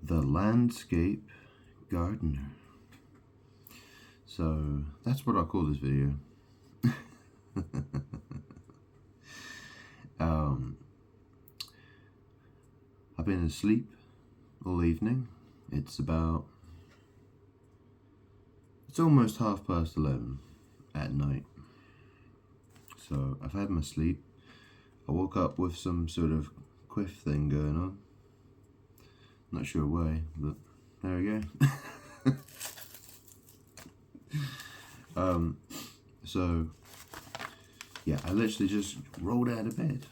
the Landscape Guardener. So that's what I'll call this video. I've been asleep all evening. It's almost 11:30 at night. So I've had my sleep. I woke up with some sort of quiff thing going on. Not sure why, but there we go. So yeah, I literally just rolled out of bed,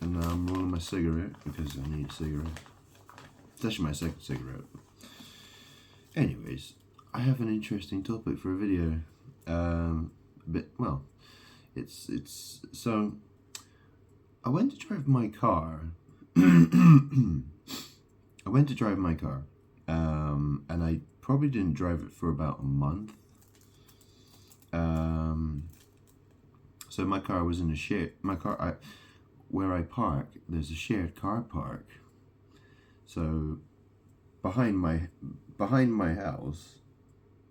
and now I'm rolling my cigarette because I need a cigarette. It's actually my second cigarette. Anyways, I have an interesting topic for a video. So I went to drive my car. And I probably didn't drive it for about a month. So my car was in a where I park, there's a shared car park. So behind my house,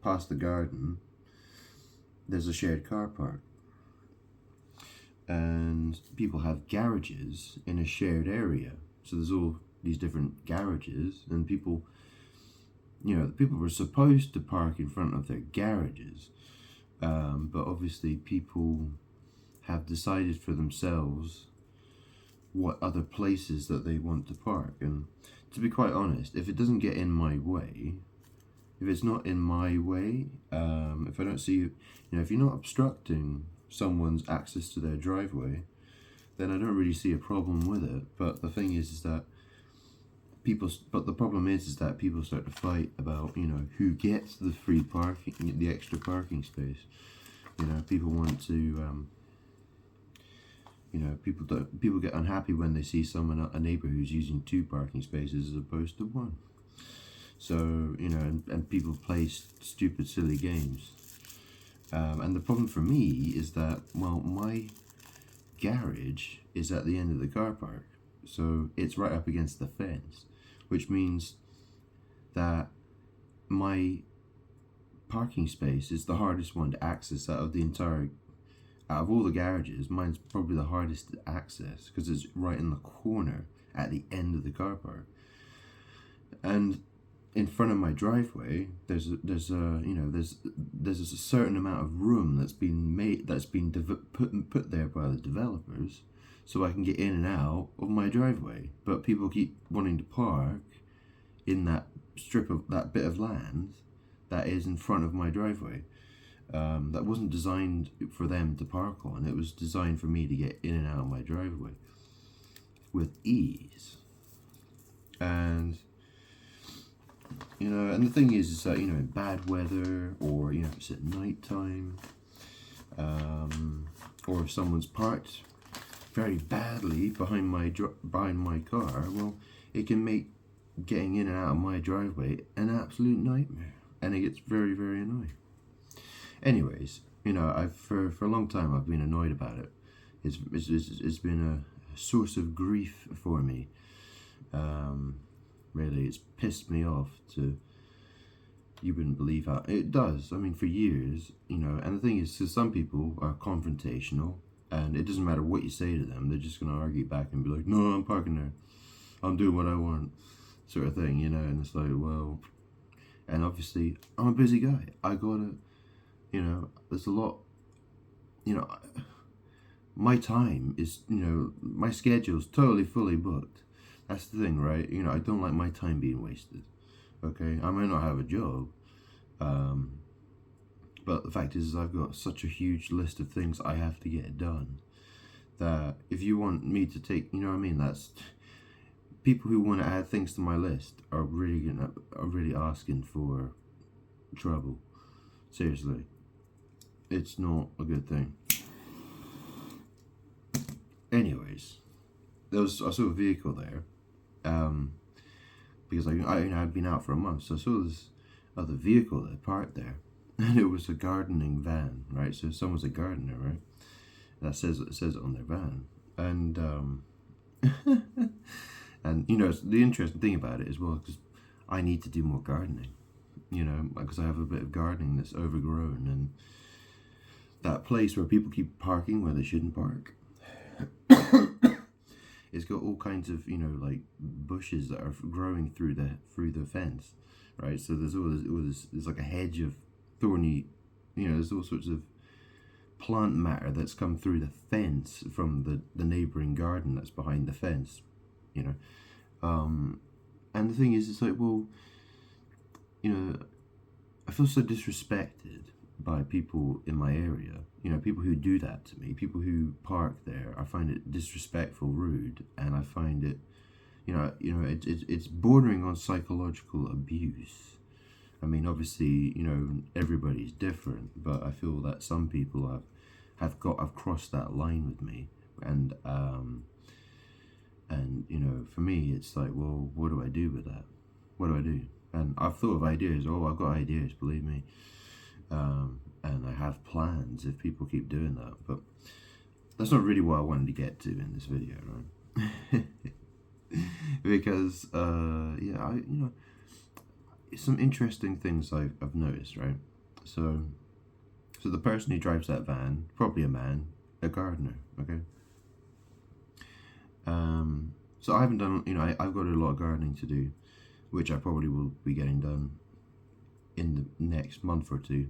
past the garden, there's a shared car park. And people have garages in a shared area. So there's all these different garages, and people were supposed to park in front of their garages. But obviously people have decided for themselves what other places that they want to park. And to be quite honest, if it doesn't get in my way, if it's not in my way, if I don't see, if you're not obstructing someone's access to their driveway, then I don't really see a problem with it. But the thing is that the problem is that people start to fight about, who gets the free parking, the extra parking space. People want to, people get unhappy when they see a neighbor who's using 2 parking spaces as opposed to 1. So, and people play stupid, silly games. And the problem for me is that, well, my garage is at the end of the car park. So it's right up against the fence, which means that my parking space is the hardest one to access out of all the garages. Mine's probably the hardest to access because it's right in the corner at the end of the car park. And in front of my driveway, there's a certain amount of room that's been put there by the developers, so I can get in and out of my driveway. But people keep wanting to park in that bit of land that is in front of my driveway. That wasn't designed for them to park on. It was designed for me to get in and out of my driveway with ease. And and the thing is that, in bad weather, or, if it's at night time, or if someone's parked very badly behind my car, well, it can make getting in and out of my driveway an absolute nightmare, and it gets very, very annoying. Anyways, for a long time I've been annoyed about it. It's been a source of grief for me. Really, it's pissed me off you wouldn't believe how it does. I mean, for years, and the thing is, so some people are confrontational, and it doesn't matter what you say to them, they're just going to argue back and be like, no, I'm parking there, I'm doing what I want, sort of thing, and it's like, well, and obviously, I'm a busy guy, I gotta, there's a lot, my time is, my schedule's totally fully booked. That's the thing, right? I don't like my time being wasted. Okay, I might not have a job, but the fact is I've got such a huge list of things I have to get done that if you want me to take, that's people who want to add things to my list are really asking for trouble. Seriously, it's not a good thing. Anyways, I saw a vehicle there. Because I'd been out for a month, so I saw this other vehicle that parked there, and it was a gardening van, right? So someone's a gardener, right? That says it on their van, and and the interesting thing about it as well, because I need to do more gardening, you know, because I have a bit of gardening that's overgrown, and that place where people keep parking where they shouldn't park, it's got all kinds of, you know, like bushes that are growing through the fence, right? So there's there's like a hedge of thorny, you know, there's all sorts of plant matter that's come through the fence from the neighboring garden that's behind the fence, you know. And the thing is, it's like, well, you know, I feel so disrespected by people in my area, you know, people who do that to me, people who park there. I find it disrespectful, rude, and I find it, it's bordering on psychological abuse. I mean, obviously, you know, everybody's different, but I feel that some people have crossed that line with me, and you know, for me, it's like, well, what do I do with that? What do I do? And I've thought of ideas. Oh, I've got ideas, believe me. And I have plans if people keep doing that. But that's not really what I wanted to get to in this video, right? Because, some interesting things I've noticed, right? So the person who drives that van, probably a man, a gardener, okay? So I haven't done, you know, I've got a lot of gardening to do, which I probably will be getting done in the next month or two.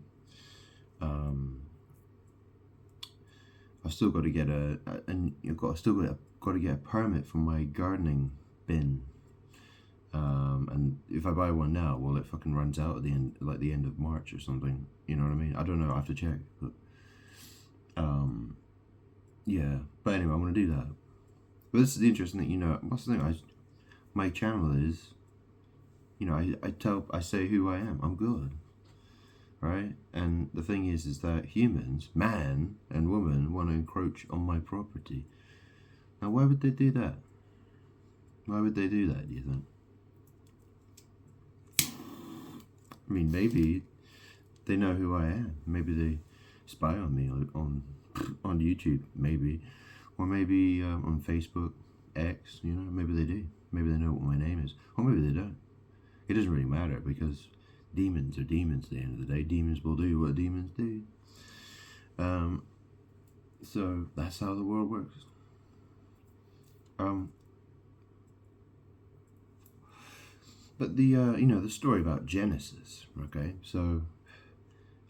I've still got to get got to get a permit for my gardening bin. And if I buy one now, well, it fucking runs out at the end, like the end of March or something. You know what I mean? I don't know. I have to check. But yeah. But anyway, I'm gonna do that. But this is the interesting thing. You know, what's the thing? My channel is, you know, I say who I am. I'm good, right? And the thing is that humans, man and woman, want to encroach on my property. Now, why would they do that? Why would they do that, do you think? I mean, maybe they know who I am. Maybe they spy on me on YouTube, maybe. Or maybe on Facebook, X, you know, maybe they do. Maybe they know what my name is. Or maybe they don't. It doesn't really matter, because demons are demons at the end of the day. Demons will do what demons do. So that's how the world works. But the story about Genesis, okay? So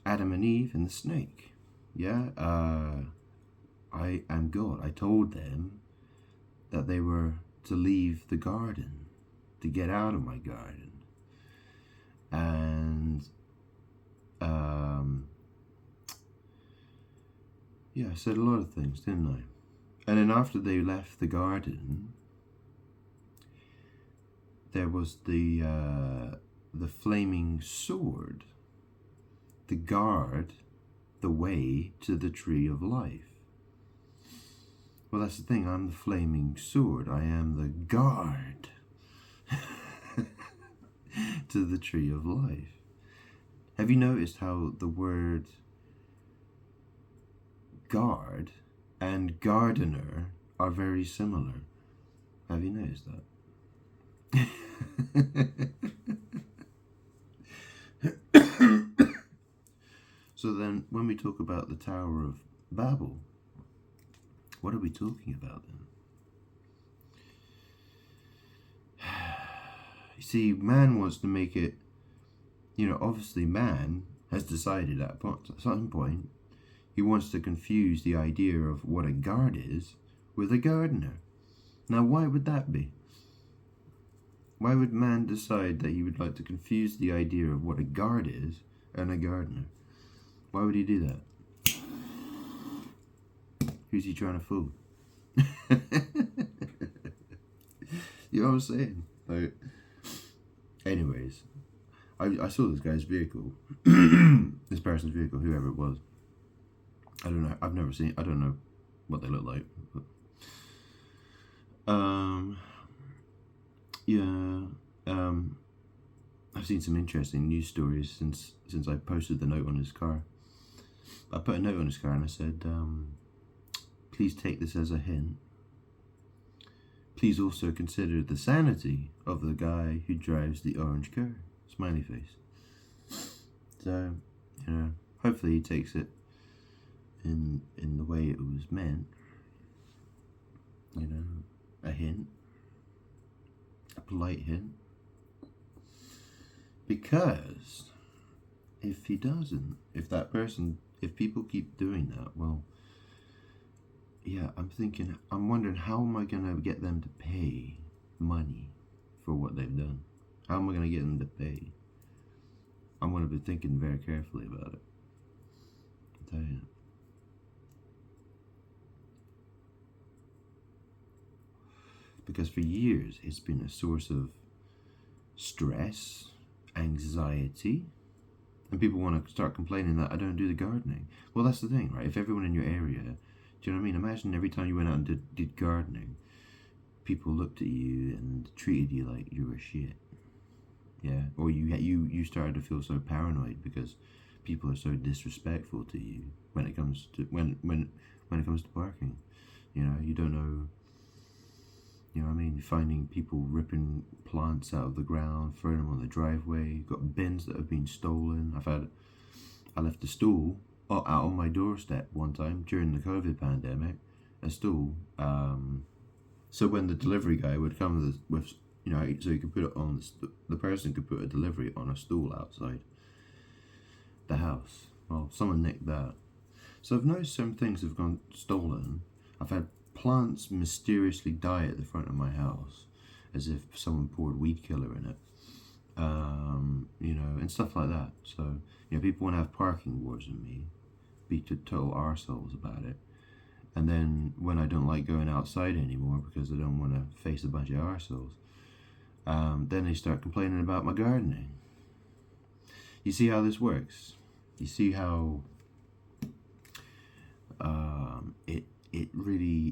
Adam and Eve and the snake, yeah? I am God. I told them that they were to leave the garden, to get out of my garden. And yeah, I said a lot of things, didn't I? And then after they left the garden, there was the flaming sword to guard the way to the tree of life. Well, that's the thing. I'm the flaming sword. I am the guard to the tree of life. Have you noticed how the word guard and gardener are very similar? Have you noticed that? So then, when we talk about the Tower of Babel, what are we talking about then? You see, man wants to make it, you know, obviously man has decided at some point he wants to confuse the idea of what a guard is with a gardener. Now, why would that be? Why would man decide that he would like to confuse the idea of what a guard is and a gardener? Why would he do that? Who's he trying to fool? You know what I'm saying? Like, anyways, I saw this guy's vehicle, this person's vehicle, whoever it was. I don't know. I've never seen. I don't know what they look like. But, I've seen some interesting news stories since I posted the note on his car. I put a note on his car and I said, please take this as a hint. please also consider the sanity of the guy who drives the orange car. Smiley face. So, hopefully he takes it in the way it was meant. A hint. A polite hint. Because if he doesn't, if people keep doing that, well, yeah, I'm wondering, how am I going to get them to pay money for what they've done? How am I going to get them to pay? I'm going to be thinking very carefully about it. I'll tell you. Because for years, it's been a source of stress, anxiety, and people want to start complaining that I don't do the gardening. Well, that's the thing, right? If everyone in your area, do you know what I mean? Imagine every time you went out and did gardening, people looked at you and treated you like you were shit. Yeah, or you started to feel so paranoid because people are so disrespectful to you when it comes to when it comes to parking. You don't know. Finding people ripping plants out of the ground, throwing them on the driveway. You've got bins that have been stolen. I left a stool out on my doorstep one time during the COVID pandemic. A stool. So when the delivery guy would come with so you could put it on the person could put a delivery on a stool outside the house. Well, someone nicked that. So I've noticed some things have gone stolen. I've had plants mysteriously die at the front of my house, as if someone poured weed killer in it, and stuff like that. So, people want to have parking wars with me, be total arseholes about it. And then when I don't like going outside anymore because I don't want to face a bunch of arseholes, then they start complaining about my gardening. You see how this works? You see how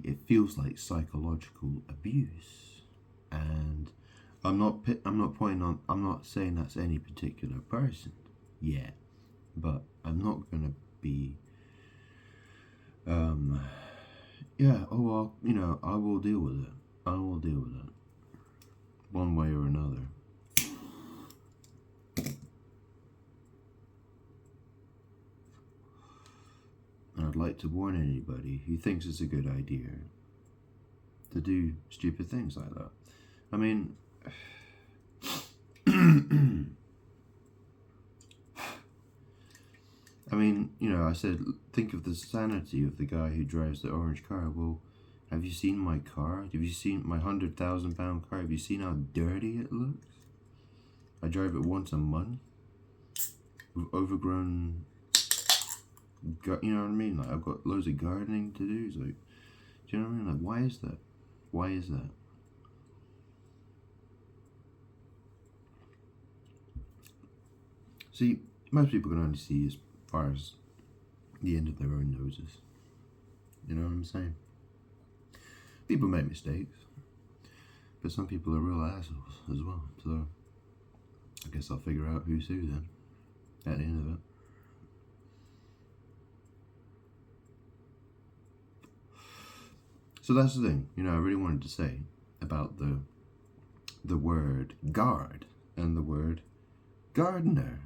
it feels like psychological abuse, and I'm not saying that's any particular person yet, but I'm not gonna be I will deal with it one way or another. And I'd like to warn anybody who thinks it's a good idea to do stupid things like that. I mean, I said, think of the sanity of the guy who drives the orange car. Well, have you seen my car? Have you seen my £100,000 car? Have you seen how dirty it looks? I drive it once a month with overgrown. You know what I mean? Like, I've got loads of gardening to do. So, do you know what I mean? Like, why is that? Why is that? See, most people can only see as far as the end of their own noses. You know what I'm saying? People make mistakes, but some people are real assholes as well. So, I guess I'll figure out who's who then at the end of it. So that's the thing, I really wanted to say about the word guard and the word gardener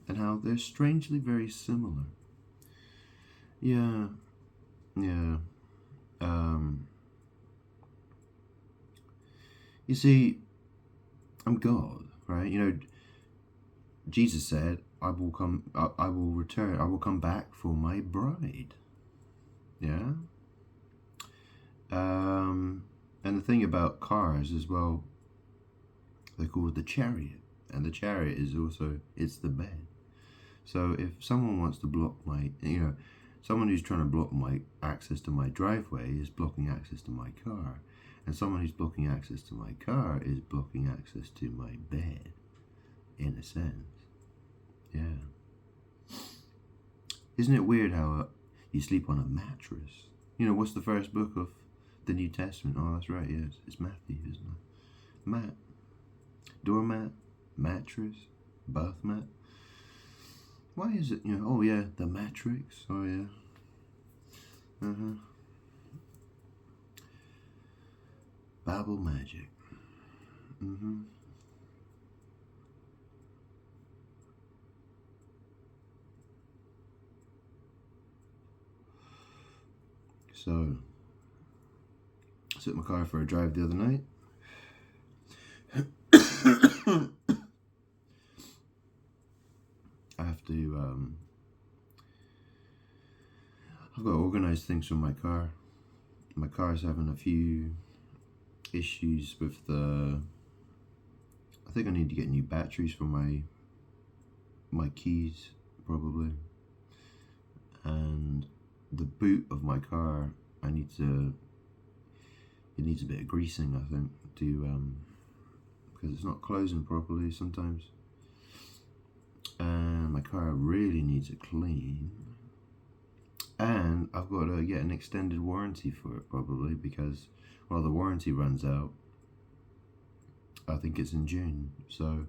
and how they're strangely very similar. Yeah. You see, I'm God, right? Jesus said, I will return, I will come back for my bride. Yeah? And the thing about cars as well, they're called the chariot, and the chariot is also, it's the bed. So if someone wants to block someone who's trying to block my access to my driveway is blocking access to my car, and someone who's blocking access to my car is blocking access to my bed, in a sense. Yeah. Isn't it weird how you sleep on a mattress? What's the first book of the New Testament? Oh, that's right, yes. It's Matthew, isn't it? Doormat, mattress, bath mat. Why is it, oh yeah, the Matrix, oh yeah. Babble magic. So, I took my car for a drive the other night. I have to, I've got to organise things for my car. My car's having a few issues with I think I need to get new batteries for my keys, probably. And the boot of my car, it needs a bit of greasing, I think, because it's not closing properly sometimes. And my car really needs a clean. And I've got to get an extended warranty for it, probably, because, well, the warranty runs out, I think it's in June. So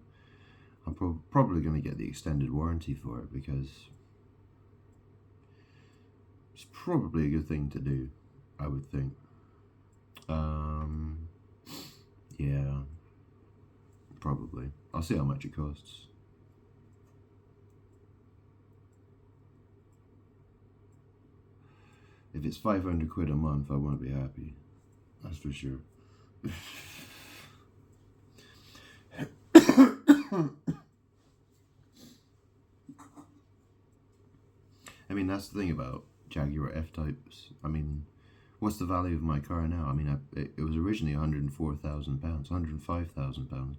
I'm probably going to get the extended warranty for it, because it's probably a good thing to do, I would think. Yeah, probably. I'll see how much it costs. If it's 500 quid a month, I won't be happy. That's for sure. I mean, that's the thing about Jaguar F-Types. I mean, what's the value of my car now? I mean, it was originally £104,000, £105,000.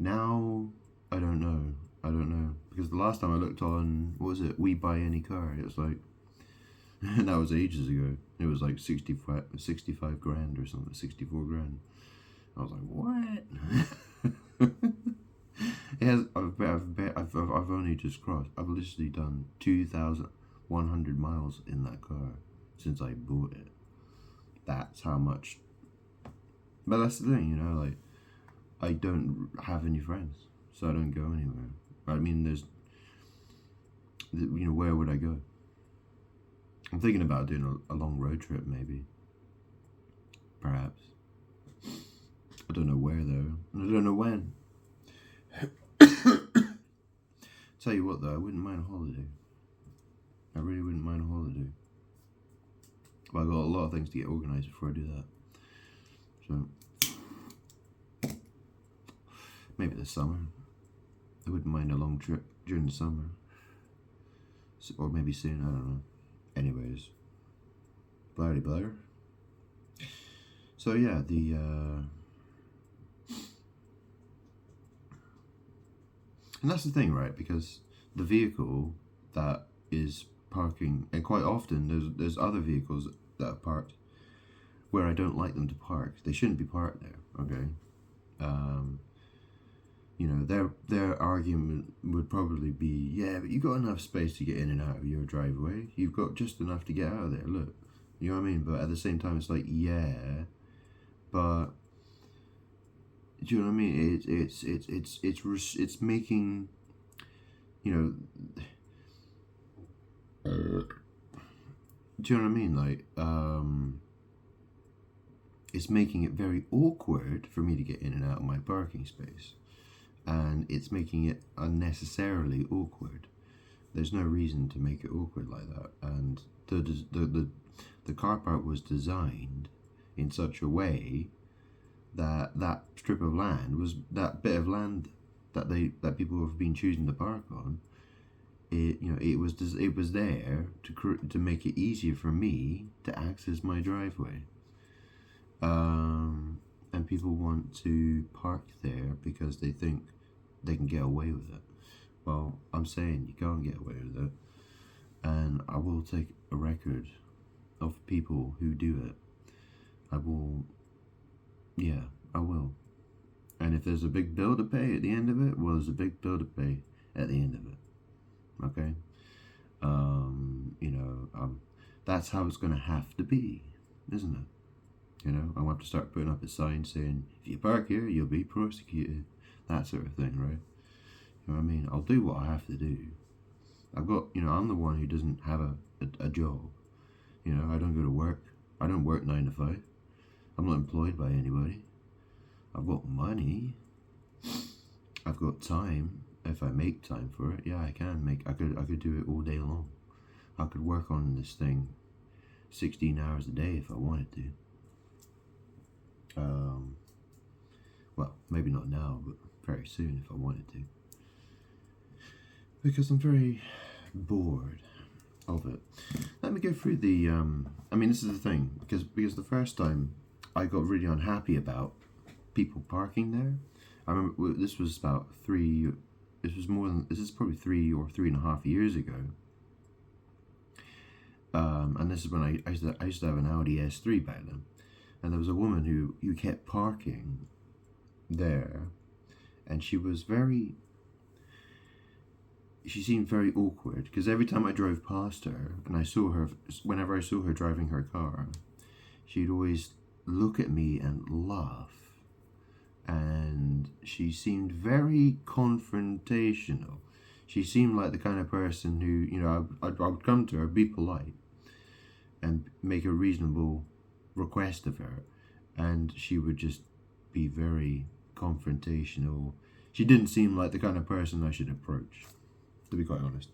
Now, I don't know. Because the last time I looked on, what was it, We Buy Any Car, it was like, and that was ages ago. It was like 65 grand or something, 64 grand. I was like, what? It has. I've only just crossed. I've literally done 2,100 miles in that car since I bought it. That's how much. But that's the thing, you know. Like, I don't have any friends, so I don't go anywhere. I mean, where would I go? I'm thinking about doing a long road trip, maybe. Perhaps. I don't know where, though. I don't know when. Tell you what, though, I wouldn't mind a holiday. I really wouldn't mind a holiday. But I've got a lot of things to get organised before I do that. So, maybe this summer. I wouldn't mind a long trip during the summer. Or maybe soon, I don't know. Anyways, blah blah. So yeah, and that's the thing, right? Because the vehicle that is parking, and quite often there's other vehicles that are parked where I don't like them to park. They shouldn't be parked there. Okay. Their argument would probably be, yeah, but you've got enough space to get in and out of your driveway. You've got just enough to get out of there. Look, you know what I mean? But at the same time, it's like, yeah, but do you know what I mean? It's making, you know. Do you know what I mean? Like, it's making it very awkward for me to get in and out of my parking space. And it's making it unnecessarily awkward. There's no reason to make it awkward like that. And the car park was designed in such a way that that strip of land was, that bit of land that people have been choosing to park on. It was there to make it easier for me to access my driveway. And people want to park there because they think they can get away with it. Well, I'm saying you can't get away with it. And I will take a record of people who do it. I will. And if there's a big bill to pay at the end of it, well, there's a big bill to pay at the end of it. Okay? That's how it's going to have to be, isn't it? I'm going to have to start putting up a sign saying, if you park here, you'll be prosecuted. That sort of thing, right? You know what I mean? I'll do what I have to do. I've got, I'm the one who doesn't have a job. I don't go to work. I don't work 9 to 5. I'm not employed by anybody. I've got money. I've got time. If I make time for it, yeah, I can make. I could do it all day long. I could work on this thing 16 hours a day if I wanted to. Well, maybe not now, but very soon if I wanted to. Because I'm very bored of it. Let me go through the. I mean, this is the thing because the first time I got really unhappy about people parking there. I remember this was about this is probably 3.5 years ago. And this is when I used to have an Audi S3 back then, and there was a woman who kept parking there, and she seemed very awkward because every time I drove past her and whenever I saw her driving her car, she'd always look at me and laugh. And she seemed very confrontational. She seemed like the kind of person who, I would come to her, be polite, and make a reasonable request of her, and she would just be very confrontational. She didn't seem like the kind of person I should approach, to be quite honest.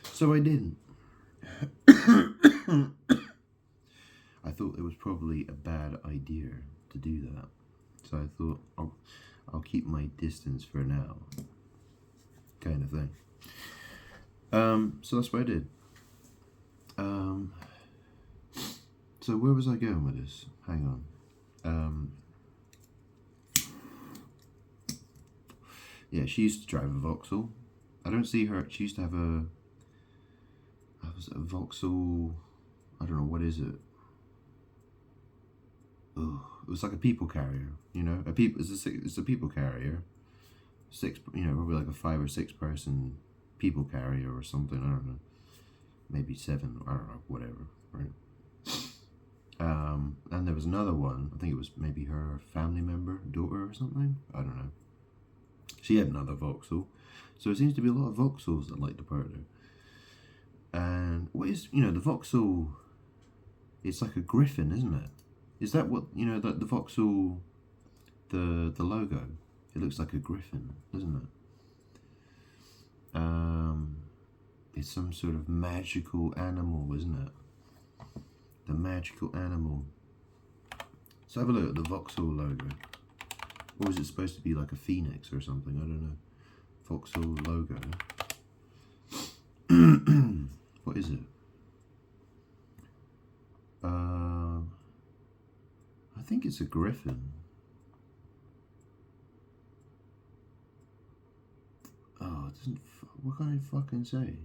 So I didn't. I thought it was probably a bad idea to do that. So I thought, I'll keep my distance for now, kind of thing. So that's what I did. So where was I going with this? Hang on. Yeah, she used to drive a Vauxhall. I don't see her. She used to have a Vauxhall. I don't know, what is it? Oh, it was like a people carrier, it's a people carrier. Probably like a 5 or 6 person people carrier or something, I don't know. Maybe 7, I don't know, whatever, right? And there was another one, I think it was maybe her family member, daughter or something, I don't know. She had another Vauxhall. So it seems to be a lot of Vauxhalls that like to park there. And what is, the Vauxhall, it's like a griffin, isn't it? Is that what, the Vauxhall, the logo? It looks like a griffin, doesn't it? It's some sort of magical animal, isn't it? The magical animal. So have a look at the Vauxhall logo. Or is it supposed to be like a phoenix or something? I don't know. Vauxhall logo. What is it? I think it's a griffin. Oh, it doesn't. What can I fucking say?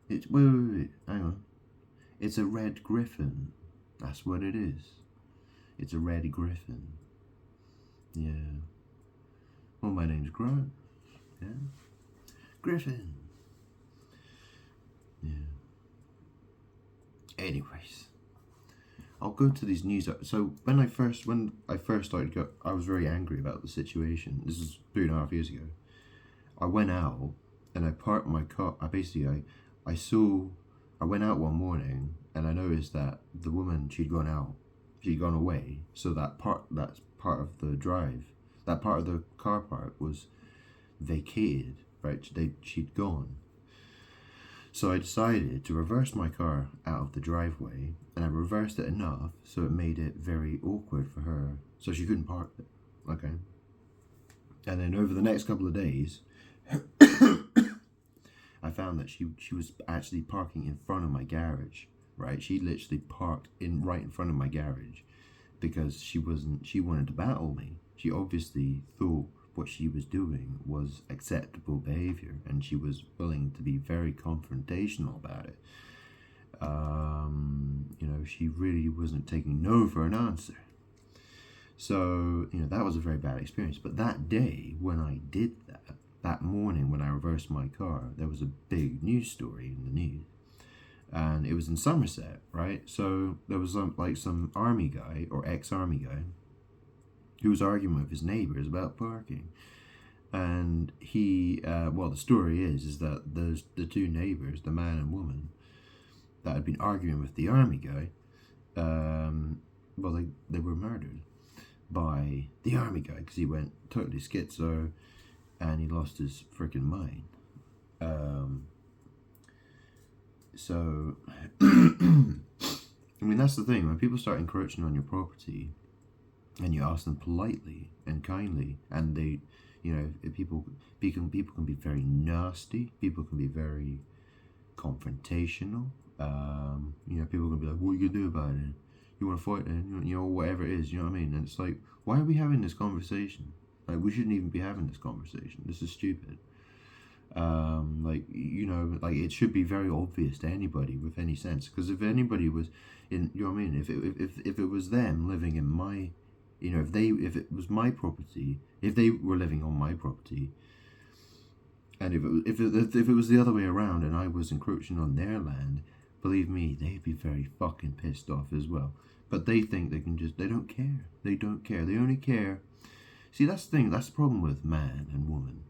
Wait. Hang on. It's a red griffin. That's what it is. It's a red griffin. Yeah. Well, my name's Grant. Yeah. Griffin. Yeah. Anyways. I'll go to these news. So when I first started, I was very angry about the situation. This is 3.5 years ago. I went out and I parked my car. I went out one morning and I noticed that the woman, she'd gone away. So that part of the drive, that part of the car park was vacated, right? She'd gone. So I decided to reverse my car out of the driveway, and I reversed it enough so it made it very awkward for her, so she couldn't park it. Okay. And then over the next couple of days, I found that she was actually parking in front of my garage, right? She literally parked right in front of my garage because she wanted to battle me. She obviously thought what she was doing was acceptable behavior, and she was willing to be very confrontational about it. She really wasn't taking no for an answer. So, that was a very bad experience. But that day, when I did that morning when I reversed my car, there was a big news story in the news. And it was in Somerset, right? So there was some army guy or ex-army guy who was arguing with his neighbours about parking. And he, the story is that the two neighbours, the man and woman, that had been arguing with the army guy, well, they were murdered by the army guy because he went totally schizo and he lost his freaking mind. So, I mean, that's the thing. When people start encroaching on your property and you ask them politely and kindly, and they, people can be very nasty. People can be very confrontational. People can be like, "What are you gonna do about it? You want to fight then? Whatever it is." You know what I mean? And it's like, why are we having this conversation? Like, we shouldn't even be having this conversation. This is stupid. It should be very obvious to anybody with any sense. Because if anybody was in, you know what I mean? If it was them living in my, if it was my property, if they were living on my property, and if it was the other way around and I was encroaching on their land, believe me, they'd be very fucking pissed off as well. But they think they don't care. They don't care. They only care. See, that's the thing. That's the problem with man and woman.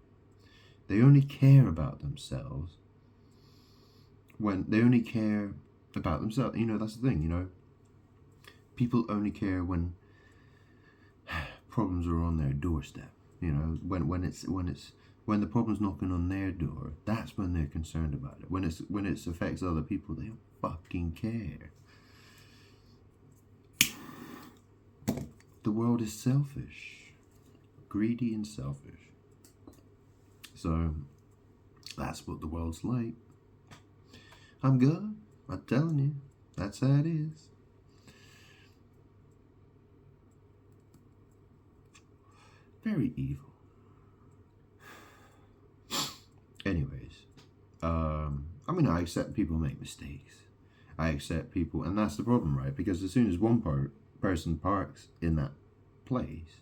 They only care about themselves when they only care about themselves. That's the thing, People only care when problems are on their doorstep. When the problem's knocking on their door, that's when they're concerned about it. When it affects other people, they don't fucking care. The world is selfish, greedy and selfish. So that's what the world's like. I'm good. I'm telling you, that's how it is. Very evil. Anyways, I accept people make mistakes. I accept people, and that's the problem, right? Because as soon as one person parks in that place,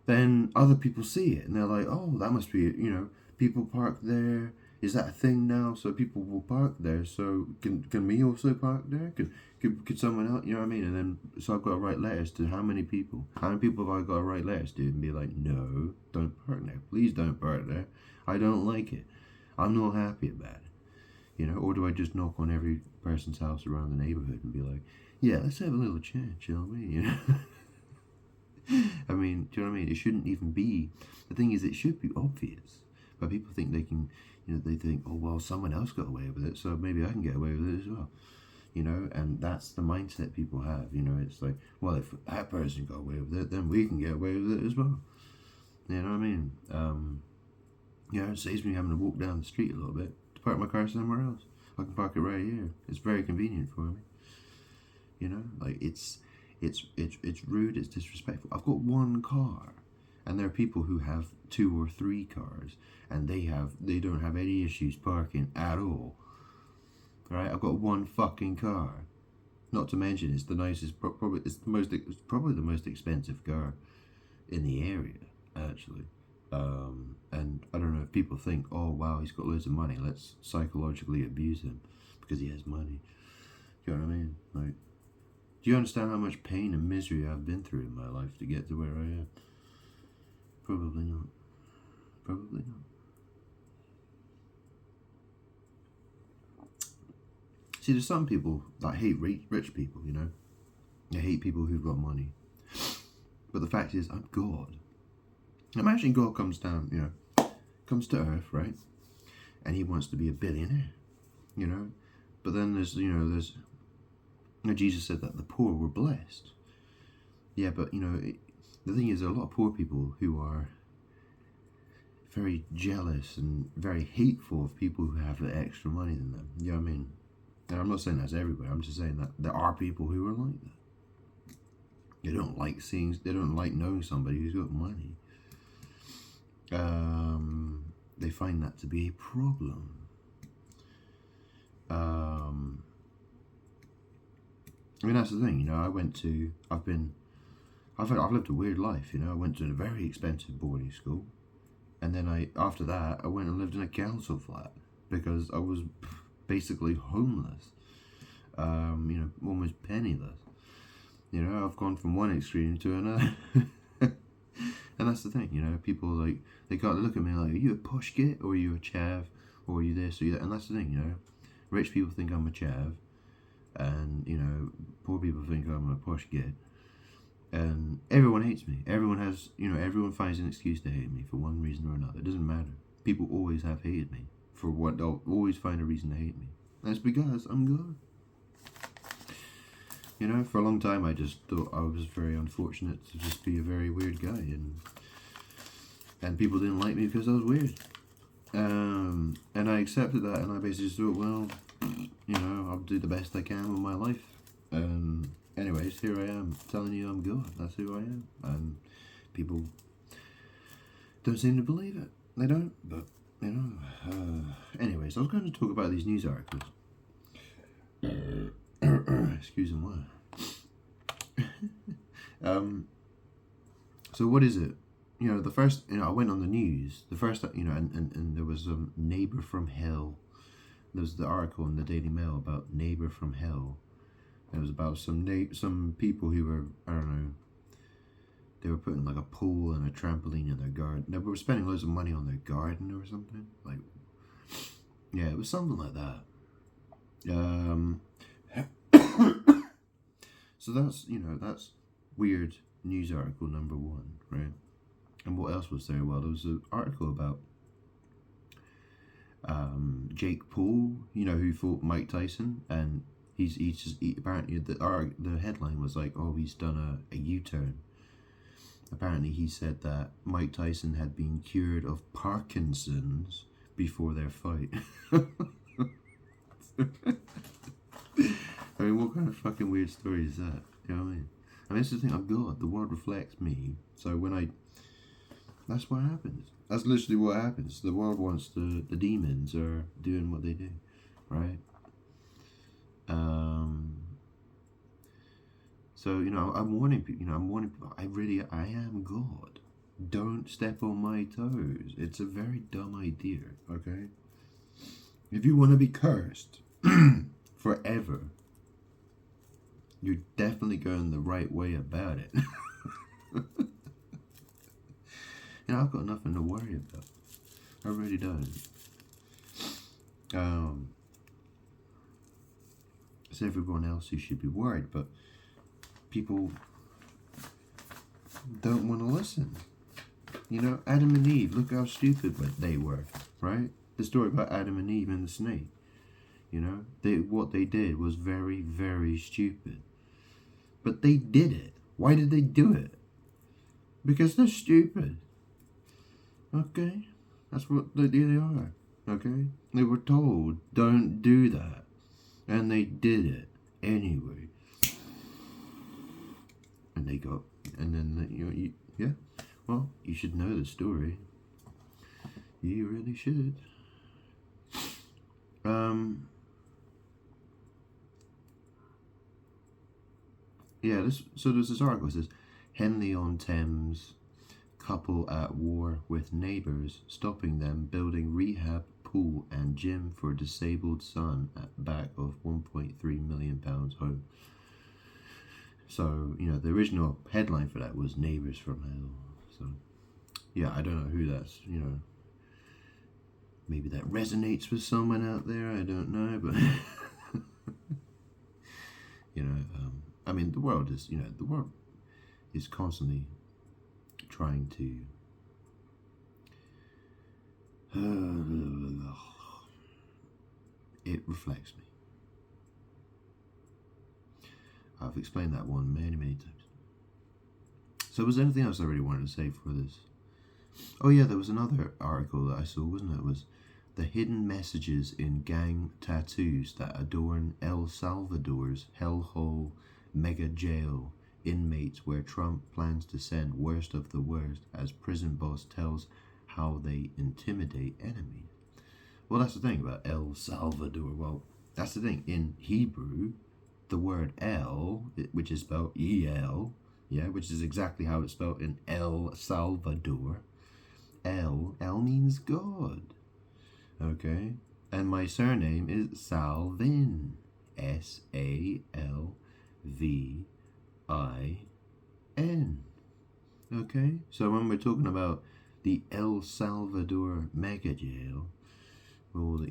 then other people see it, and they're like, oh, that must be, people park there. Is that a thing now? So people will park there. So can me also park there? Could someone else? You know what I mean? And then, so I've got to write letters to how many people? How many people have I got to write letters to and be like, no, don't park there. Please don't park there. I don't like it. I'm not happy about it. Or do I just knock on every person's house around the neighborhood and be like, yeah, let's have a little chat, shall we? I mean, do you know what I mean? It shouldn't even be. The thing is, it should be obvious. But people think they can, they think, oh, well, someone else got away with it, so maybe I can get away with it as well. And that's the mindset people have. It's like, well, if that person got away with it, then we can get away with it as well. You know what I mean? It saves me having to walk down the street a little bit to park my car somewhere else. I can park it right here. It's very convenient for me. It's rude, it's disrespectful. I've got one car, and there are people who have 2 or 3 cars, and they don't have any issues parking at all. Right? I've got one fucking car. Not to mention, it's the nicest, probably the most expensive car in the area, actually. And I don't know if people think, oh wow, he's got loads of money, let's psychologically abuse him because he has money. Do you know what I mean? Like, do you understand how much pain and misery I've been through in my life to get to where I am? Probably not. Probably not. See, there's some people that hate rich people, They hate people who've got money. But the fact is, I'm God. Imagine God comes down, comes to earth, right? And he wants to be a billionaire, But then there's Jesus said that the poor were blessed. Yeah, but, the thing is, there are a lot of poor people who are very jealous and very hateful of people who have extra money than them. You know what I mean? And I'm not saying that's everywhere. I'm just saying that there are people who are like that. They don't like knowing somebody who's got money. They find that to be a problem. That's the thing, I've lived a weird life, I went to a very expensive boarding school, and then after that, I went and lived in a council flat, because I was basically homeless, almost penniless. I've gone from one extreme to another. And that's the thing, people they can't look at me like, are you a posh git, or are you a chav, or are you this, or you that? And that's the thing, rich people think I'm a chav, and poor people think I'm a posh git, and everyone hates me. Everyone finds an excuse to hate me for one reason or another. It doesn't matter. People always have hated me for what they'll always find a reason to hate me. That's because I'm good. For a long time I just thought I was very unfortunate to just be a very weird guy, and people didn't like me because I was weird. And I accepted that, and I basically just thought, well, I'll do the best I can with my life. Anyways, here I am telling you I'm God. That's who I am. And people don't seem to believe it. They don't, but, anyways, I was going to talk about these news articles. Excuse me. So what is it? The first, I went on the news. The first, and there was a neighbor from hell. There was the article in the Daily Mail about neighbor from hell. It was about some people who were, I don't know, they were putting like a pool and a trampoline in their garden. They were spending loads of money on their garden or something. Like, yeah, it was something like that. So that's weird news article number one, right? And what else was there? Well, there was an article about Jake Paul, who fought Mike Tyson, and apparently the headline was like, oh, he's done a U-turn. Apparently he said that Mike Tyson had been cured of Parkinson's before their fight. I mean, what kind of fucking weird story is that? You know what I mean? I mean, it's the thing, I'm God. The world reflects me. So that's what happens. That's literally what happens. The world wants the demons are doing what they do, right? So, I'm warning people, I am God. Don't step on my toes. It's a very dumb idea, okay? If you want to be cursed forever, you're definitely going the right way about it. I've got nothing to worry about. I really don't. It's everyone else who should be worried, but people don't want to listen. Adam and Eve, look how stupid they were, right? The story about Adam and Eve and the snake. What they did was very, very stupid. But they did it. Why did they do it? Because they're stupid. Okay? That's what they are. Okay? They were told, don't do that. And they did it anyway. And yeah. Well, you should know the story. You really should. Yeah, there's this article that says, Henley-on-Thames, couple at war with neighbours, stopping them building rehab, pool and gym for disabled son at back of £1.3 million home. So, the original headline for that was Neighbours from Hell. So, yeah, I don't know who that's, maybe that resonates with someone out there, I don't know, but, I mean, the world is constantly trying to it reflects me. I've explained that one many, many times. So was there anything else I really wanted to say for this? Oh yeah, there was another article that I saw, wasn't it? It was the hidden messages in gang tattoos that adorn El Salvador's hellhole mega jail inmates, where Trump plans to send worst of the worst as prison boss tells how they intimidate enemies. Well, that's the thing about El Salvador. Well, that's the thing. In Hebrew, the word El, which is spelled E-L, yeah, which is exactly how it's spelled in El Salvador. El means God. Okay? And my surname is Salvin. S-A-L-V-I-N. Okay? So when we're talking about the El Salvador mega jail, all the,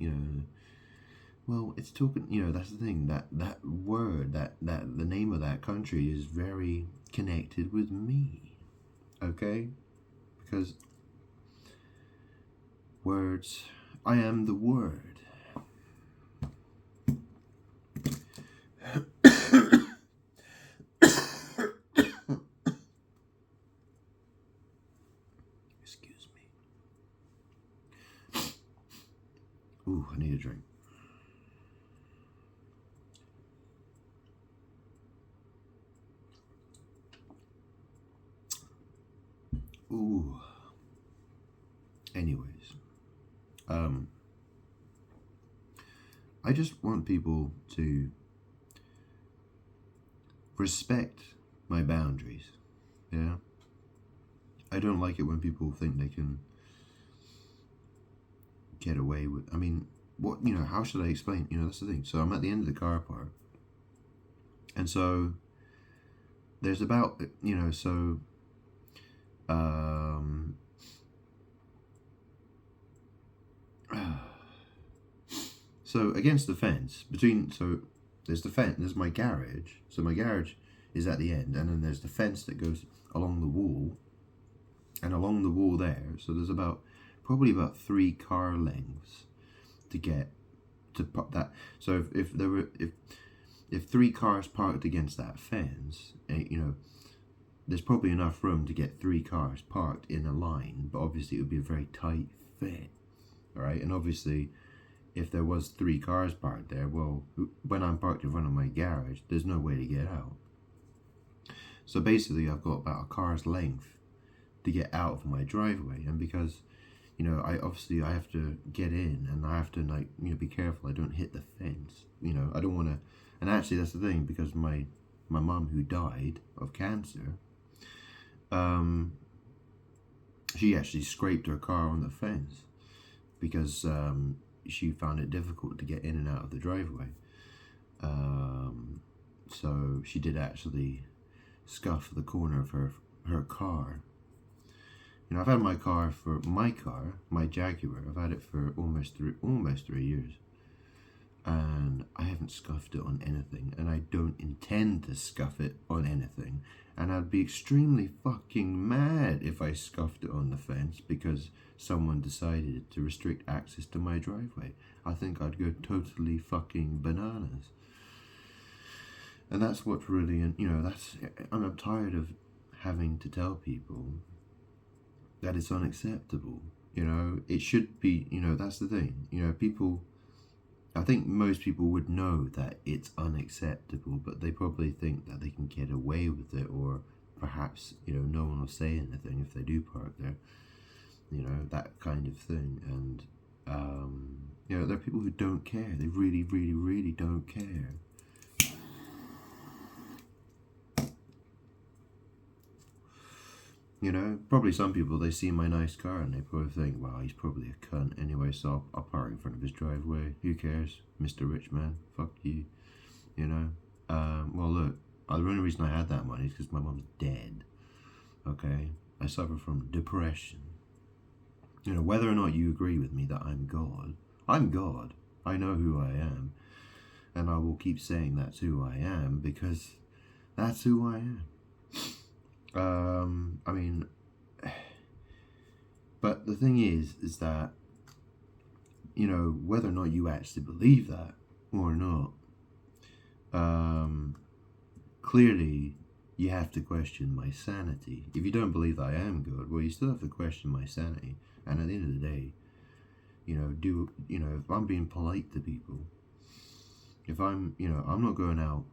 Well, it's talking. That's the thing. That word, that the name of that country is very connected with me. Okay, because words. I am the word. Excuse me. Ooh, I need a drink. Ooh. Anyways, I just want people to respect my boundaries. Yeah. I don't like it when people think they can get away with. I mean, what how should I explain? That's the thing. So I'm at the end of the car park, and so there's about so against the fence there's the fence. There's my garage. So my garage is at the end, and then there's the fence that goes along the wall, and along the wall there. So there's probably about 3 car lengths to get to put that. So if 3 cars parked against that fence, there's probably enough room to get 3 cars parked in a line. But obviously, it would be a very tight fit, all right? And obviously, if there was 3 cars parked there, well, when I'm parked in front of my garage, there's no way to get out. So basically, I've got about a car's length to get out of my driveway, and because I have to get in, and I have to be careful I don't hit the fence. I don't want to. And actually, that's the thing, because my mum, who died of cancer, she actually scraped her car on the fence because she found it difficult to get in and out of the driveway. So she did actually scuff the corner of her car. I've had my Jaguar. I've had it for almost 3 years, and I haven't scuffed it on anything, and I don't intend to scuff it on anything. And I'd be extremely fucking mad if I scuffed it on the fence because someone decided to restrict access to my driveway. I think I'd go totally fucking bananas. And that's what's really, I'm tired of having to tell people that it's unacceptable. It should be, that's the thing. People, I think most people would know that it's unacceptable, but they probably think that they can get away with it, or perhaps, no one will say anything if they do park there, that kind of thing. And, there are people who don't care. They really, really, really don't care. Probably some people, they see my nice car and they probably think, well, he's probably a cunt anyway, so I'll park in front of his driveway. Who cares? Mr. Rich Man. Fuck you. Well, look, the only reason I had that money is because my mom's dead. Okay? I suffer from depression. Whether or not you agree with me that I'm God. I know who I am. And I will keep saying that's who I am, because that's who I am. But the thing is that, whether or not you actually believe that or not, clearly you have to question my sanity. If you don't believe that I am good, well, you still have to question my sanity. And at the end of the day, if I'm being polite to people, if I'm not going out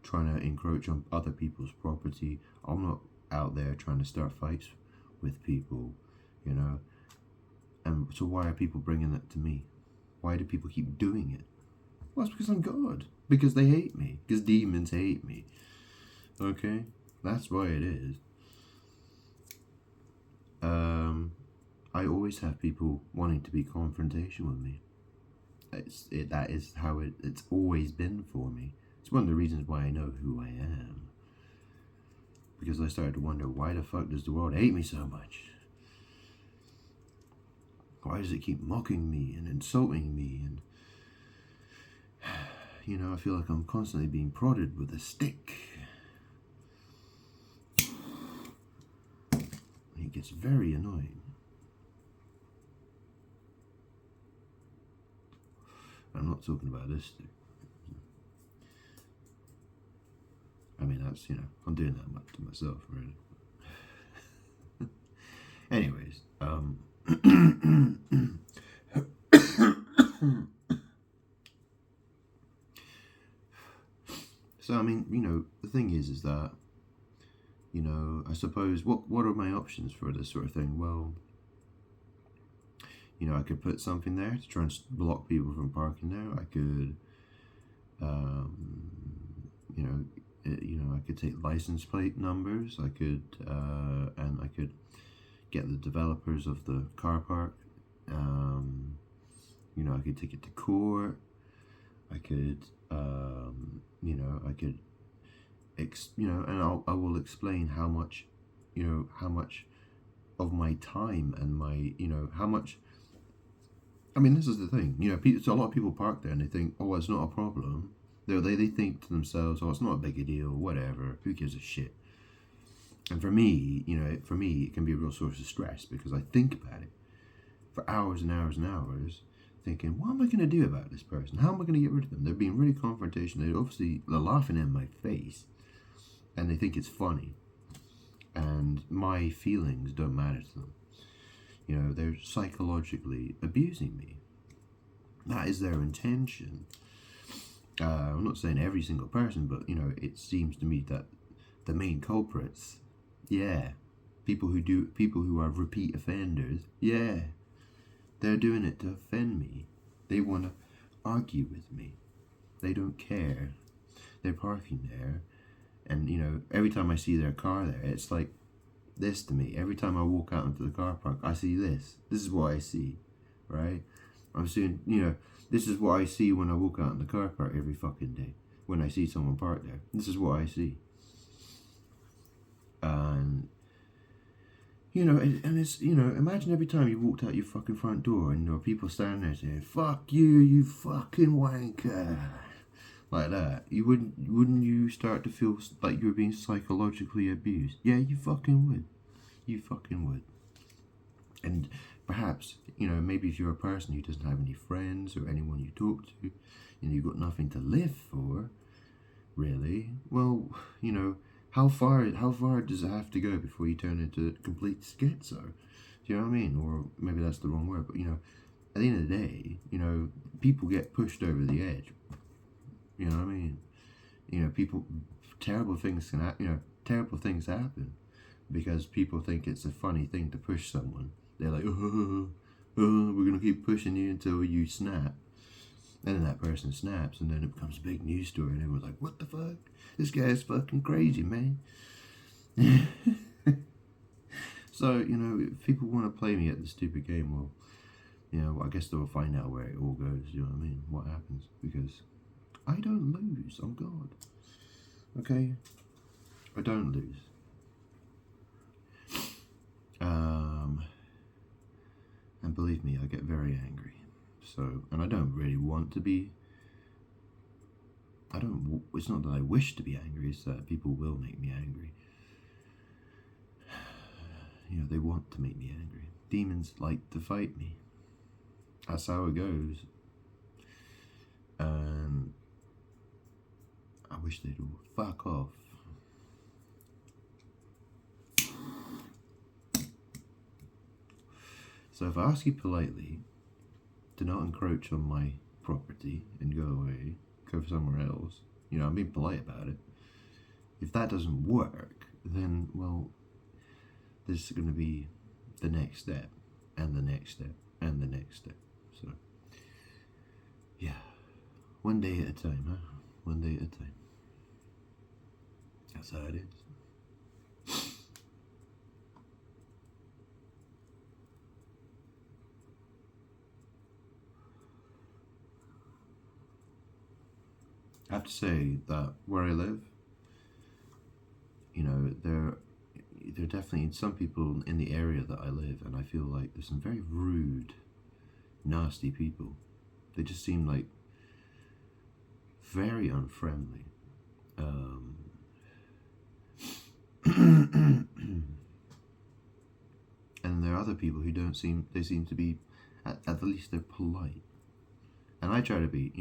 trying to encroach on other people's property, I'm not out there trying to start fights with people, and so why are people bringing that to me? Why do people keep doing it? Well, it's because I'm God, because they hate me, because demons hate me. Okay, that's why it is. I always have people wanting to be confrontation with me. That is how it's always been for me. It's one of the reasons why I know who I am. Because I started to wonder, why the fuck does the world hate me so much? Why does it keep mocking me and insulting me? you know, I feel like I'm constantly being prodded with a stick. It gets very annoying. I'm not talking about this stick. I mean, that's, you know, I'm doing that much to myself, really. Anyways, so, I mean, you know, the thing is that, you know, I suppose, what are my options for this sort of thing? Well, you know, I could put something there to try and block people from parking there. I could, you know, I could take license plate numbers. I could, and I could get the developers of the car park. You know, I could take it to court. I could, you know, I could, you know, and I will explain how much, you know, how much of my time and my, you know, how much. I mean, this is the thing, you know, so a lot of people park there and they think, oh, it's not a problem. They think to themselves, oh, it's not a big a deal, whatever, who gives a shit? And for me, you know, for me, it can be a real source of stress because I think about it for hours and hours and hours, thinking, what am I going to do about this person? How am I going to get rid of them? They're being really confrontational. They're laughing in my face and they think it's funny. And my feelings don't matter to them. You know, they're psychologically abusing me. That is their intention. I'm not saying every single person, but, you know, it seems to me that the main culprits, yeah, people who are repeat offenders, yeah, they're doing it to offend me. They want to argue with me. They don't care. They're parking there, and, you know, every time I see their car there, it's like this to me. Every time I walk out into the car park, I see this. This is what I see, right? I'm seeing, you know, this is what I see when I walk out in the car park every fucking day. When I see someone parked there, this is what I see. And, you know, and it's, you know, imagine every time you walked out your fucking front door and there were people standing there saying, fuck you, you fucking wanker. Like that. Wouldn't you start to feel like you were being psychologically abused? Yeah, you fucking would. You fucking would. And perhaps, you know, maybe if you're a person who doesn't have any friends or anyone you talk to, and you've got nothing to live for, really, well, you know, how far does it have to go before you turn into a complete schizo? Do you know what I mean? Or maybe that's the wrong word, but, you know, at the end of the day, you know, people get pushed over the edge. You know what I mean? You know, terrible things happen because people think it's a funny thing to push someone. They're like, oh, we're going to keep pushing you until you snap. And then that person snaps, and then it becomes a big news story, and everyone's like, what the fuck? This guy's fucking crazy, man. So, you know, if people want to play me at the stupid game, well, you know, I guess they'll find out where it all goes, you know what I mean? What happens, because I don't lose, I'm God. Okay? I don't lose. And believe me, I get very angry. So, and I don't really want to be. It's not that I wish to be angry, it's that people will make me angry. You know, they want to make me angry. Demons like to fight me. That's how it goes. And I wish they'd all fuck off. So if I ask you politely to not encroach on my property and go away, go somewhere else, you know, I'm being polite about it. If that doesn't work, then, well, this is going to be the next step, and the next step, and the next step. So, yeah, one day at a time, huh? One day at a time. That's how it is. I have to say that where I live, you know, there are definitely some people in the area that I live, and I feel like there's some very rude, nasty people. They just seem like very unfriendly. Um, and there are other people who don't seem, they seem to be, at the least they're polite. And I try to be,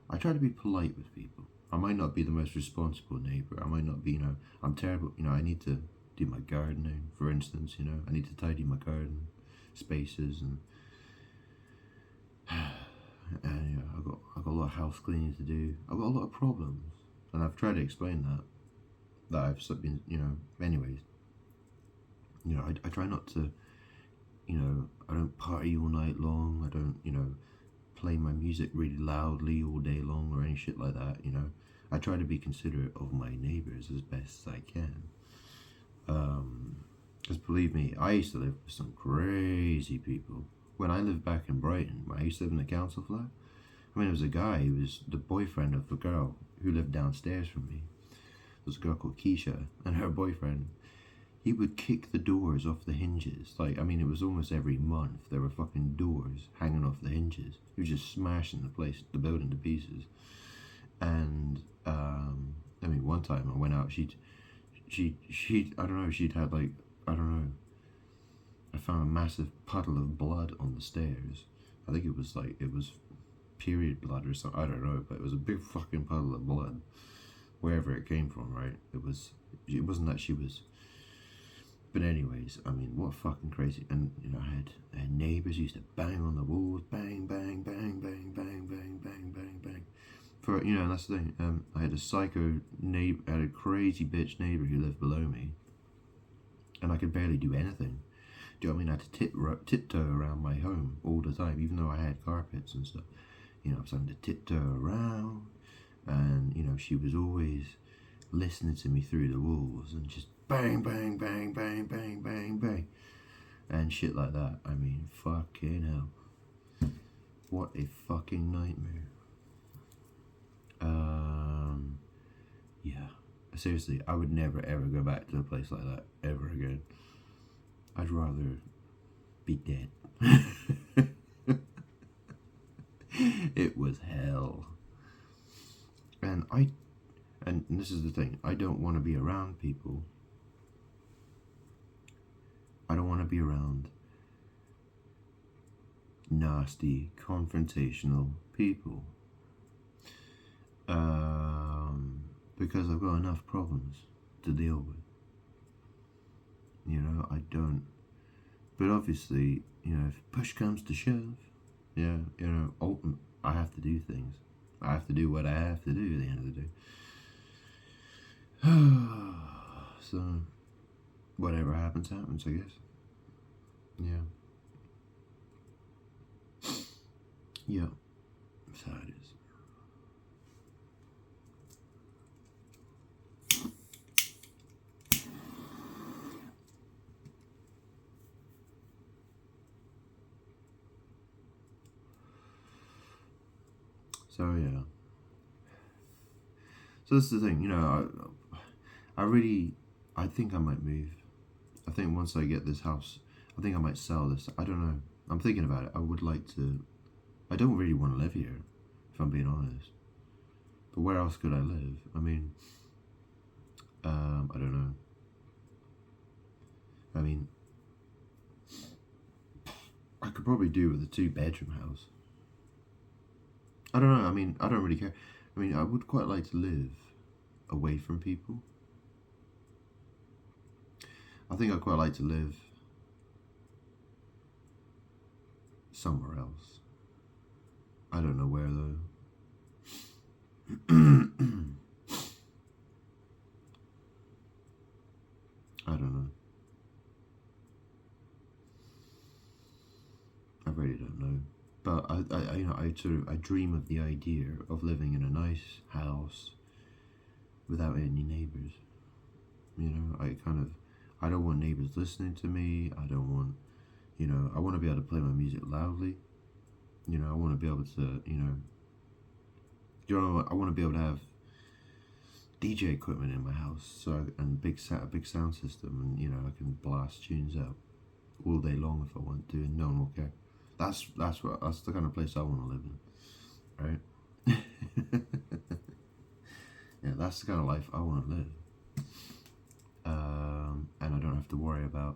I try to be polite with people. I might not be the most responsible neighbor. I might not be, I'm terrible. I need to do my gardening, for instance. I need to tidy my garden spaces and I've got a lot of house cleaning to do. I've got a lot of problems, and I've tried to explain that I've been, anyways. I try not to, I don't party all night long. I don't, play my music really loudly all day long or any shit like that. I try to be considerate of my neighbors as best as I can. Because believe me, I used to live with some crazy people. When I lived back in Brighton, I used to live in a council flat. I mean, there was a guy who was the boyfriend of the girl who lived downstairs from me. There was a girl called Keisha, and her boyfriend, he would kick the doors off the hinges. Like, I mean, it was almost every month there were fucking doors hanging off the hinges. He was just smashing the building to pieces. And I mean, one time I went out, she I don't know, she'd had like, I don't know, I found a massive puddle of blood on the stairs. I think it was period blood or something, I don't know, but it was a big fucking puddle of blood, wherever it came from, right? It wasn't that she was, but anyways, I mean, what fucking crazy. And I had neighbors who used to bang on the walls, bang, bang, bang, bang, bang, bang, bang, bang, bang. And that's the thing, I had a psycho neighbor, I had a crazy bitch neighbor who lived below me, and I could barely do anything. Do you know what I mean? I had to tiptoe around my home all the time, even though I had carpets and stuff. I was having to tiptoe around, and she was always listening to me through the walls and just bang, bang, bang, bang, bang, bang, bang, and shit like that. I mean, fucking hell, what a fucking nightmare. Yeah, seriously, I would never ever go back to a place like that ever again. I'd rather be dead. It was hell. And this is the thing, I don't want to be around people. I don't want to be around nasty, confrontational people. Because I've got enough problems to deal with. I don't. But obviously, if push comes to shove, yeah, I have to do things. I have to do what I have to do at the end of the day. So, whatever happens, happens, I guess. Yeah. Yeah. That's how it is. So yeah. So this is the thing, I think I might move. I think once I get this house, I think I might sell this. I don't know. I'm thinking about it. I don't really want to live here, if I'm being honest. But where else could I live? I mean, I don't know. I mean, I could probably do with a 2-bedroom house. I don't know. I mean, I don't really care. I mean, I would quite like to live away from people. I think I'd quite like to live somewhere else. I don't know where though. I don't know. I really don't know. But I dream of the idea of living in a nice house without any neighbors. I don't want neighbors listening to me. I don't want, I want to be able to play my music loudly. I want to be able to, I want to be able to have DJ equipment in my house, and a big sound system, and I can blast tunes out all day long if I want to, and no one will care. That's the kind of place I want to live in, right? Yeah, that's the kind of life I want to live. And I don't have to worry about,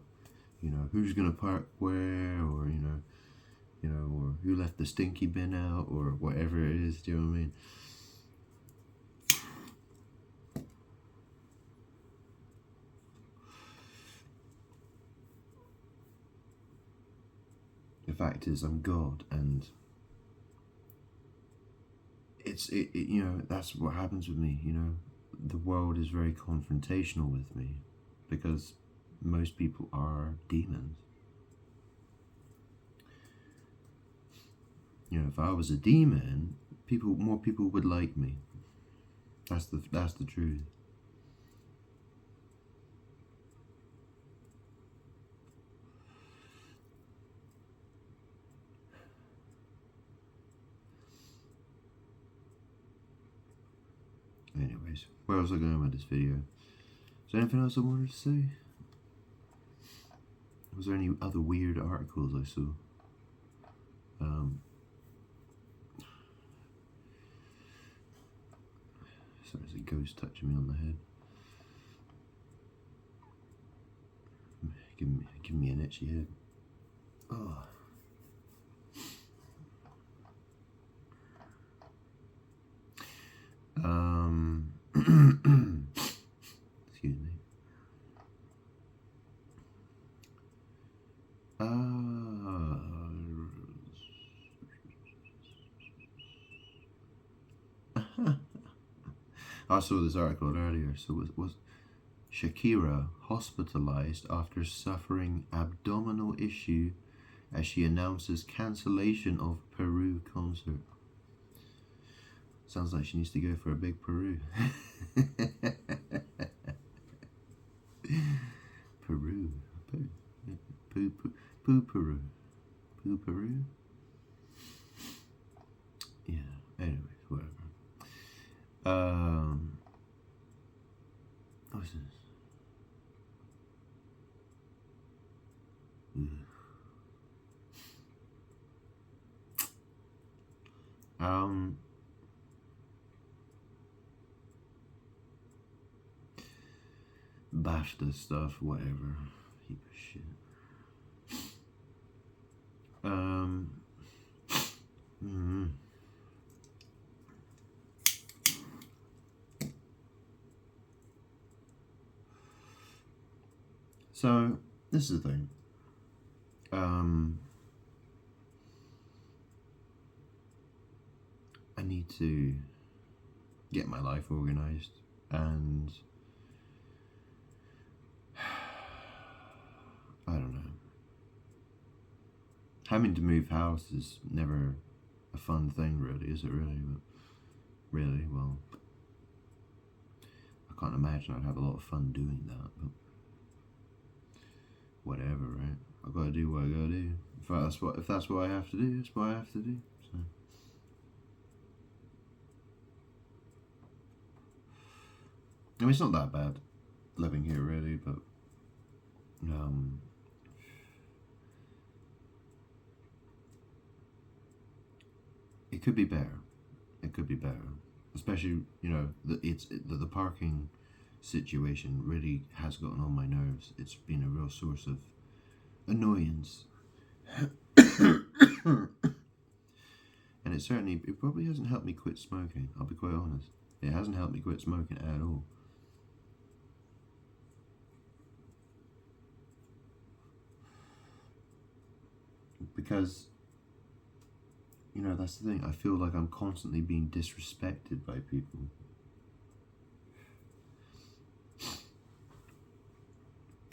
who's gonna park where, or or who left the stinky bin out, or whatever it is. Do you know what I mean? The fact is, I'm God, and that's what happens with me. The world is very confrontational with me because most people are demons. If I was a demon, more people would like me. That's the truth. Anyways, where was I going with this video? Is there anything else I wanted to say? Was there any other weird articles I saw? Sorry, there's a ghost touching me on the head. Give me an itchy head. Oh. Excuse me. I saw this article earlier. So was Shakira hospitalized after suffering abdominal issue as she announces cancellation of Peru concert. Sounds like she needs to go for a big Peru. Peru. Peru. Peru. Yeah, anyways, whatever. What's this? BAFTA stuff, whatever. Heap of shit. So, this is the thing. I need to get my life organized, and I don't know. Having to move house is never a fun thing, really, is it really? But really, well, I can't imagine I'd have a lot of fun doing that, but whatever, right? I've got to do what I gotta do. If that's what I have to do, that's what I have to do. So. I mean, it's not that bad living here, really, but it could be better. It could be better, especially the parking situation really has gotten on my nerves. It's been a real source of annoyance. And it probably hasn't helped me quit smoking, I'll be quite honest. It hasn't helped me quit smoking at all. Because, that's the thing, I feel like I'm constantly being disrespected by people.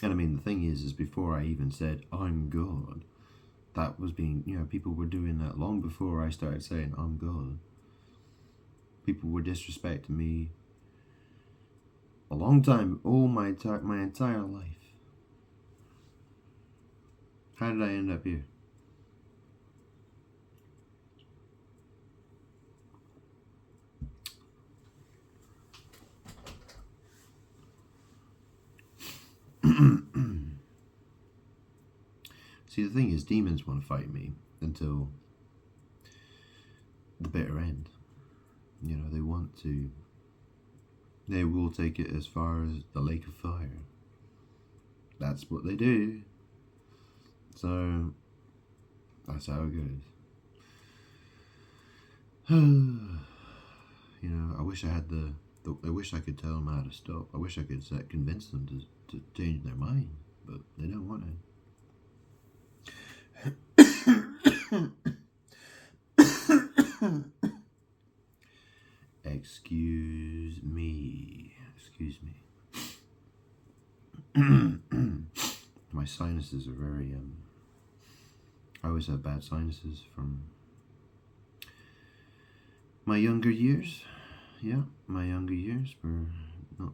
And I mean, the thing is before I even said, I'm God, that was being, people were doing that long before I started saying, I'm God. People were disrespecting me a long time, my entire life. How did I end up here? See, the thing is, demons want to fight me until the bitter end. You know, they will take it as far as the lake of fire. That's what they do. So, that's how it goes. You know, I wish I had I wish I could tell them how to stop. I wish I could convince them to change their mind, but they don't want to. Excuse me. My sinuses are very I always have bad sinuses from my younger years. Yeah, my younger years were not.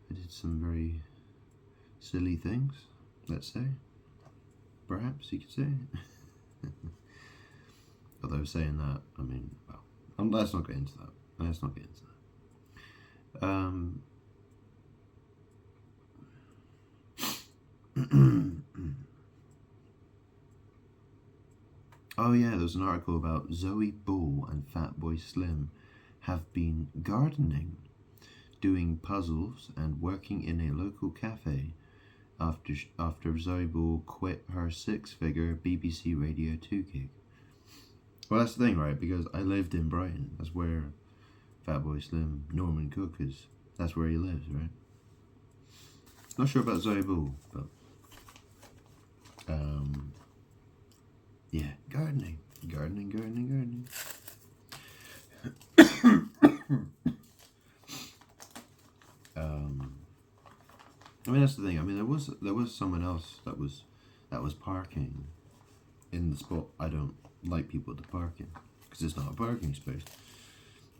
I did some very silly things, let's say. Perhaps you could say. Although saying that, I mean, well, let's not get into that. Oh yeah, there's an article about Zoe Bull and Fatboy Slim have been gardening, doing puzzles and working in a local cafe after Zoe Bull quit her 6-figure BBC Radio 2 gig. Well, that's the thing, right? Because I lived in Brighton. That's where Fatboy Slim, Norman Cook that's where he lives, right? Not sure about Zoe Bull, but yeah, gardening. I mean, that's the thing. I mean, there was someone else that was parking in the spot I don't like people to park in, because it's not a parking space.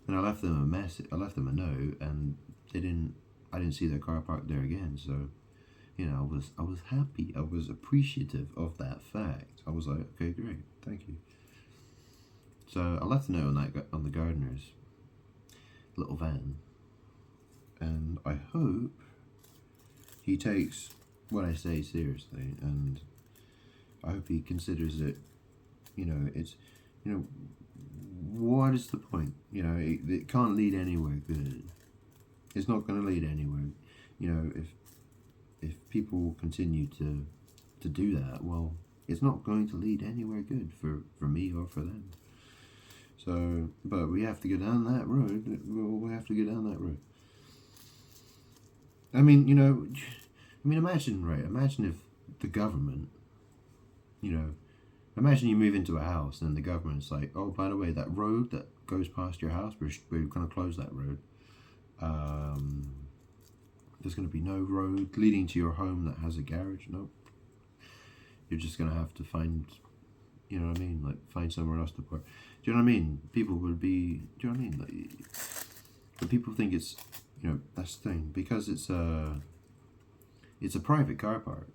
And I left them a message. I left them a note, and I didn't see their car parked there again. So, you know, I was happy. I was appreciative of that fact. I was like, okay, great, thank you. So I left a note on the gardener's little van, and I hope he takes what I say seriously, and I hope he considers it. You know, it's, you know, what is the point? You know, it can't lead anywhere good. It's not going to lead anywhere. You know, if people continue to do that, well, it's not going to lead anywhere good for me or for them. So, but we have to go down that road. We have to go down that road. I mean, you know, imagine if the government, you know, imagine you move into a house and the government's like, oh, by the way, that road that goes past your house, we're going to close that road. There's going to be no road leading to your home that has a garage. Nope. You're just going to have to find, you know what I mean? Like, find somewhere else to park. Do you know what I mean? People would be, do you know what I mean? Like, but people think it's, you know, that's the thing. Because it's a private car park.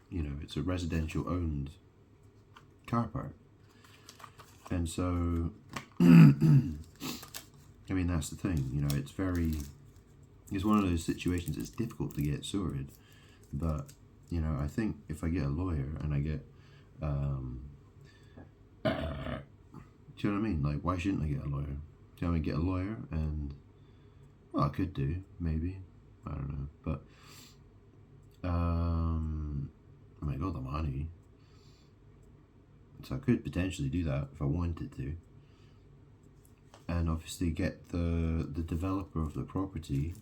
You know, it's a residential owned car park. And so, I mean, that's the thing. You know, it's one of those situations that's difficult to get sorted. But, you know, I think if I get a lawyer and I get, do you know what I mean? Like, why shouldn't I get a lawyer? Do you know what I mean? Get a lawyer and, well, I could do, maybe. I don't know. But, I mean, I got the money. So I could potentially do that if I wanted to. And obviously get the developer of the property,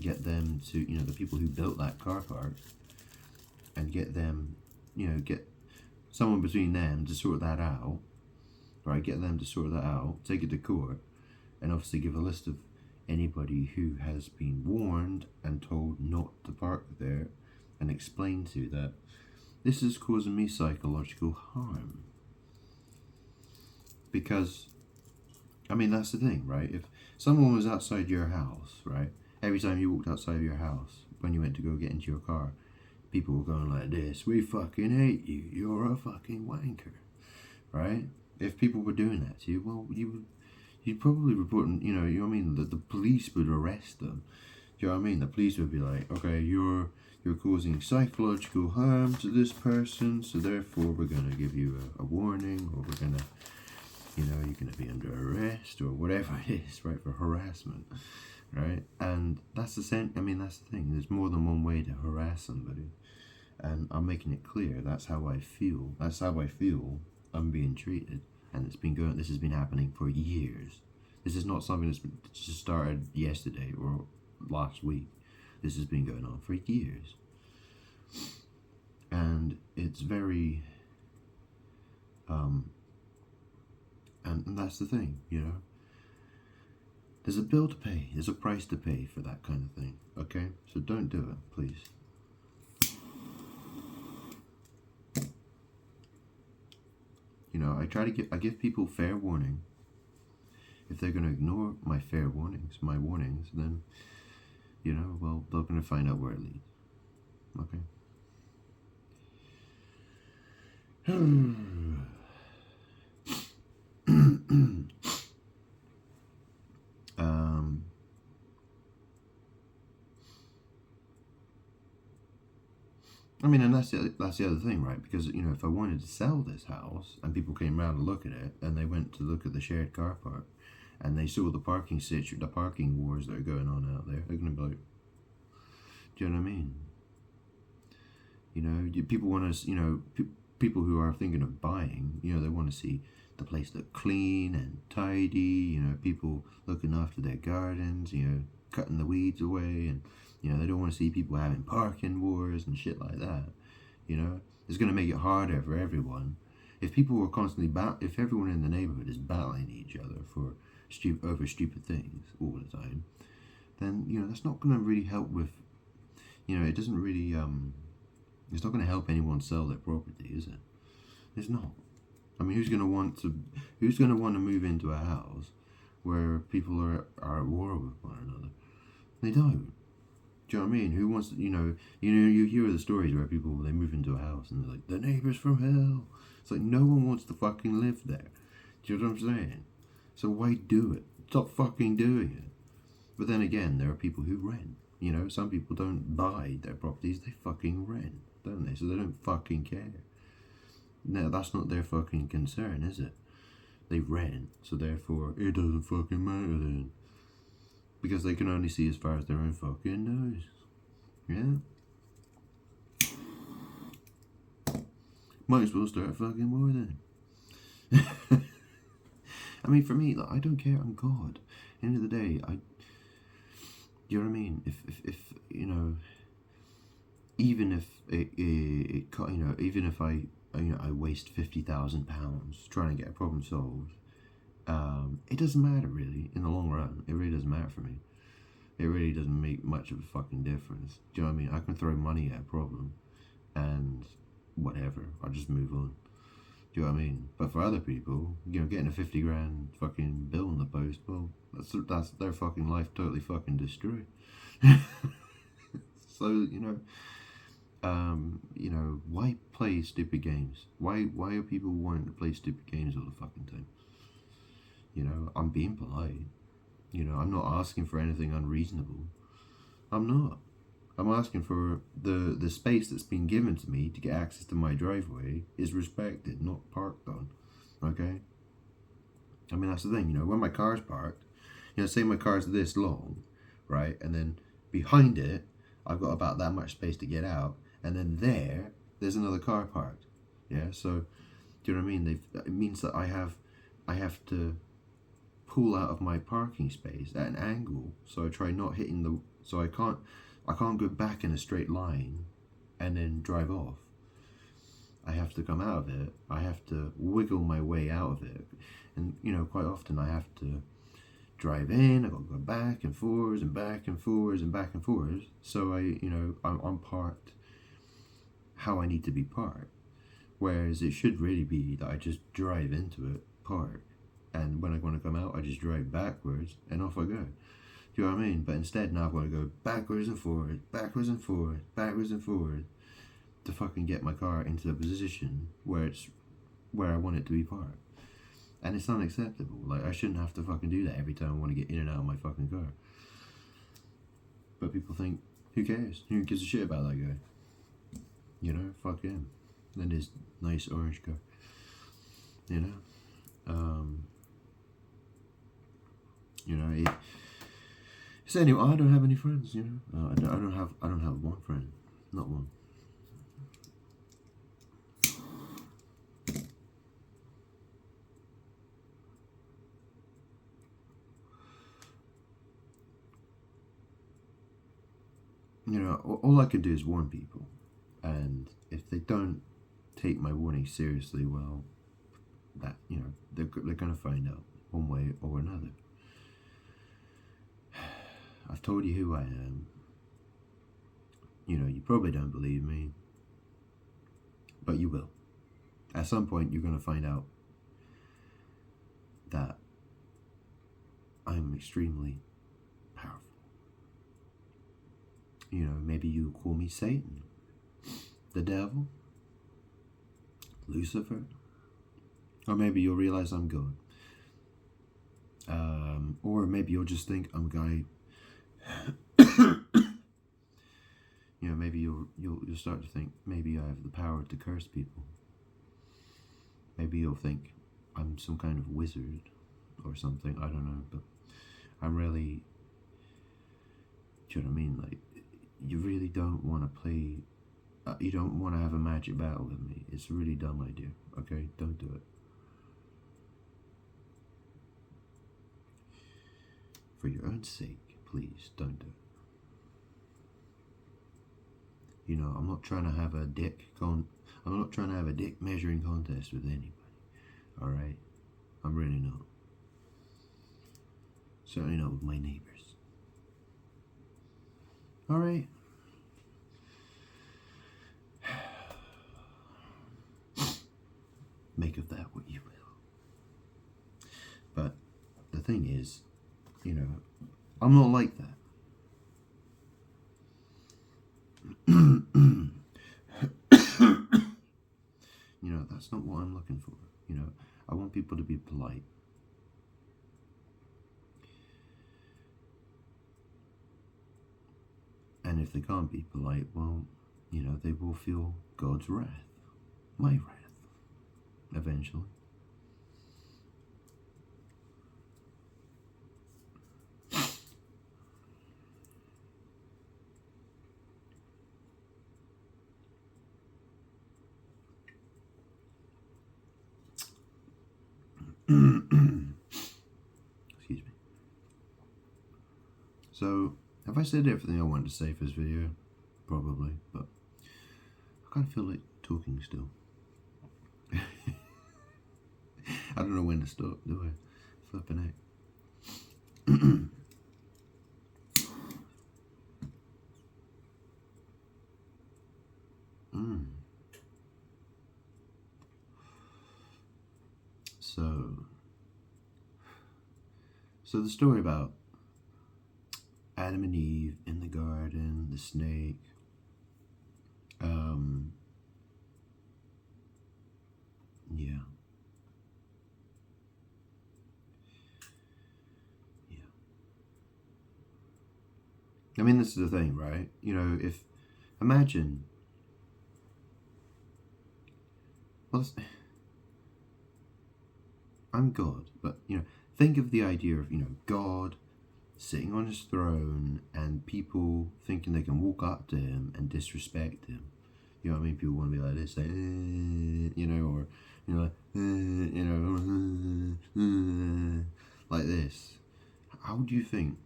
get them to, you know, the people who built that car park, and get them, you know, get someone between them to sort that out, right? Get them to sort that out, take it to court, and obviously give a list of anybody who has been warned and told not to park there, and explain to that this is causing me psychological harm. Because, I mean, that's the thing, right? If someone was outside your house, right? Every time you walked outside of your house, when you went to go get into your car, people were going like this, we fucking hate you, you're a fucking wanker, right? If people were doing that to you, well, you'd probably report, you know what I mean? The police would arrest them. Do you know what I mean? The police would be like, okay, you're causing psychological harm to this person, so therefore we're going to give you a warning, or we're going to, You know, you're going to be under arrest or whatever it is, right, for harassment, right? And that's the same. I mean, that's the thing. There's more than one way to harass somebody, and I'm making it clear that's how I feel. That's how I feel I'm being treated, and it's been going. This has been happening for years. This is not something that's just started yesterday or last week. This has been going on for years, and it's very. And that's the thing, you know. There's a bill to pay. There's a price to pay for that kind of thing. Okay, so don't do it, please. You know, I give people fair warning. If they're going to ignore my fair warnings, my warnings, then, you know, well, they're going to find out where it leads. Okay. I mean, and that's the other thing, right? Because, you know, if I wanted to sell this house and people came around to look at it and they went to look at the shared car park and they saw the parking wars that are going on out there, they're going to be like, do you know what I mean? You know, people want to, you know, people who are thinking of buying, you know, they want to see the place look clean and tidy, you know, people looking after their gardens, you know, cutting the weeds away, and, you know, they don't want to see people having parking wars and shit like that, you know. It's going to make it harder for everyone. If people were constantly, if everyone in the neighborhood is battling each other for over stupid things all the time, then, you know, that's not going to really help with, you know, it doesn't really, it's not going to help anyone sell their property, is it? It's not. I mean, who's going to want to move into a house where people are at war with one another? They don't. Do you know what I mean? Who wants to, you hear the stories where people, they move into a house and they're like, the neighbors from hell. It's like, no one wants to fucking live there. Do you know what I'm saying? So why do it? Stop fucking doing it. But then again, there are people who rent. You know, some people don't buy their properties, they fucking rent, don't they? So they don't fucking care. No, that's not their fucking concern, is it? They rent, so therefore it doesn't fucking matter then. Because they can only see as far as their own fucking nose. Yeah? Might as well start fucking war then. I mean, for me, like, I don't care, I'm God. End of the day, you know what I mean? If you know, even if even if I waste £50,000 trying to get a problem solved, it doesn't matter really in the long run. It really doesn't matter for me. It really doesn't make much of a fucking difference. Do you know what I mean? I can throw money at a problem, and whatever, I'll just move on. Do you know what I mean? But for other people, you know, getting a 50 grand fucking bill in the post, well, that's their fucking life totally fucking destroyed. So, you know, why play stupid games? Why are people wanting to play stupid games all the fucking time? You know, I'm being polite. You know, I'm not asking for anything unreasonable. I'm not. I'm asking for the space that's been given to me to get access to my driveway is respected, not parked on. Okay? I mean, that's the thing, you know, when my car's parked, you know, say my car's this long, right? And then behind it, I've got about that much space to get out. And then there's another car parked. Yeah, so, do you know what I mean? It means that I have to pull out of my parking space at an angle. So I try not hitting so I can't go back in a straight line and then drive off. I have to come out of it. I have to wiggle my way out of it. And, you know, quite often I have to drive in, I've got to go back and forwards and back and forwards and back and forwards. So I'm parked how I need to be parked. Whereas it should really be that I just drive into it, park, and when I want to come out, I just drive backwards and off I go. Do you know what I mean? But instead now I've got to go backwards and forwards, backwards and forwards, backwards and forwards to fucking get my car into a position where I want it to be parked. And it's unacceptable. Like, I shouldn't have to fucking do that every time I want to get in and out of my fucking car. But people think, who cares? Who gives a shit about that guy? You know, fuck him. And his nice orange car. You know? Um, you know, so anyway, I don't have any friends. You know, I don't have one friend, not one. You know, all I can do is warn people, and if they don't take my warning seriously, well, that, you know, they're going to find out one way or another. I've told you who I am. You know, you probably don't believe me, but you will. At some point, you're going to find out that I'm extremely powerful. You know, maybe you call me Satan, the devil, Lucifer, or maybe you'll realize I'm God. Or maybe you'll just think I'm a guy. You know, maybe you'll start to think maybe I have the power to curse people. Maybe you'll think I'm some kind of wizard or something. I don't know, but I'm really. Do you know what I mean? Like, you really don't want to play. You don't want to have a magic battle with me. It's a really dumb idea. Okay, don't do it. For your own sake, please don't do it. You know, I'm not trying to have a dick measuring contest with anybody. All right, I'm really not. Certainly not with my neighbors. All right. Make of that what you will. But the thing is, you know, I'm not like that. You know, that's not what I'm looking for. You know, I want people to be polite. And if they can't be polite, well, you know, they will feel God's wrath. My wrath. Eventually. Excuse me. So, have I said everything I wanted to say for this video? Probably, but I kind of feel like talking still. I don't know when to stop, do I? Flipping out. So the story about Adam and Eve in the garden, the snake, yeah. I mean, this is the thing, right? You know, imagine, well, I'm God, but, you know, think of the idea of, you know, God sitting on his throne and people thinking they can walk up to him and disrespect him. You know what I mean? People want to be like this, like, you know, or, you know, like, you know, like this. How do you think?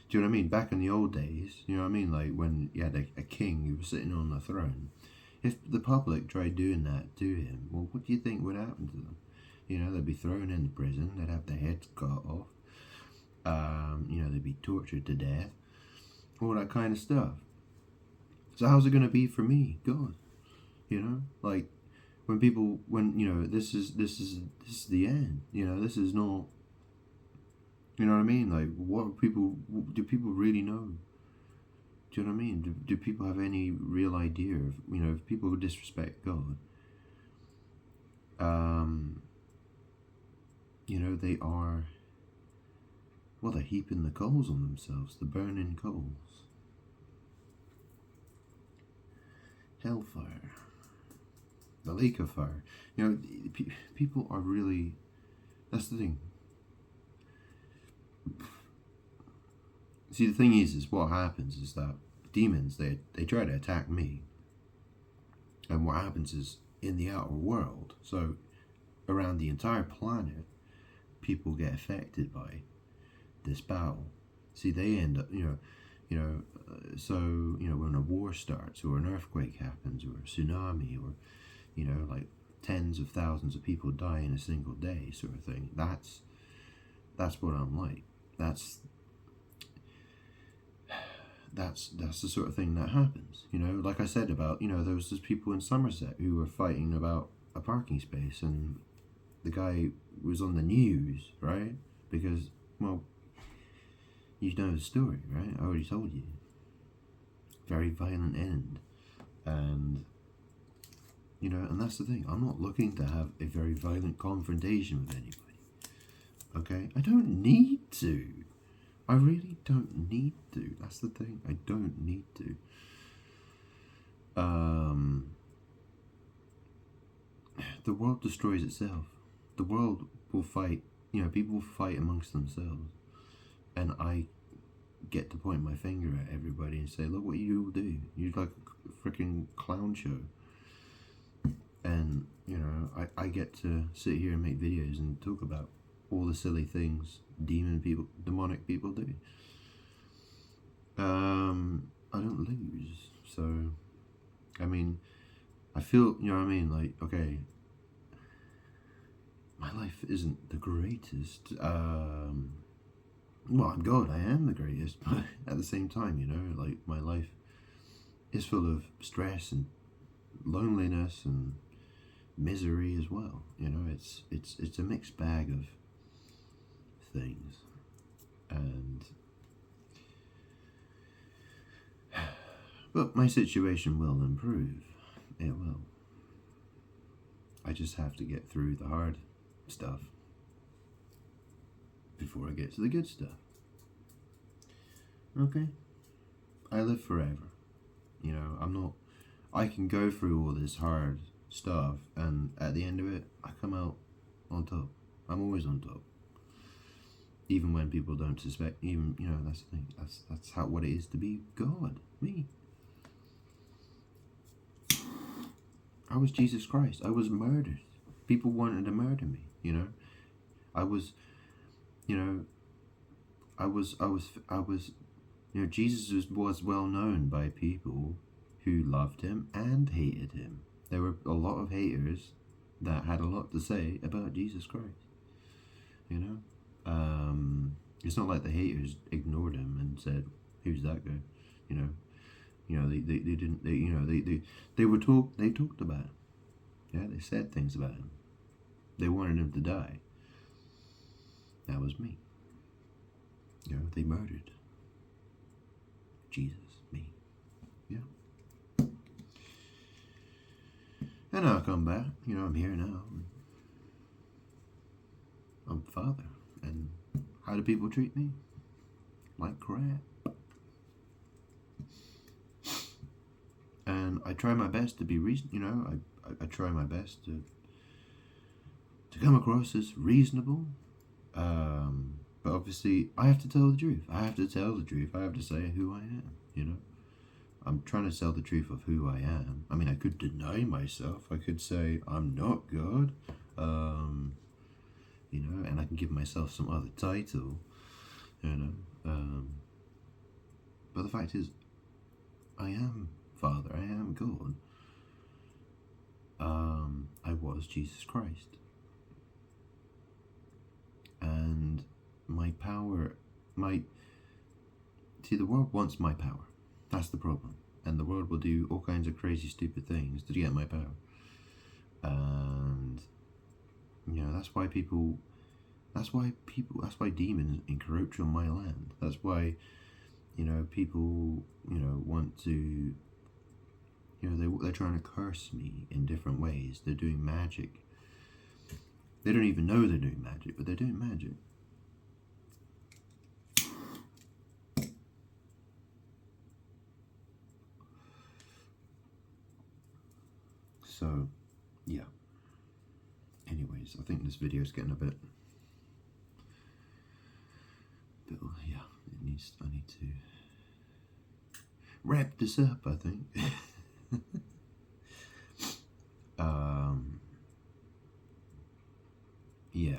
Do you know what I mean? Back in the old days, you know what I mean? Like when you had a king who was sitting on the throne. If the public tried doing that to him, well, what do you think would happen to them? You know, they'd be thrown into prison. They'd have their heads cut off. You know, they'd be tortured to death. All that kind of stuff. So how's it going to be for me, God? You know, like when you know, this is the end. You know, this is not. You know what I mean? Like, do people really know? Do you know what I mean? Do people have any real idea of, you know, if people disrespect God, you know, they are, well, they're heaping the coals on themselves, the burning coals. Hellfire. The lake of fire. You know, people are really That's the thing. See, the thing is what happens is that demons, they try to attack me. And what happens is, in the outer world, so around the entire planet, people get affected by this battle. See, they end up, when a war starts, or an earthquake happens, or a tsunami, or, like tens of thousands of people die in a single day, sort of thing. That's what I'm like. That's the sort of thing that happens. Like I said about, there was those people in Somerset who were fighting about a parking space, and the guy was on the news, right? Because, well, you know the story, right? I already told you. Very violent end. And, and that's the thing. I'm not looking to have a very violent confrontation with anybody. Okay? I don't need to. I really don't need to. That's the thing. I don't need to. The world destroys itself. The world will fight. People will fight amongst themselves. And I get to point my finger at everybody and say, look what you all do. You're like a freaking clown show. And, I get to sit here and make videos and talk about all the silly things demonic people do. I don't lose. So, I feel, like, okay, my life isn't the greatest. Well, God, I am the greatest, but at the same time, like, my life is full of stress and loneliness and misery as well. It's a mixed bag of things. And but my situation will improve. It will. I just have to get through the hard stuff before I get to the good stuff. Okay? I live forever. I can go through all this hard stuff, and at the end of it, I come out on top. I'm always on top. Even when people don't suspect, that's the thing. That's what it is to be God, me. I was Jesus Christ. I was murdered. People wanted to murder me, I was, Jesus was well known by people who loved him and hated him. There were a lot of haters that had a lot to say about Jesus Christ. It's not like the haters ignored him and said, "Who's that guy?" They didn't. They talked about him. Yeah, they said things about him. They wanted him to die. That was me. They murdered Jesus, me. Yeah. And I'll come back. I'm here now. I'm Father. And how do people treat me? Like crap. And I try my best to be reasonable. I try my best to come across as reasonable. But obviously, I have to tell the truth. I have to tell the truth. I have to say who I am, I'm trying to tell the truth of who I am. I could deny myself. I could say I'm not God, and I can give myself some other title, But the fact is, I am Father. I am God. I was Jesus Christ. And my power, see, the world wants my power. That's the problem. And the world will do all kinds of crazy, stupid things to get my power. And, that's why demons encroach on my land. That's why, people, want to, they're trying to curse me in different ways. They're doing magic. They don't even know they're doing magic, but they're doing magic. So, yeah. Anyways, I think this video is getting a bit I need to wrap this up, I think. Yeah.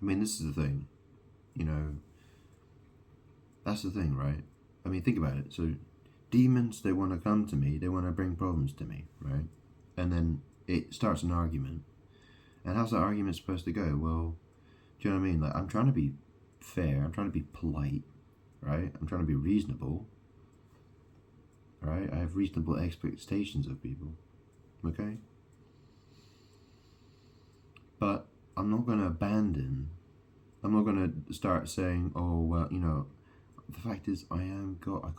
I mean, this is the thing, you know, that's the thing, right? I mean, think about it. So, demons, they want to come to me, they want to bring problems to me, right? And then it starts an argument. And how's that argument supposed to go? Well, do you know what I mean? Like, I'm trying to be fair, I'm trying to be polite, right? I'm trying to be reasonable, right? I have reasonable expectations of people, okay? But I'm not going to abandon, I'm not going to start saying, oh, well, you know, the fact is, I am God,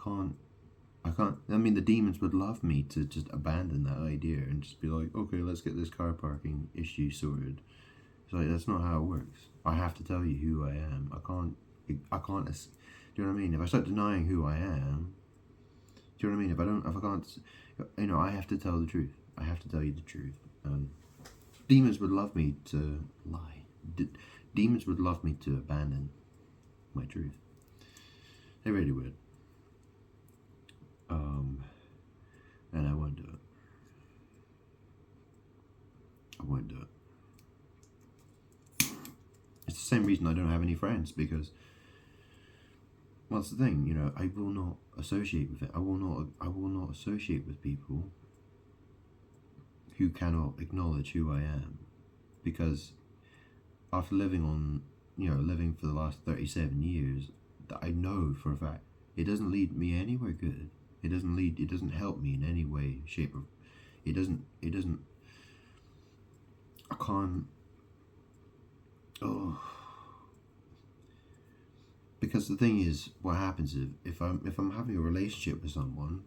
I mean, the demons would love me to just abandon that idea and just be like, okay, let's get this car parking issue sorted. It's like, that's not how it works. I have to tell you who I am. I can't, do you know what I mean? If I start denying who I am, do you know what I mean? If I can't, you know, I have to tell the truth. I have to tell you the truth. Demons would love me to lie. Demons would love me to abandon my truth. They really would. And I won't do it. I won't do it. It's the same reason I don't have any friends, because, well, that's the thing, you know, I will not associate with it. I will not associate with people who cannot acknowledge who I am, because after living for the last 37 years, that I know for a fact it doesn't lead me anywhere good. It doesn't help me in any way, shape, or I can't, because the thing is, what happens is, if I'm having a relationship with someone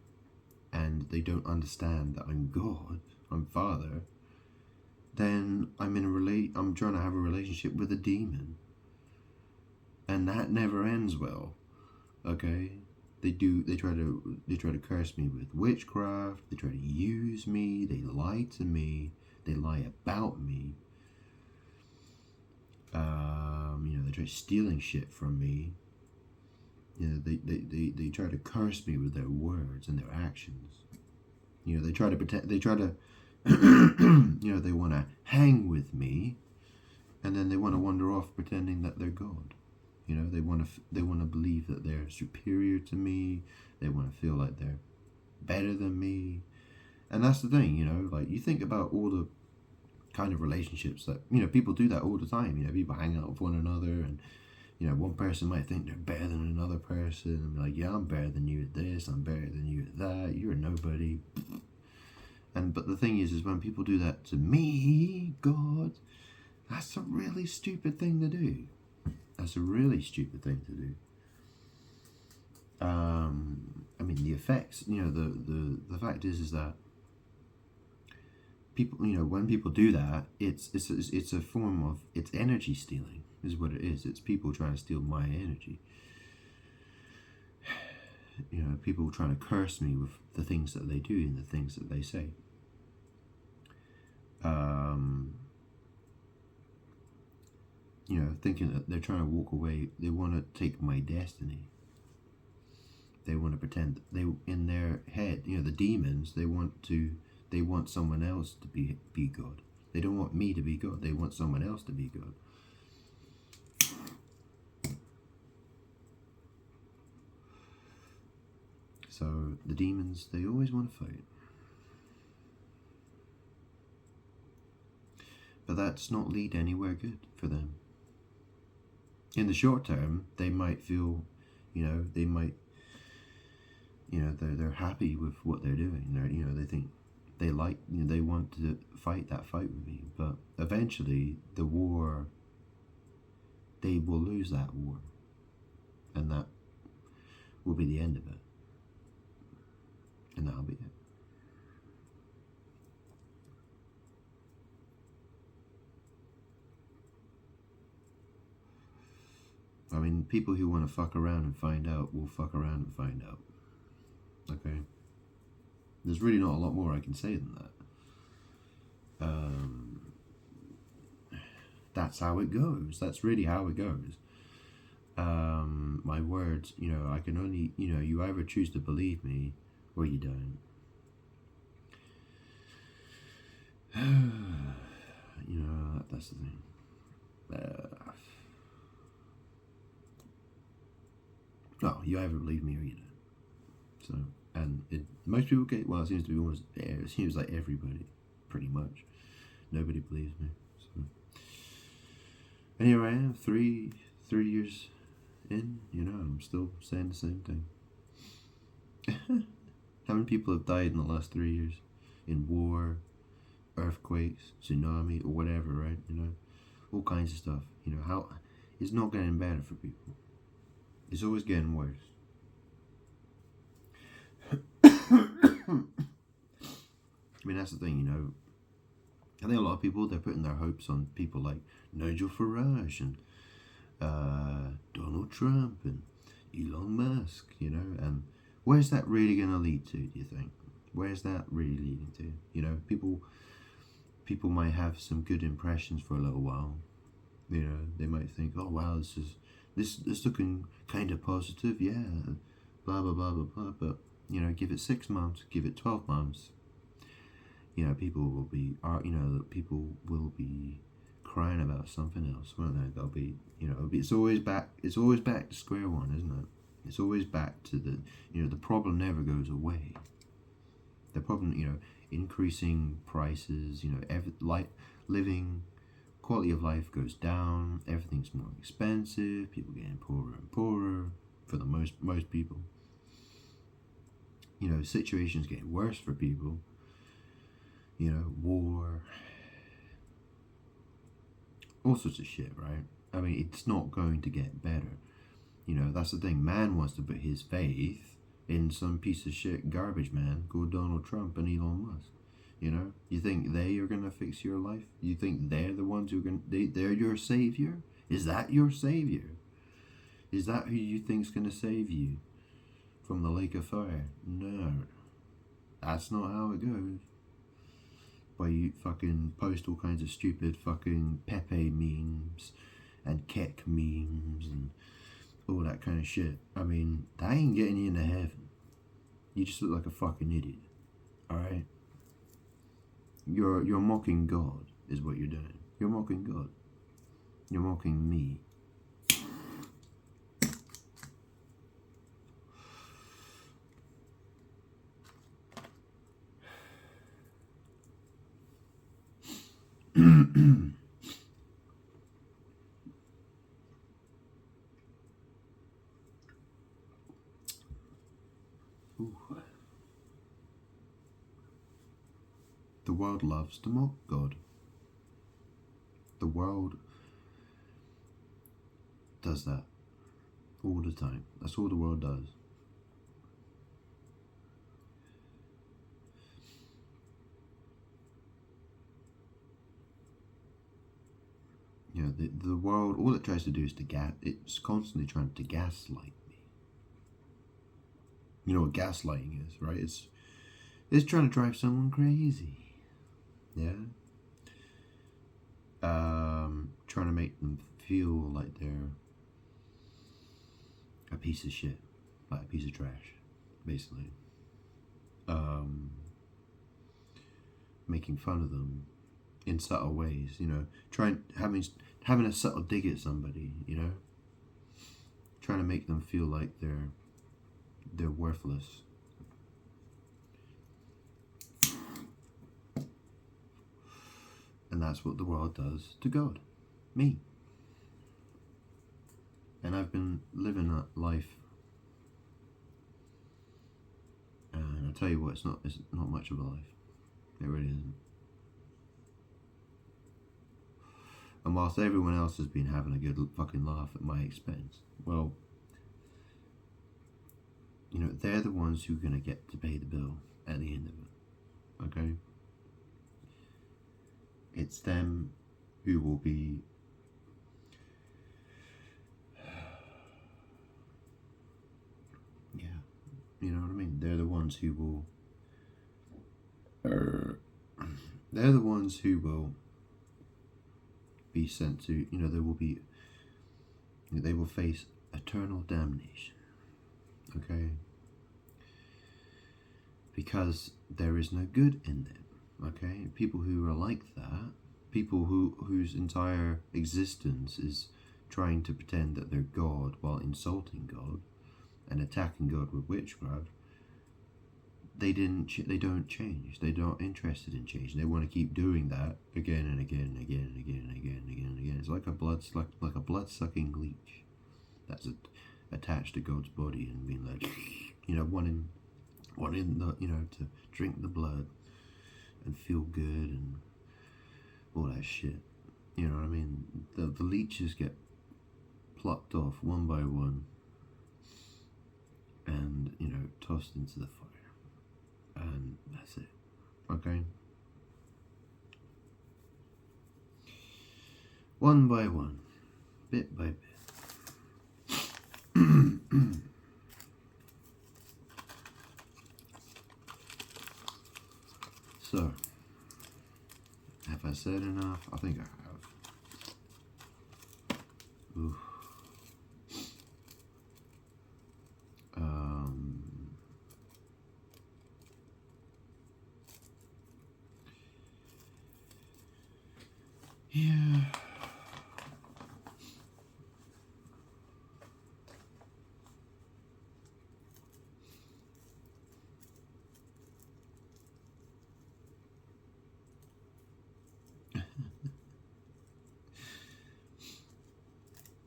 and they don't understand that I'm God, I'm Father, then I'm trying to have a relationship with a demon, and that never ends well. Okay, they try to curse me with witchcraft. They try to use me. They lie to me. They lie about me. You know, they try stealing shit from me. You know, they try to curse me with their words and their actions. You know, they try to pretend. They try to, you know, they want to hang with me, and then they want to wander off pretending that they're God. You know, they want to believe that they're superior to me. They want to feel like they're better than me. And that's the thing, you know, like, you think about all the kind of relationships that, you know, people do that all the time. You know, people hang out with one another, and, you know, one person might think they're better than another person, and be like, yeah, I'm better than you at this, I'm better than you at that, you're nobody. But the thing is when people do that to me, God, that's a really stupid thing to do. That's a really stupid thing to do. I mean, the effects, you know, the fact is that people, you know, when people do that, it's a form of, it's energy stealing, is what it is. It's people trying to steal my energy. You know, people trying to curse me with the things that they do and the things that they say. You know, thinking that they're trying to walk away. They want to take my destiny. They want to pretend that in their head, you know, the demons, they want someone else to be God. They don't want me to be God. They want someone else to be God. So the demons, they always want to fight. But that's not lead anywhere good for them. In the short term, they might feel, you know, they're happy with what they're doing. They think they like, you know, they want to fight that fight with me. But eventually, the war, they will lose that war, and that will be the end of it, and that'll be it. I mean, people who want to fuck around and find out will fuck around and find out. Okay? There's really not a lot more I can say than that. That's how it goes. That's really how it goes. My words, I can only, you either choose to believe me or you don't. That's the thing. No, you either believe me or you don't. So, and most people get, well, it seems to be almost, it seems like everybody, pretty much. Nobody believes me. So, and here I am, three years in, I'm still saying the same thing. How many people have died in the last 3 years? In war, earthquakes, tsunami, or whatever, right? All kinds of stuff. How it's not getting better for people. It's always getting worse. I mean, that's the thing, I think a lot of people, they're putting their hopes on people like Nigel Farage and Donald Trump and Elon Musk, and where's that really going to lead to, do you think? Where's that really leading to? People might have some good impressions for a little while. They might think, oh wow, this is looking kind of positive, yeah, blah blah blah blah blah. But give it 6 months, give it 12 months. People will be, people will be crying about something else, won't they? They'll be, it's always back to square one, isn't it? It's always back to the problem never goes away. The problem, increasing prices, living quality of life goes down, everything's more expensive, people getting poorer and poorer for the most people. Situations getting worse for people. War, all sorts of shit, right? I mean, it's not going to get better. That's the thing. Man wants to put his faith in some piece of shit garbage man called Donald Trump and Elon Musk. You think they are going to fix your life? You think they're the ones who are they're your savior? Is that your savior? Is that who you think's going to save you from the lake of fire? No. That's not how it goes. Why you fucking post all kinds of stupid fucking Pepe memes and Kek memes and all that kind of shit. I mean, that ain't getting you into heaven. You just look like a fucking idiot. Alright? You're mocking God, is what you're doing. You're mocking God. You're mocking me. The world loves to mock God. The world does that all the time. That's all the world does. The world, all it tries to do is it's constantly trying to gaslight me. You know what gaslighting is, right? It's trying to drive someone crazy. Yeah? Trying to make them feel like they're a piece of shit, like a piece of trash, basically. Making fun of them in subtle ways, having a subtle dig at somebody, trying to make them feel like they're worthless. And that's what the world does to God, me. And I've been living that life, and I'll tell you what, it's not much of a life. It really isn't. And whilst everyone else has been having a good fucking laugh at my expense, well, they're the ones who are going to get to pay the bill at the end of it. Okay? It's them who will be ones who will. They're the ones who will be sent to. They will face eternal damnation. Okay. Because there is no good in them. Okay, people who are like that, people whose entire existence is trying to pretend that they're God while insulting God and attacking God with witchcraft, they don't change. They're not interested in change. They want to keep doing that again and again and again and again and again and again and again. It's like a blood-sucking leech that's attached to God's body and being like, wanting to drink the blood and feel good and all that shit. You know what I mean? The leeches get plucked off one by one and, tossed into the fire. And that's it. Okay? One by one. Bit by bit. So, have I said enough? I think I have. Oof. Yeah.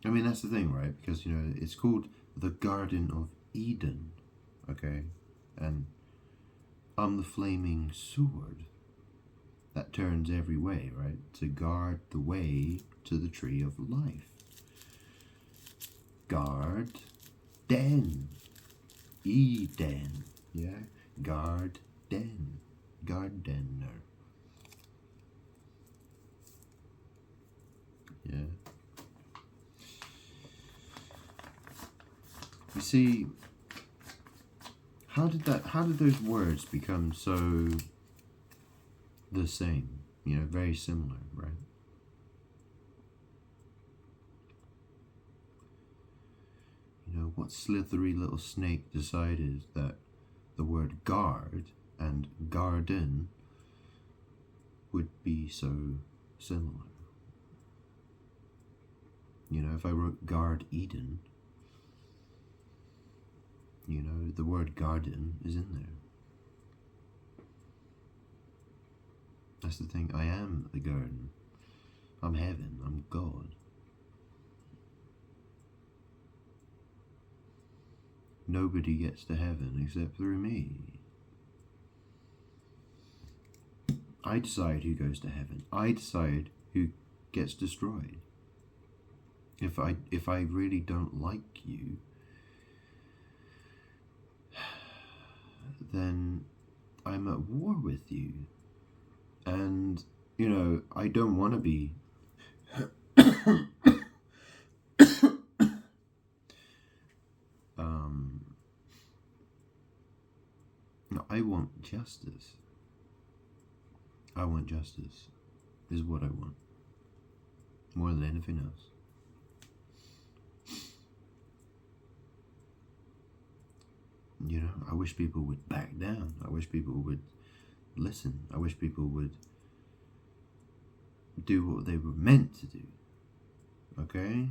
I mean, that's the thing, right? Because, it's called the Garden of Eden, okay? And I'm the flaming sword that turns every way, right? To guard the way to the tree of life. Garden. Eden. Yeah? Gardener. Yeah. You see, how did those words become so the same? Very similar, right? What slithery little snake decided that the word guard and garden would be so similar? If I wrote Guard Eden, the word garden is in there. That's the thing. I am the garden. I'm heaven. I'm God. Nobody gets to heaven except through me. I decide who goes to heaven. I decide who gets destroyed. If I really don't like you, then I'm at war with you. And, I don't want to be I want justice. I want justice is what I want. More than anything else. I wish people would back down. I wish people would listen. I wish people would do what they were meant to do. Okay?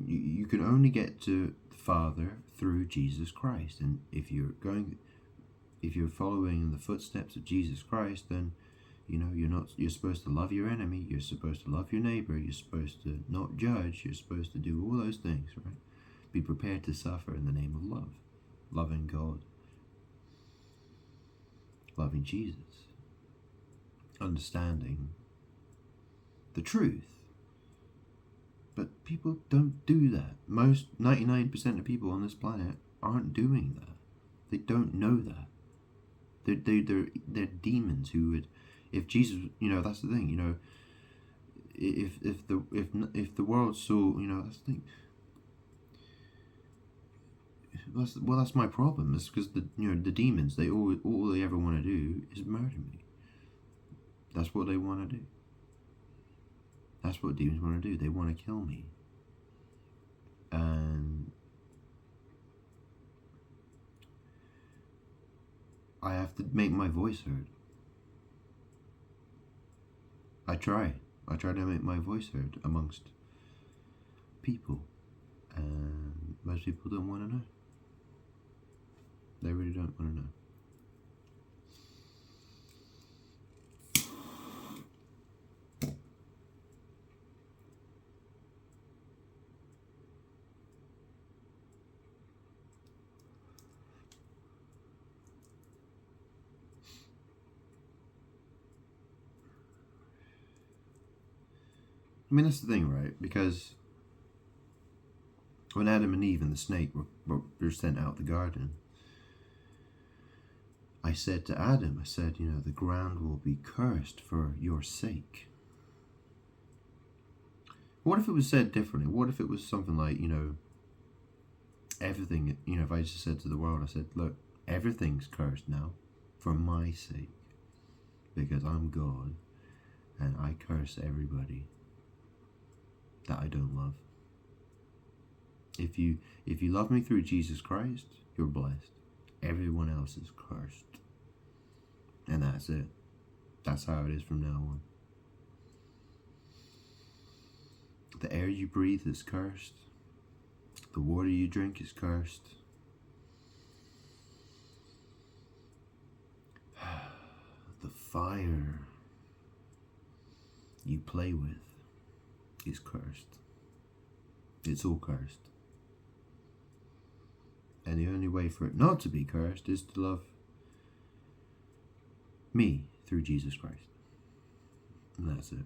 You can only get to the Father through Jesus Christ. And if you're following in the footsteps of Jesus Christ, then you're supposed to love your enemy, you're supposed to love your neighbor, you're supposed to not judge, you're supposed to do all those things, right? Be prepared to suffer in the name of love. Loving God. Loving Jesus. Understanding the truth. But people don't do that. 99% of people on this planet aren't doing that. They don't know that. They're demons who would, if Jesus, that's the thing, if the world saw, that's the thing. that's my problem. It's because the demons, all they ever want to do is murder me. That's what they want to do. That's what demons want to do. They want to kill me. And I have to make my voice heard. I try to make my voice heard amongst people, and most people don't want to know. They really don't want to know. I mean, that's the thing, right? Because when Adam and Eve and the snake were sent out the garden, I said to Adam, the ground will be cursed for your sake. What if it was said differently? What if it was something like, everything, if I just said to the world, I said, look, everything's cursed now for my sake, because I'm God and I curse everybody that I don't love. If you love me through Jesus Christ, you're blessed. Everyone else is cursed. And that's it. That's how it is from now on. The air you breathe is cursed. The water you drink is cursed. The fire you play with is cursed. It's all cursed. And the only way for it not to be cursed is to love me through Jesus Christ. And that's it.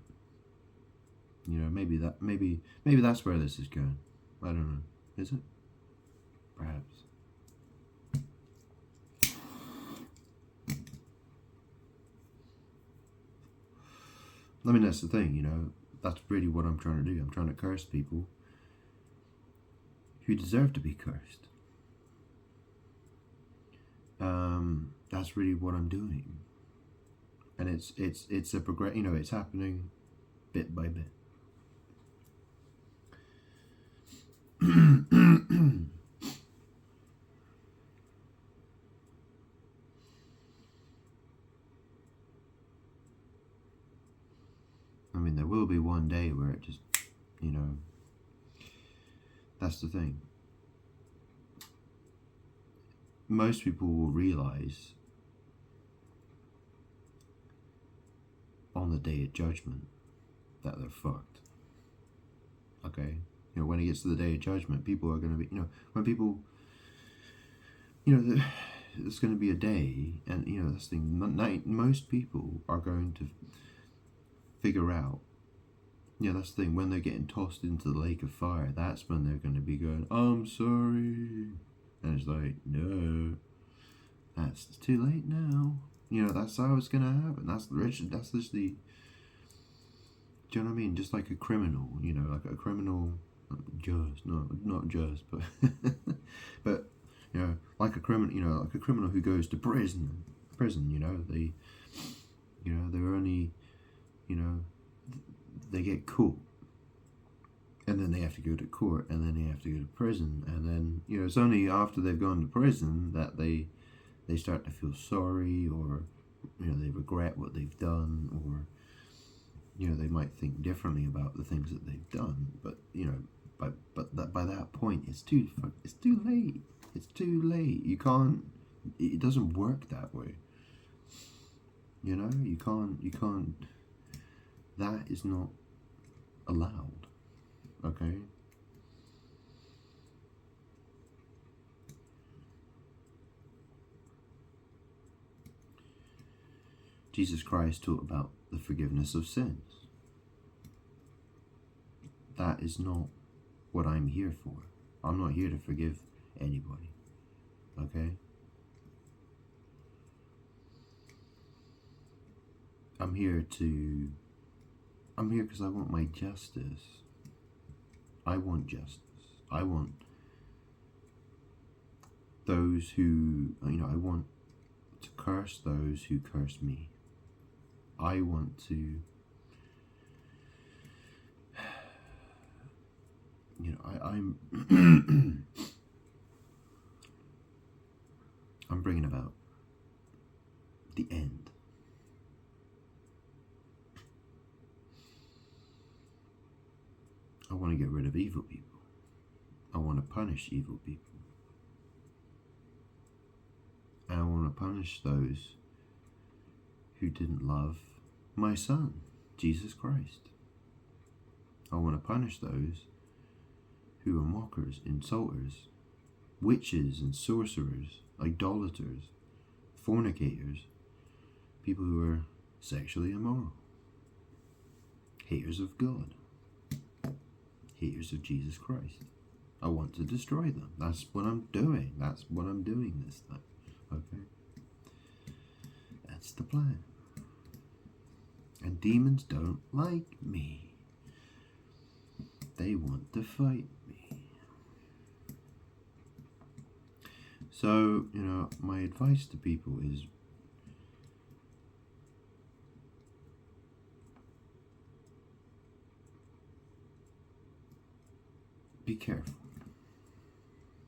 Maybe that's where this is going. I don't know. Is it? Perhaps. I mean, that's the thing, that's really what I'm trying to do. I'm trying to curse people who deserve to be cursed. That's really what I'm doing. And it's a it's happening bit by bit. I mean, there will be one day where it just, that's the thing. Most people will realize on the day of judgment that they're fucked. Okay? When it gets to the day of judgment, people are going to be, when people, it's going to be a day, and, this thing, most people are going to figure out, that's the thing, when they're getting tossed into the lake of fire, that's when they're going to be going, I'm sorry. And it's like, no, that's too late now. That's how it's going to happen. That's just the, do you know what I mean? Just like a criminal, like a criminal, not just, but, but, like a criminal, like a criminal who goes to prison, they, they're only, they get caught, and then they have to go to court, and then they have to go to prison, and then, it's only after they've gone to prison that they start to feel sorry, or, they regret what they've done, or, they might think differently about the things that they've done, but, by that point, it's too late. It's too late. You can't, it doesn't work that way. You can't, that is not allowed. Okay? Jesus Christ taught about the forgiveness of sins. That is not what I'm here for. I'm not here to forgive anybody. Okay? I'm here because I want my justice. I want justice. I want those who, I want to curse those who curse me. I want to, I'm I'm bringing about the end. I want to get rid of evil people. I want to punish evil people. And I want to punish those who didn't love my Son, Jesus Christ. I want to punish those who are mockers, insulters, witches and sorcerers, idolaters, fornicators, people who are sexually immoral, haters of God, haters of Jesus Christ. I want to destroy them. That's what I'm doing. That's what I'm doing this time. Okay? That's the plan. And demons don't like me. They want to fight me. So, my advice to people is be careful.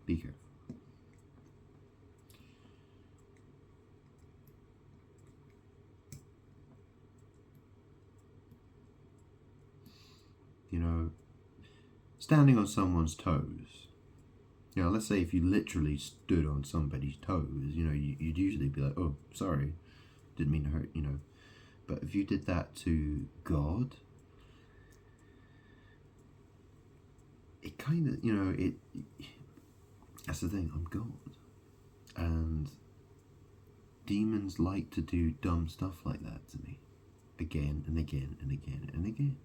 Be careful. Standing on someone's toes. Let's say if you literally stood on somebody's toes, you'd usually be like, oh, sorry, didn't mean to hurt, But if you did that to God, it kind of, that's the thing, I'm God. And demons like to do dumb stuff like that to me. Again and again and again and again.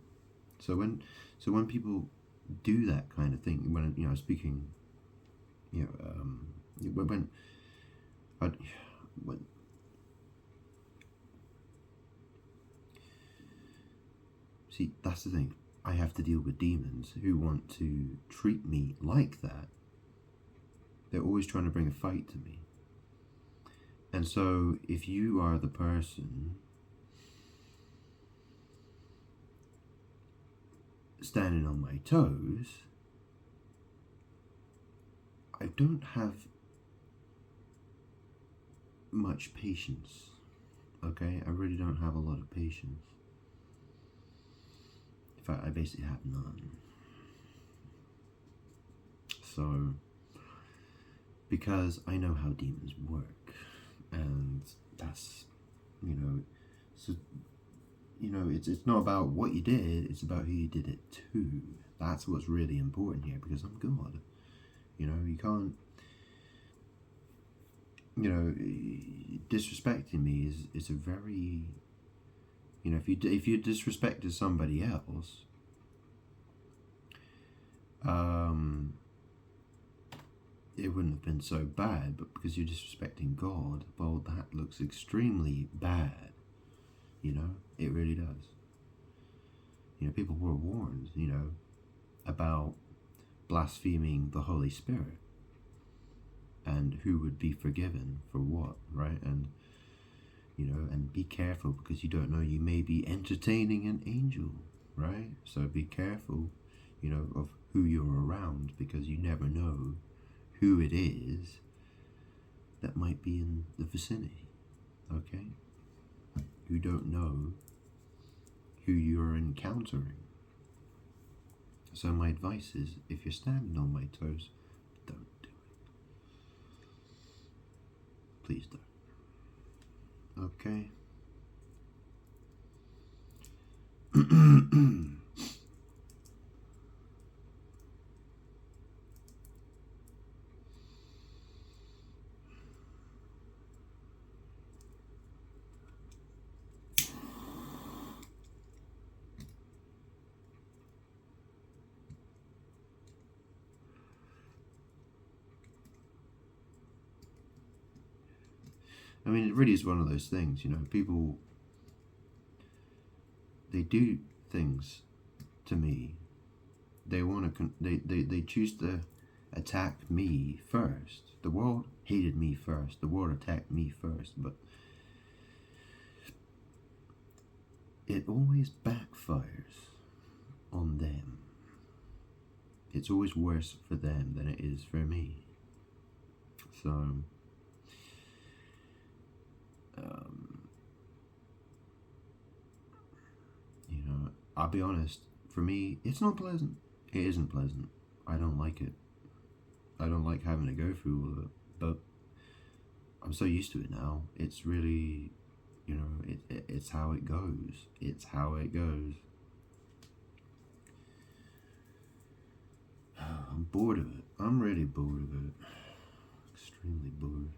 So when people do that kind of thing, when, speaking, when see, that's the thing. I have to deal with demons who want to treat me like that. They're always trying to bring a fight to me. And so if you are the person standing on my toes, I don't have much patience. Okay? I really don't have a lot of patience. In fact, I basically have none. So, because I know how demons work, and that's, so, it's not about what you did, it's about who you did it to. That's what's really important here, because I'm God. You can't, disrespecting me is a very, if you disrespected somebody else, it wouldn't have been so bad, but because you're disrespecting God, well, that looks extremely bad. It really does. People were warned, about blaspheming the Holy Spirit and who would be forgiven for what, right? And, and be careful, because you don't know, you may be entertaining an angel, right? So be careful, of who you're around, because you never know who it is that might be in the vicinity, okay? You don't know who you're encountering. So my advice is, if you're standing on my toes, don't do it. Please don't. Okay? I mean, it really is one of those things, people, they do things to me. They want to, they choose to attack me first. The world hated me first. The world attacked me first. But it always backfires on them. It's always worse for them than it is for me. So, you know, I'll be honest, for me, it's not pleasant. It isn't pleasant. I don't like it. I don't like having to go through all of it, but I'm so used to it now. It's really, you know, it's how it goes. It's how it goes. I'm bored of it. I'm really bored of it. Extremely bored.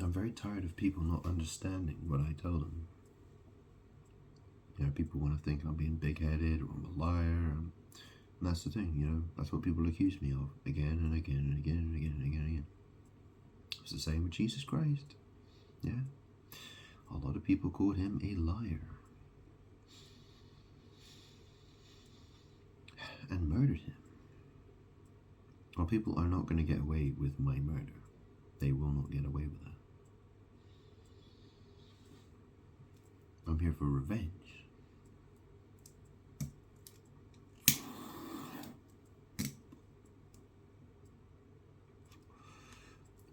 I'm very tired of people not understanding what I tell them. You know, people want to think I'm being big-headed or I'm a liar. And that's the thing, you know. That's what people accuse me of again and again and again and again and again and again. It's the same with Jesus Christ. Yeah. A lot of people called him a liar. And murdered him. Well, people are not going to get away with my murder. They will not get away with that. I'm here for revenge.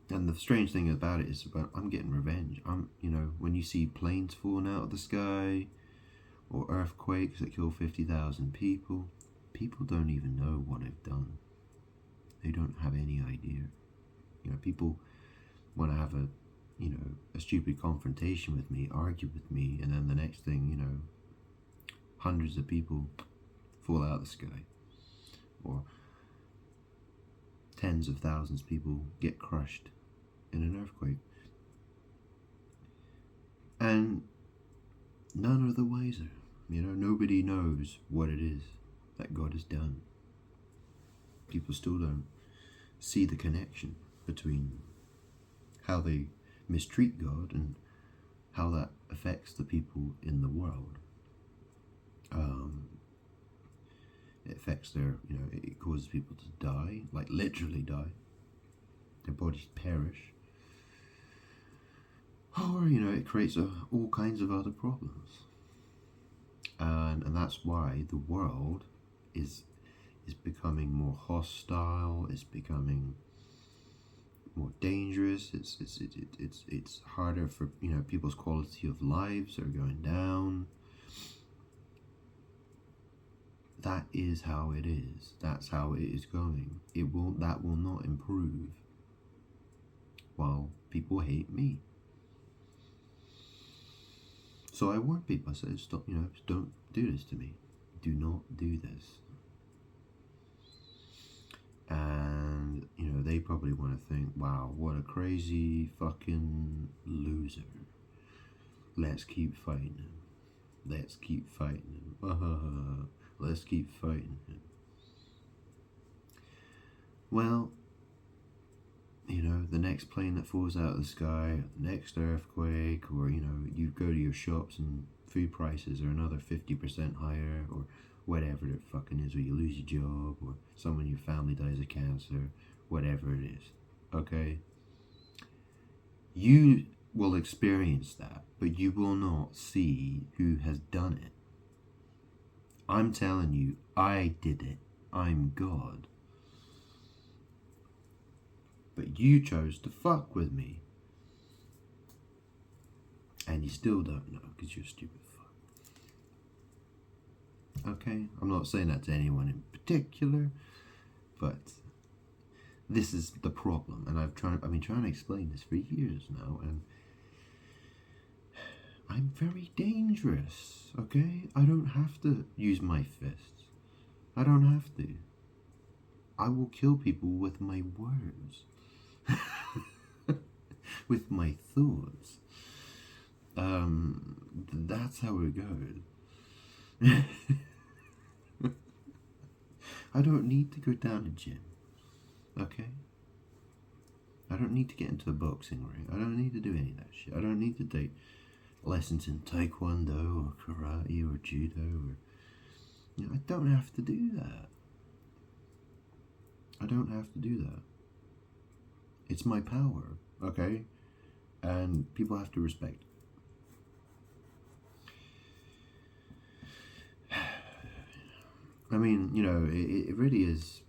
And the strange thing about it is, I'm getting revenge. You know, when you see planes falling out of the sky, or earthquakes that kill 50,000 people, people don't even know what I've done. They don't have any idea. You know, people want to have a stupid confrontation with me, argue with me, and then the next thing, you know, hundreds of people fall out of the sky. Or tens of thousands of people get crushed in an earthquake. And none are the wiser. You know, nobody knows what it is that God has done. People still don't see the connection between how they mistreat God and how that affects the people in the world. It affects their, you know, it causes people to die, like literally die. Their bodies perish. Or, you know, it creates all kinds of other problems. And that's why the world is becoming more hostile. It's becoming more dangerous. It's harder for, you know, people's quality of lives are going down. That is how it is. That's how it is going. That will not improve while people hate me. So I warn people. I said, stop. You know, don't do this to me. Do not do this. And, you know, they probably want to think, wow, what a crazy fucking loser. Let's keep fighting him. Let's keep fighting him. Let's keep fighting him. Well, you know, the next plane that falls out of the sky, the next earthquake, or, you know, you go to your shops and food prices are another 50% higher, or whatever it fucking is, or you lose your job, or someone in your family dies of cancer, whatever it is, okay? You will experience that, but you will not see who has done it. I'm telling you, I did it. I'm God. But you chose to fuck with me. And you still don't know, because you're a stupid fuck. Okay? I'm not saying that to anyone in particular, but this is the problem. And I've been trying to explain this for years now, and I'm very dangerous, okay? I don't have to use my fists. I don't have to. I will kill people with my words. With my thoughts. That's how it goes. I don't need to go down to gym, okay? I don't need to get into a boxing ring. I don't need to do any of that shit. I don't need to take lessons in taekwondo or karate or judo or don't have to do that. I don't have to do that. It's my power, okay? And people have to respect it. I mean, you know, it really is.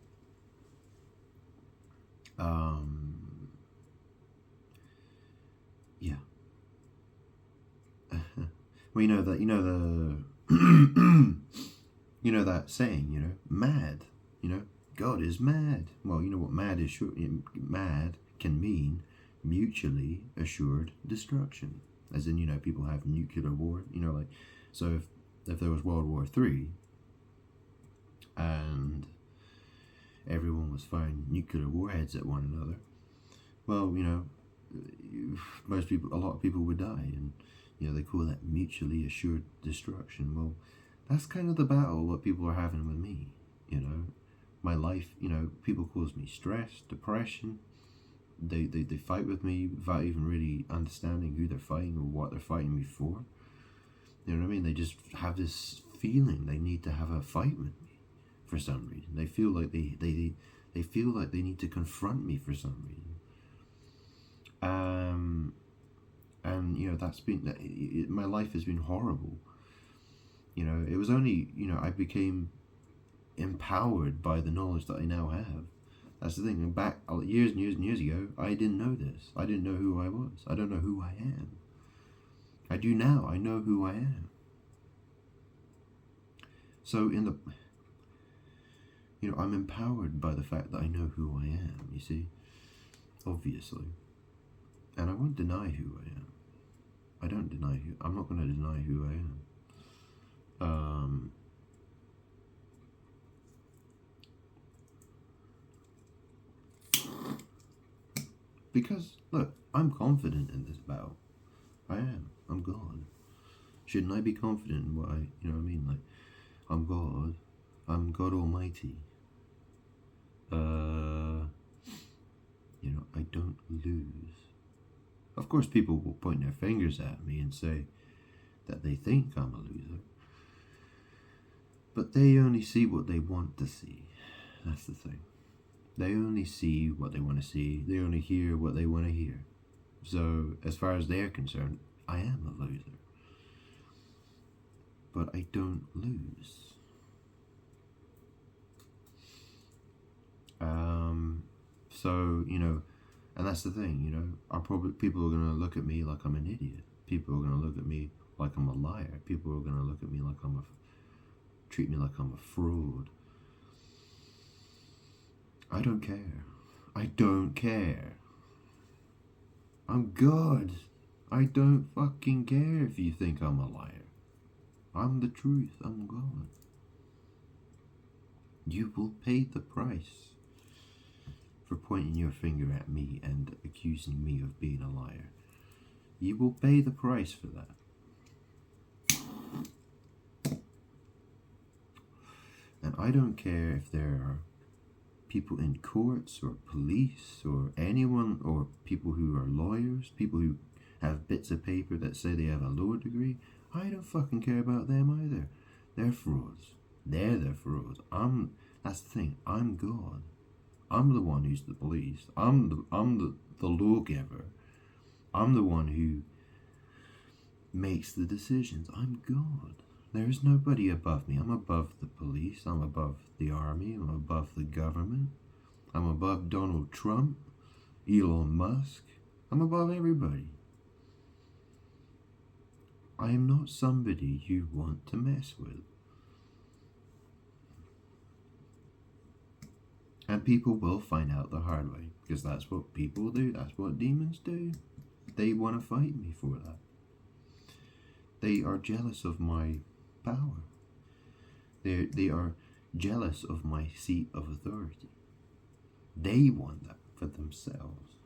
Yeah. Well, you know that saying, mad. God is mad. Well, you know what mad is. Mad can mean mutually assured destruction, as in people have nuclear war. Like, so if there was World War III and everyone was firing nuclear warheads at one another, well, a lot of people would die, and they call that mutually assured destruction. Well, that's kind of the battle what people are having with me. My life, people cause me stress, depression. They fight with me without even really understanding who they're fighting or what they're fighting me for. You know what I mean? They just have this feeling they need to have a fight with me for some reason. They feel like they feel like they need to confront me for some reason. And that's been my life has been horrible. It was only I became empowered by the knowledge that I now have. That's the thing. Back years and years and years ago, I didn't know this. I didn't know who I was. I don't know who I am. I do now. I know who I am. So I'm empowered by the fact that I know who I am, you see, obviously. And I won't deny who I am. I'm not going to deny who I am. Because, look, I'm confident in this battle. I am. I'm God. Shouldn't I be confident in what you know what I mean? Like, I'm God. I'm God Almighty. I don't lose. Of course, people will point their fingers at me and say that they think I'm a loser. But they only see what they want to see. That's the thing. They only see what they want to see. They only hear what they want to hear. So, as far as they're concerned, I am a loser. But I don't lose. So, and that's the thing, people are going to look at me like I'm an idiot. People are going to look at me like I'm a liar. People are going to look at me like treat me like I'm a fraud. I don't care. I don't care. I'm God. I don't fucking care if you think I'm a liar. I'm the truth. I'm God. You will pay the price for pointing your finger at me and accusing me of being a liar. You will pay the price for that. And I don't care if there are people in courts or police or anyone, or people who are lawyers, people who have bits of paper that say they have a law degree. I don't fucking care about them either. They're frauds. They're the frauds. That's the thing. I'm God. I'm the one who's the police. I'm the lawgiver. I'm the one who makes the decisions. I'm God. There is nobody above me. I'm above the police. I'm above the army. I'm above the government. I'm above Donald Trump, Elon Musk. I'm above everybody. I am not somebody you want to mess with. And people will find out the hard way, because that's what people do. That's what demons do. They want to fight me for that. They are jealous of my power. They are jealous of my seat of authority. They want that for themselves.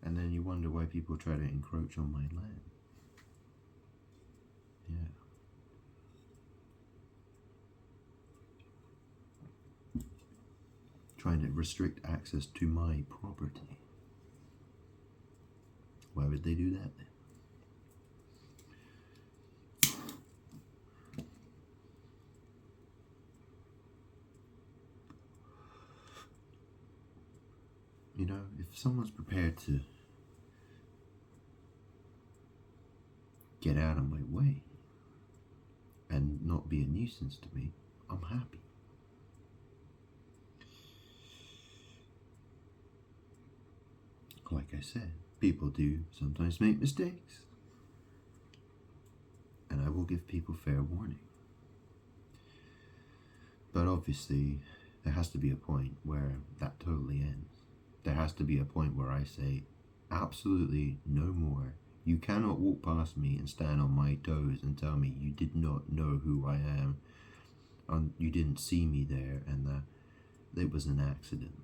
And then you wonder why people try to encroach on my land. Yeah. Trying to restrict access to my property. Why would they do that then? if someone's prepared to get out of my way and not be a nuisance to me, I'm happy. Like I said, people do sometimes make mistakes, and I will give people fair warning. But obviously, there has to be a point where that totally ends. There has to be a point where I say, absolutely no more. You cannot walk past me and stand on my toes and tell me you did not know who I am, and you didn't see me there, and that it was an accident.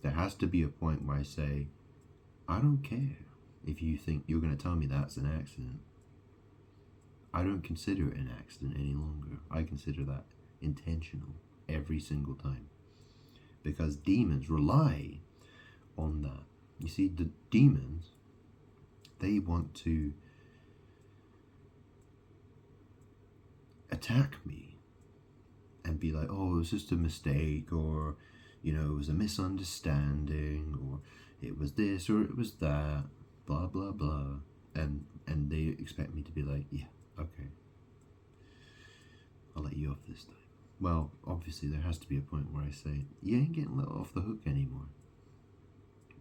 There has to be a point where I say, I don't care if you think you're going to tell me that's an accident. I don't consider it an accident any longer. I consider that intentional every single time. Because demons rely on that. You see, the demons, they want to attack me and be like, oh, it was just a mistake, or, it was a misunderstanding, or it was this, or it was that, blah, blah, blah. And they expect me to be like, yeah, okay, I'll let you off this time. Well, obviously there has to be a point where I say, you ain't getting let off the hook anymore,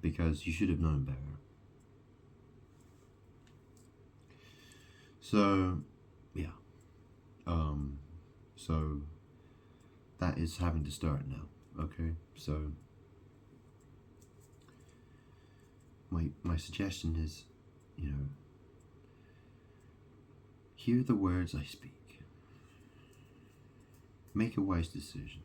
because you should have known better. So, yeah. So that is having to start now, okay? So my suggestion is, hear the words I speak. Make a wise decision.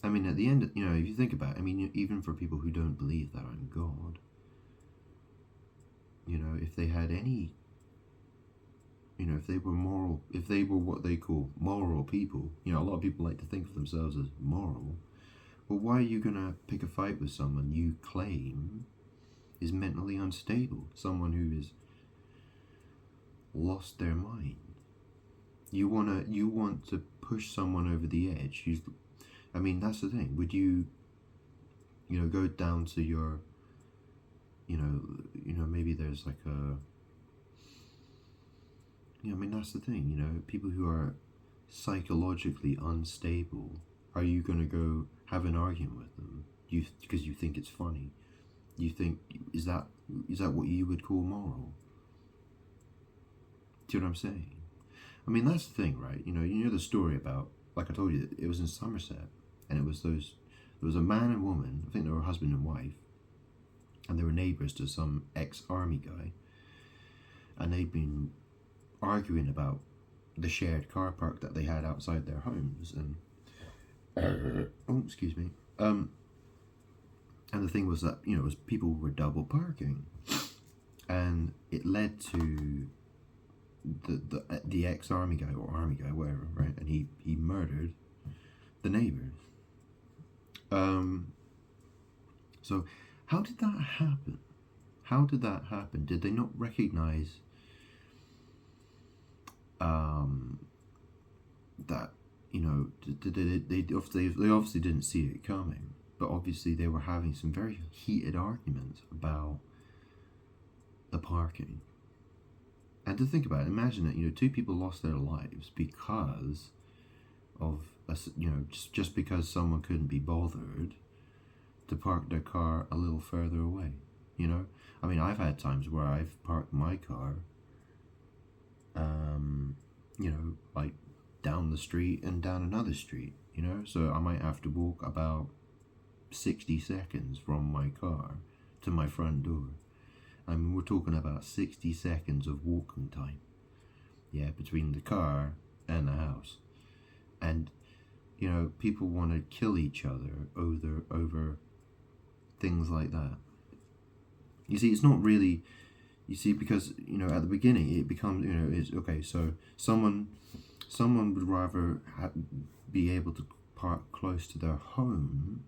I mean, at the end, if you think about it, even for people who don't believe that I'm God, if they had any, if they were moral, if they were what they call moral people, a lot of people like to think of themselves as moral. Well, why are you going to pick a fight with someone you claim is mentally unstable? Someone who has lost their mind. You want to push someone over the edge. That's the thing. Would you, go down to your, maybe there's like a, that's the thing, people who are psychologically unstable, are you going to go have an argument with them? Because you think it's funny? You think, is that what you would call moral? Do you know what I'm saying? That's the thing, right? You know the story about, like I told you, it was in Somerset, and there was a man and woman, I think they were husband and wife, and they were neighbours to some ex-army guy, and they'd been arguing about the shared car park that they had outside their homes, and excuse me, and the thing was that it was people were double parking, and it led to the ex-army guy, or army guy, whatever, right? And he murdered the neighbors. So how did that happen? Did they not recognize that they obviously didn't see it coming, but obviously they were having some very heated arguments about the parking. And to think about it, imagine that two people lost their lives because of just because someone couldn't be bothered to park their car a little further away. I've had times where I've parked my car like down the street and down another street, so I might have to walk about 60 seconds from my car to my front door. We're talking about 60 seconds of walking time, between the car and the house. And people want to kill each other over things like that. You see, it's not really, because at the beginning it becomes, it's okay. So someone would rather be able to park close to their home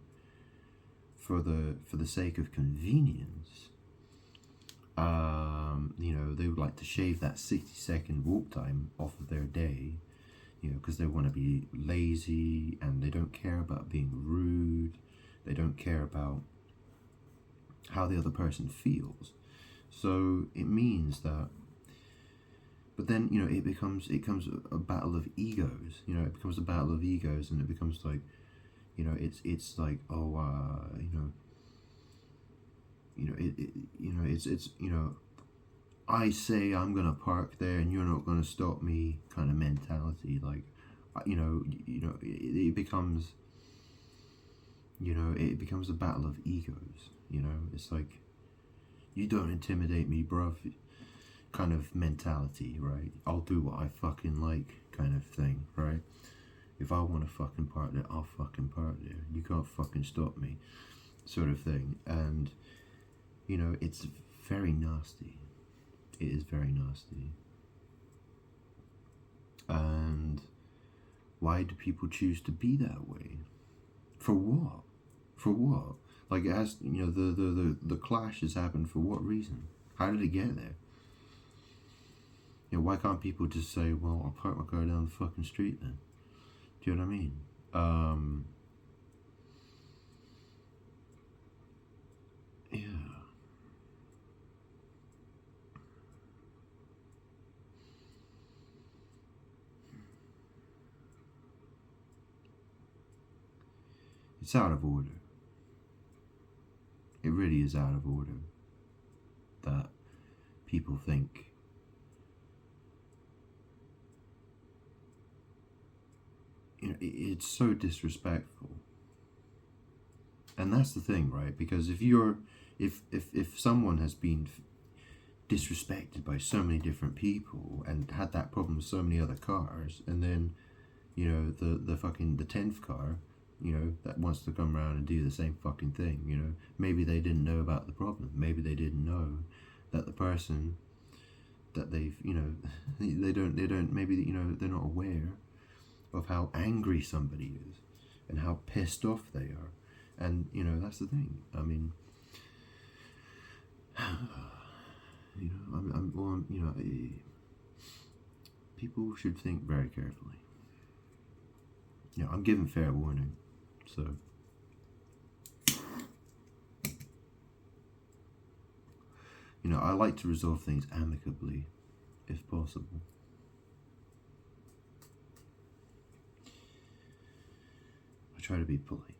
for the sake of convenience, You know, they would like to shave that 60-second walk time off of their day, you know, because they want to be lazy and they don't care about being rude. They don't care about how the other person feels. So it means that, but then, you know, it becomes a battle of egos. You know, it becomes a battle of egos, and it becomes like, you know, it's like, oh, it's you know, I say I'm gonna park there and you're not gonna stop me kind of mentality. Like, it becomes, it becomes a battle of egos. You know, it's like, you don't intimidate me, bruv, kind of mentality, right? I'll do what I fucking like, kind of thing, right? If I want to fucking park there, I'll fucking park there. You can't fucking stop me, sort of thing. And, you know, it's very nasty. It is very nasty. And why do people choose to be that way? For what? For what? Like, it has, you know, the clash has happened for what reason? How did it get there? You know, why can't people just say, well, I'll park my car down the fucking street then? Do you know what I mean? Yeah. It's out of order. It really is out of order that people think, you know, it's so disrespectful. And that's the thing, right? Because if someone has been disrespected by so many different people and had that problem with so many other cars, and then, you know, the 10th car, you know, that wants to come around and do the same fucking thing, you know, maybe they didn't know about the problem. Maybe they didn't know that the person that they've, you know, they don't, maybe, you know, they're not aware of how angry somebody is and how pissed off they are. And, you know, that's the thing. I mean, you know, people should think very carefully. You know, I'm giving fair warning, so. You know, I like to resolve things amicably, if possible. I try to be polite.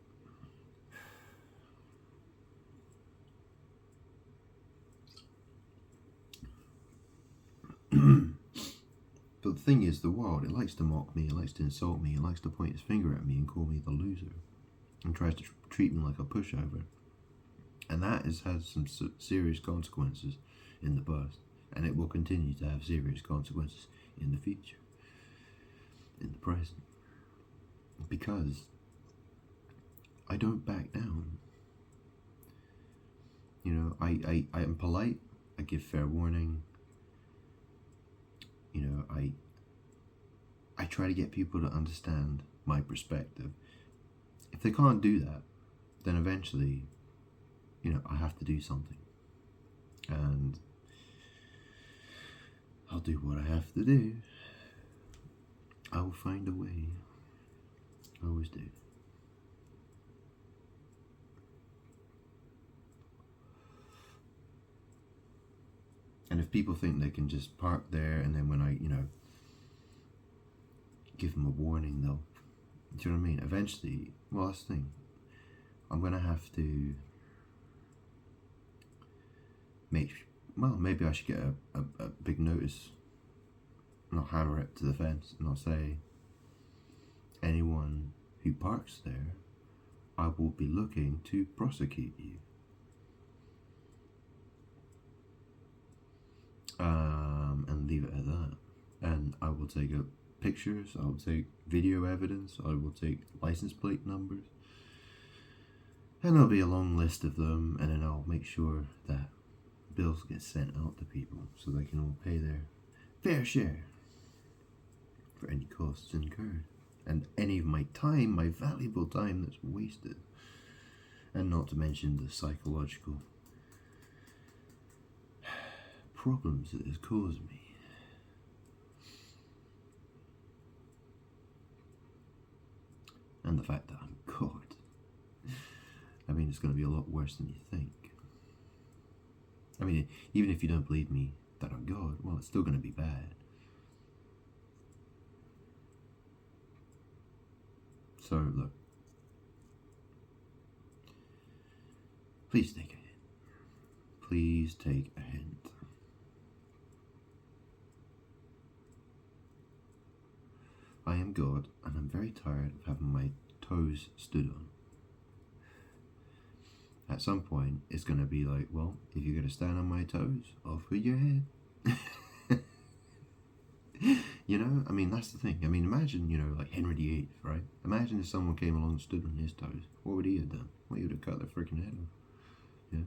But the thing is, the world, it likes to mock me, it likes to insult me, it likes to point its finger at me and call me the loser, and tries to treat me like a pushover. And that has had some serious consequences in the past, and it will continue to have serious consequences in the future, in the present, because I don't back down. You know, I am polite, I give fair warning. You know, I try to get people to understand my perspective. If they can't do that, then eventually, you know, I have to do something. And I'll do what I have to do. I will find a way. I always do. And if people think they can just park there and then when I, you know, give them a warning, they'll, do you know what I mean? Eventually, well, that's the thing. I'm going to have to maybe I should get a big notice and I'll hammer it to the fence and I'll say, anyone who parks there, I will be looking to prosecute you. And leave it at that. And I will take pictures, I will take video evidence, I will take license plate numbers, and there'll be a long list of them, and then I'll make sure that bills get sent out to people so they can all pay their fair share for any costs incurred and any of my time, my valuable time that's wasted, and not to mention the psychological problems it has caused me. And the fact that I'm God. I mean, it's going to be a lot worse than you think. I mean, even if you don't believe me that I'm God, well, it's still going to be bad. So, look. Please take a hint. Please take a hint. I am God, and I'm very tired of having my toes stood on. At some point, it's going to be like, well, if you're going to stand on my toes, off with your head. You know, I mean, that's the thing. I mean, imagine, you know, like Henry VIII, right? Imagine if someone came along and stood on his toes. What would he have done? Well, he would have cut their freaking head off. Yeah.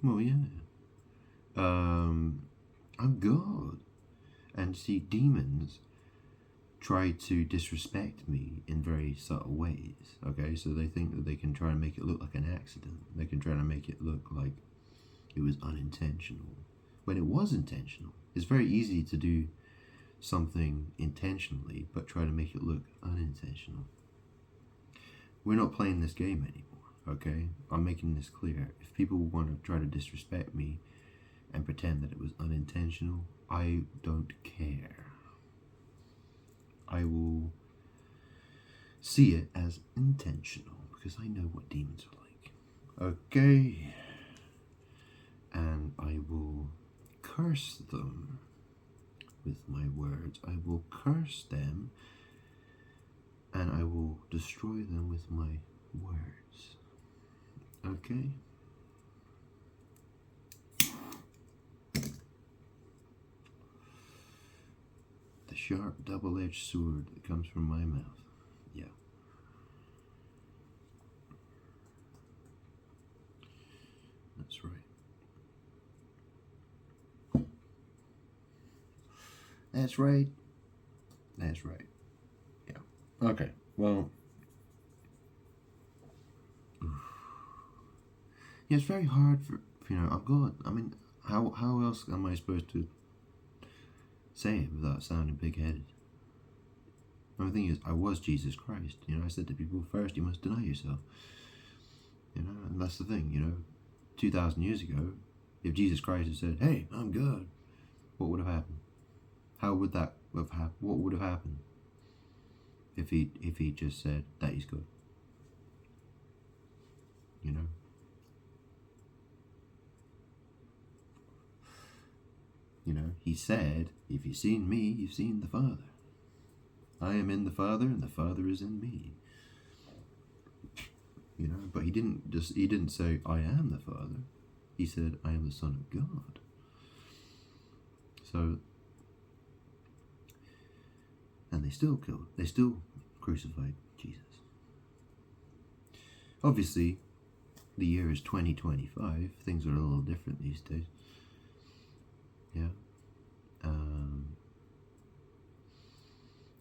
Well, yeah. I'm God. And see, demons try to disrespect me in very subtle ways, okay? So they think that they can try and make it look like an accident. They can try to make it look like it was unintentional, when it was intentional. It's very easy to do something intentionally, but try to make it look unintentional. We're not playing this game anymore, okay? I'm making this clear. If people want to try to disrespect me and pretend that it was unintentional, I don't care. I will see it as intentional because I know what demons are like. Okay? And I will curse them with my words. I will curse them and I will destroy them with my words. Okay? The sharp double-edged sword that comes from my mouth. Yeah. That's right. That's right. That's right. Yeah. Okay. Well. Yeah, it's very hard for I'm God. I mean, how else am I supposed to say it without sounding big-headed? And the thing is, I was Jesus Christ. I said to people, first you must deny yourself. And that's the thing. 2,000 years ago, if Jesus Christ had said, "Hey, I'm God," what would have happened? How would that have happened? What would have happened if he just said that he's good? He said, "If you've seen me, you've seen the Father. I am in the Father, and the Father is in me." But he didn't say, "I am the Father." He said, "I am the Son of God." So, and they still crucified Jesus. Obviously, the year is 2025. Things are a little different these days. Yeah.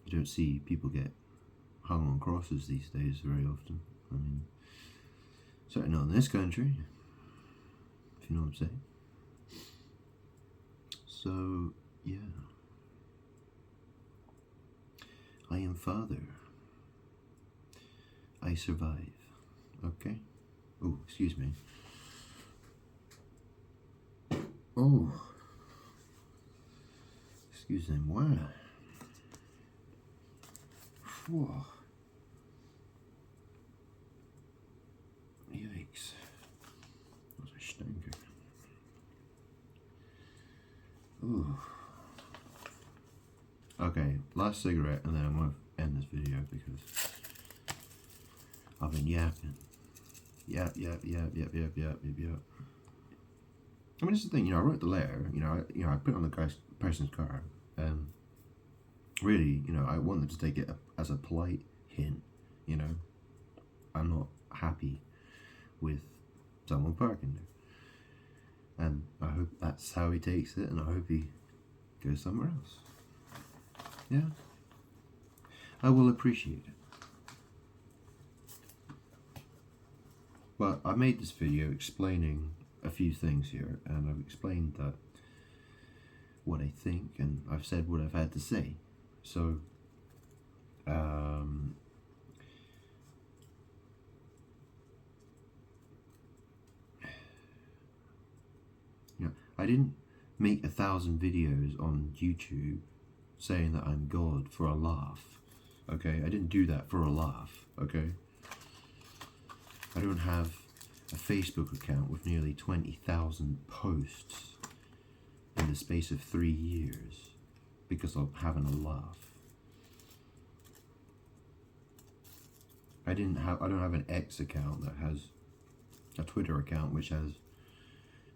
You don't see people get hung on crosses these days very often. I mean, certainly not in this country, if you know what I'm saying. So, yeah. I am Father. I survive. Okay? Oh, excuse me. Oh. Excusez-moi. Whoa. Yikes. That was a stinker. Ooh. Okay, last cigarette and then I'm going to end this video because I've been yapping. Yap. I mean, this is the thing, I wrote the letter, I put it on the person's car, and really, I want them to take it as a polite hint, I'm not happy with someone parking there. And I hope that's how he takes it, and I hope he goes somewhere else. Yeah. I will appreciate it. But I made this video explaining a few things here, and I've explained that what I think, and I've said what I've had to say. So, you know, I didn't make 1,000 videos on YouTube saying that I'm God for a laugh. Okay, I didn't do that for a laugh. Okay, I don't have a Facebook account with nearly 20,000 posts in the space of 3 years because I'm having a laugh. I don't have an X account that has a Twitter account which has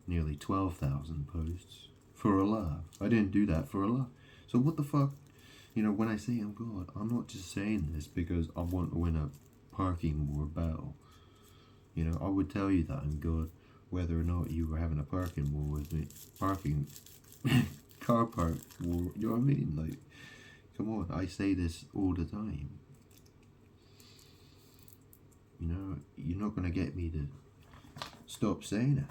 nearly 12,000 posts for a laugh. I didn't do that for a laugh. So what the fuck? You know, when I say I'm God, I'm not just saying this because I want to win a parking war battle. You know, I would tell you that I'm God whether or not you were having a parking war with me. Car park war. You know what I mean? Like, come on, I say this all the time. You know, you're not going to get me to stop saying it.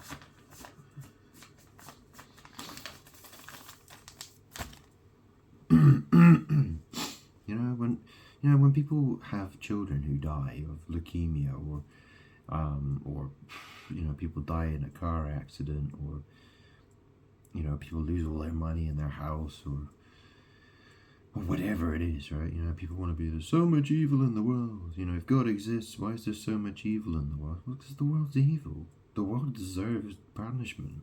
When people have children who die of leukemia, or people die in a car accident, or people lose all their money in their house, or whatever it is, right? People want to be, there's so much evil in the world. If God exists, why is there so much evil in the world? Well, because the world's evil. The world deserves punishment.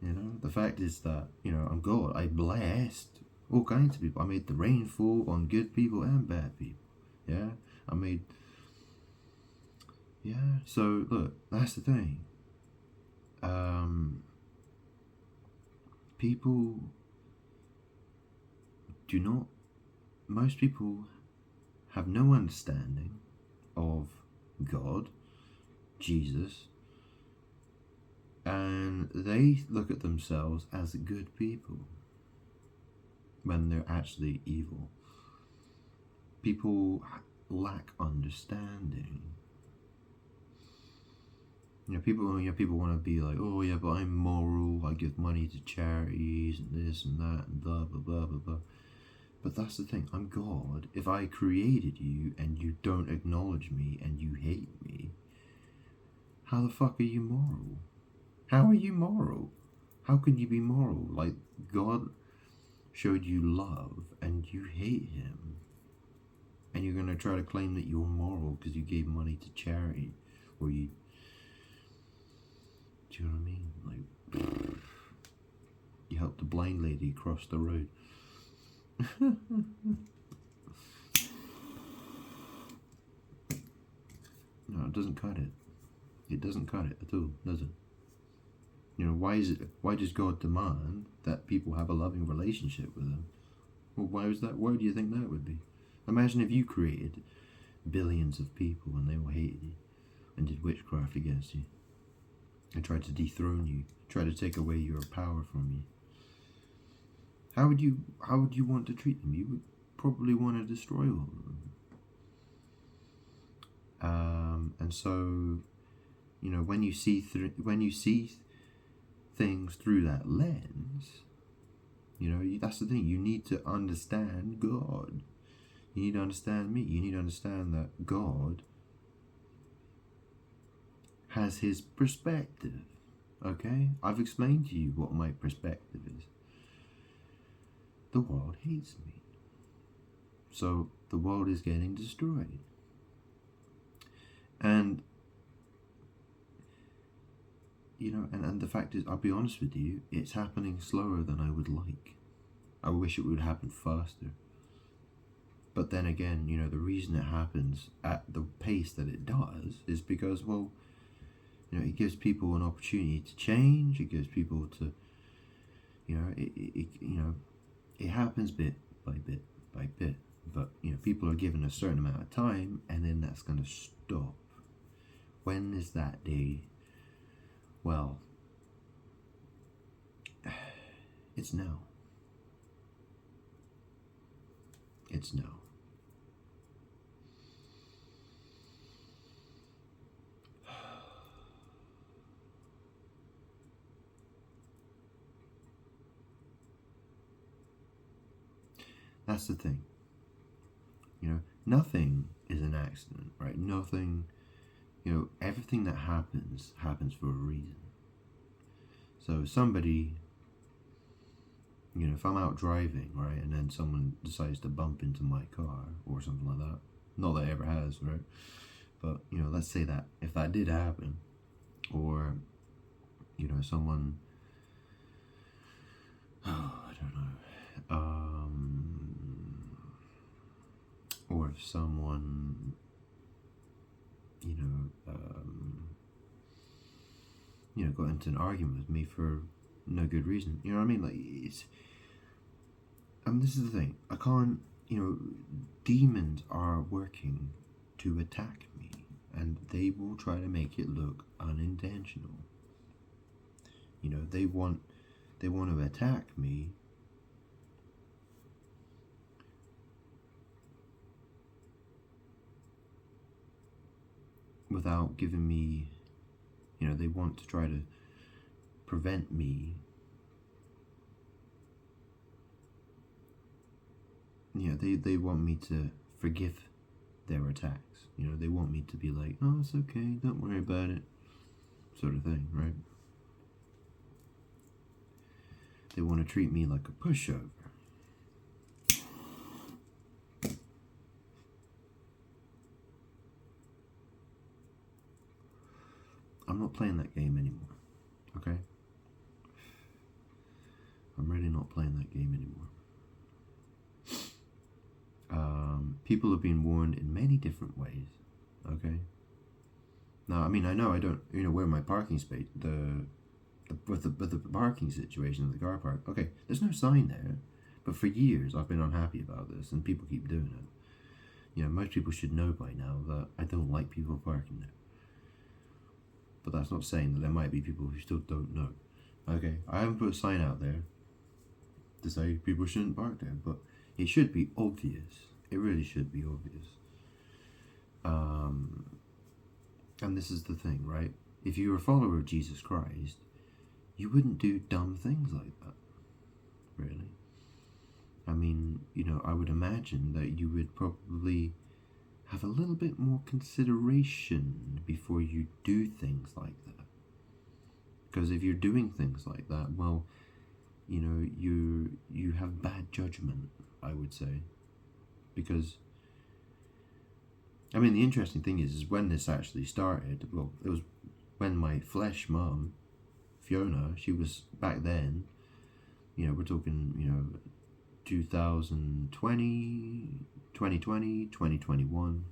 The fact is that, I'm God. I blessed all kinds of people. I made the rain fall on good people and bad people. Yeah? So, look, that's the thing. Most people have no understanding of God, Jesus, and they look at themselves as good people when they're actually evil. People lack understanding. People want to be like, oh yeah, but I'm moral, I give money to charities and this and that and blah blah blah blah blah. But that's the thing, I'm God. If I created you and you don't acknowledge me and you hate me, how the fuck are you moral? How are you moral? How can you be moral? Like, God showed you love and you hate him, and you're going to try to claim that you're moral because you gave money to charity, or do you know what I mean? Like, you helped a blind lady cross the road. No, it doesn't cut it. It doesn't cut it at all, does it? Why does God demand that people have a loving relationship with him? Well, why do you think that would be? Imagine if you created billions of people and they all hated you and did witchcraft against you and tried to dethrone you, tried to take away your power from you. How would you want to treat them? You would probably want to destroy all of them. And so, when you see things through that lens, that's the thing. You need to understand God. You need to understand me. You need to understand that God has his perspective. Okay? I've explained to you what my perspective is. The world hates me. So the world is getting destroyed. And, and the fact is, I'll be honest with you, it's happening slower than I would like. I wish it would happen faster. But then again, the reason it happens at the pace that it does is because, well, it gives people an opportunity to change. It gives people to, it happens bit by bit by bit. But, people are given a certain amount of time, and then that's going to stop. When is that day? Well, it's now. It's now. That's the thing. Nothing is an accident, right? Nothing, everything that happens for a reason. So somebody, if I'm out driving, right, and then someone decides to bump into my car or something like that, not that it ever has, right? But, let's say that if that did happen, or, someone, I don't know, or if someone, got into an argument with me for no good reason. You know what I mean? Like, this is the thing. I can't, demons are working to attack me, and they will try to make it look unintentional. They want to attack me without giving me, they want to try to prevent me, they want me to forgive their attacks. They want me to be like, oh, it's okay, don't worry about it, sort of thing, right? They want to treat me like a pushover. I'm not playing that game anymore, okay? I'm really not playing that game anymore. People have been warned in many different ways, okay? Now, I know I don't, where my parking space, with the parking situation in the car park, okay, there's no sign there, but for years I've been unhappy about this, and people keep doing it. Most people should know by now that I don't like people parking there. But that's not saying that there might be people who still don't know. Okay, I haven't put a sign out there to say people shouldn't park there, but it should be obvious. It really should be obvious. And this is the thing, right? If you were a follower of Jesus Christ, you wouldn't do dumb things like that, really. I would imagine that you would probably have a little bit more consideration before you do things like that. Because if you're doing things like that, well, you have bad judgment, I would say. Because, the interesting thing is when this actually started, well, it was when my flesh mum, Fiona, she was back then, we're talking, 2020, 2021.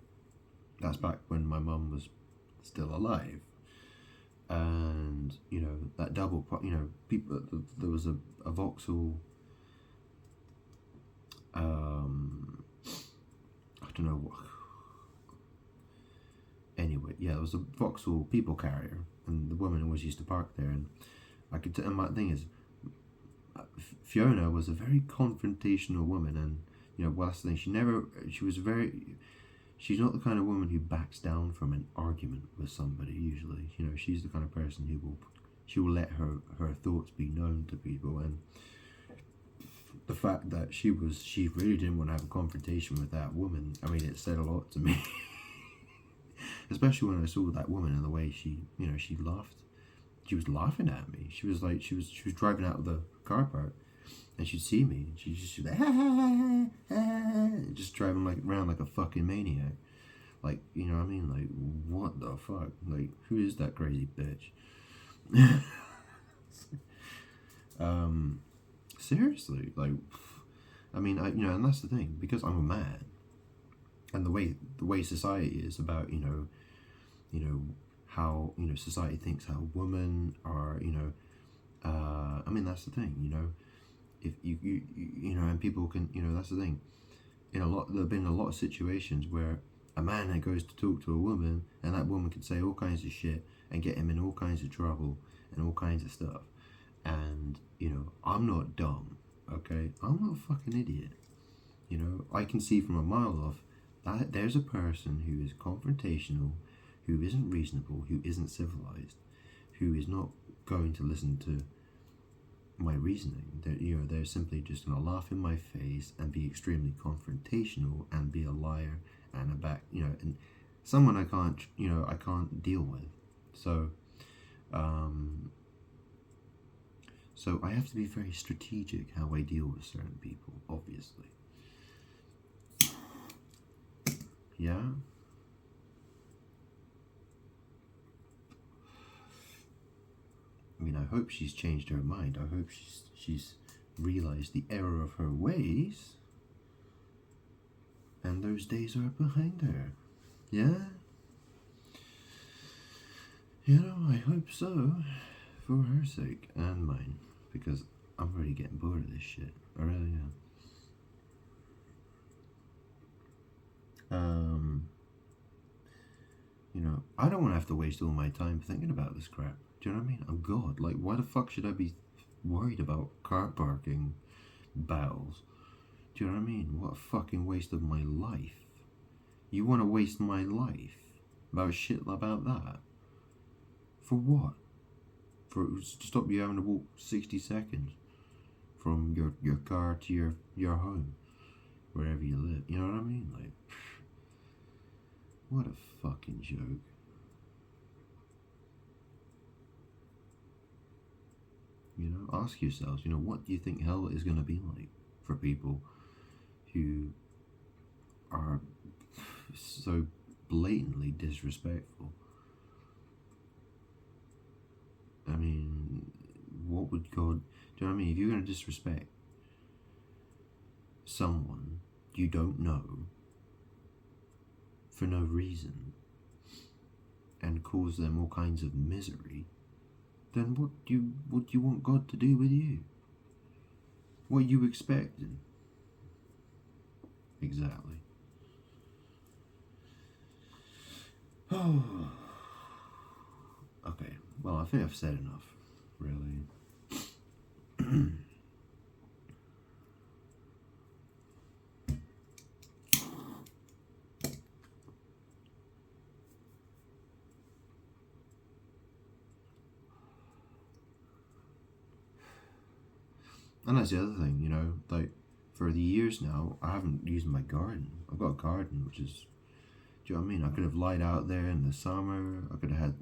That's back when my mum was still alive. And, that double, people, there was a Vauxhall, I don't know what. Anyway, yeah, there was a Vauxhall people carrier, and the woman always used to park there, and I could tell. And my thing is, Fiona was a very confrontational woman, and well, that's the thing. She's not the kind of woman who backs down from an argument with somebody. Usually, she's the kind of person who will let her thoughts be known to people, and the fact that she really didn't want to have a confrontation with that woman, it said a lot to me. Especially when I saw that woman and the way she laughed. She was laughing at me. She was driving out of the car park, and she'd see me, and she'd just be like, just driving around like a fucking maniac. Like, like, what the fuck? Like, who is that crazy bitch? Seriously, like, and that's the thing, because I'm a man, and the way society is about, how, society thinks how women are, that's the thing, if you and people can, that's the thing. There have been a lot of situations where a man that goes to talk to a woman, and that woman can say all kinds of shit and get him in all kinds of trouble and all kinds of stuff. And, I'm not dumb, okay? I'm not a fucking idiot. I can see from a mile off that there's a person who is confrontational, who isn't reasonable, who isn't civilized, who is not going to listen to my reasoning. That they're simply just gonna laugh in my face and be extremely confrontational and be a liar and a and someone I can't deal with. So so I have to be very strategic how I deal with certain people, obviously. Yeah. I mean, I hope she's changed her mind. I hope she's realized the error of her ways, and those days are behind her. Yeah? I hope so, for her sake and mine, because I'm really getting bored of this shit. I really am. I don't want to have to waste all my time thinking about this crap. Do you know what I mean? I'm God. Like, why the fuck should I be worried about car parking battles? Do you know what I mean? What a fucking waste of my life. You want to waste my life about shit about that? For what? For to stop you having to walk 60 seconds from your car to your home, wherever you live. You know what I mean? Like, what a fucking joke. Ask yourselves, what do you think hell is going to be like for people who are so blatantly disrespectful? I mean, what would God... Do you know what I mean? If you're going to disrespect someone you don't know for no reason and cause them all kinds of misery, then what do you want God to do with you? What are you expecting? Exactly. Oh. Okay, well, I think I've said enough, really. And that's the other thing, like, for the years now, I haven't used my garden. I've got a garden, which is, do you know what I mean? I could have lied out there in the summer. I could have had,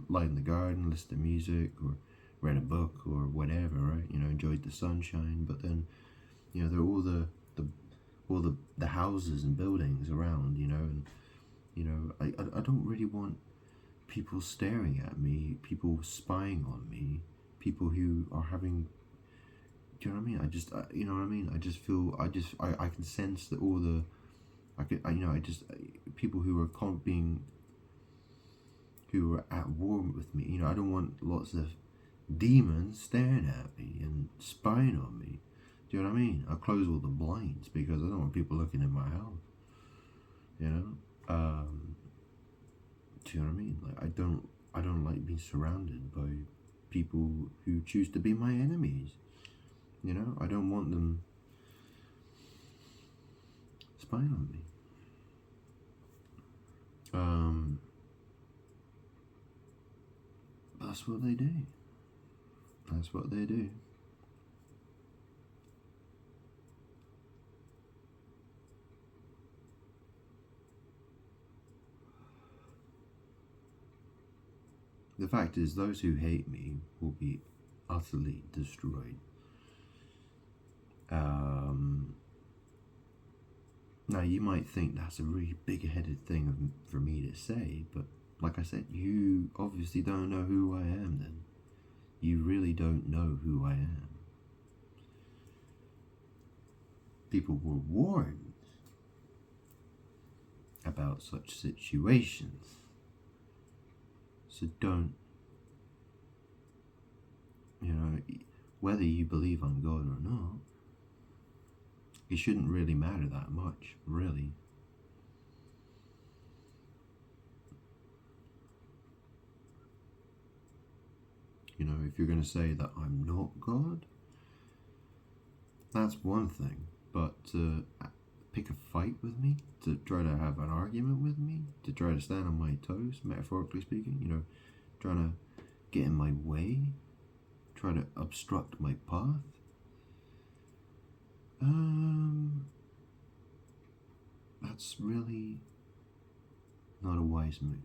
light in the garden, listened to music, or read a book, or whatever, right? Enjoyed the sunshine. But then, there are all the houses and buildings around, and, I don't really want people staring at me, people spying on me, people who are having... Do you know what I mean? You know what I mean? I just feel, I can sense that all the, people who are who are at war with me. I don't want lots of demons staring at me and spying on me. Do you know what I mean? I close all the blinds because I don't want people looking in my house. Do you know what I mean? Like, I don't like being surrounded by people who choose to be my enemies. I don't want them spying on me. That's what they do. That's what they do. The fact is, those who hate me will be utterly destroyed. Now, you might think that's a really big-headed thing for me to say, but like I said, you obviously don't know who I am then. You really don't know who I am. People were warned about such situations. So don't, whether you believe I'm God or not, it shouldn't really matter that much, really. If you're going to say that I'm not God, that's one thing. But to pick a fight with me, to try to have an argument with me, to try to stand on my toes, metaphorically speaking, trying to get in my way, try to obstruct my path, that's really not a wise move.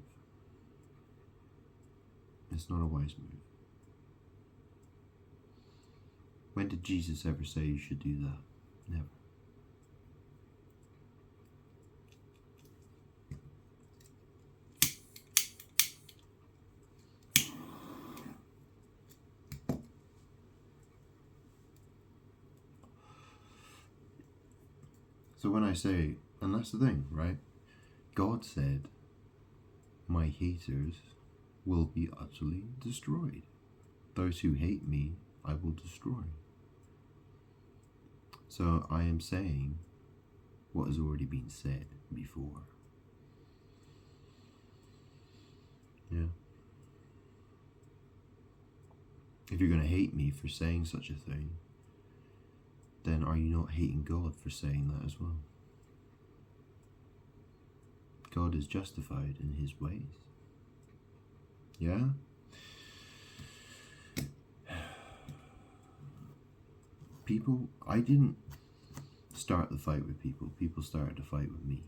It's not a wise move. When did Jesus ever say you should do that? Never. So when I say, and that's the thing, right? God said, my haters will be utterly destroyed. Those who hate me, I will destroy. So I am saying what has already been said before. Yeah. If you're going to hate me for saying such a thing, then are you not hating God for saying that as well? God is justified in his ways. Yeah? People, I didn't start the fight with people. People started the fight with me.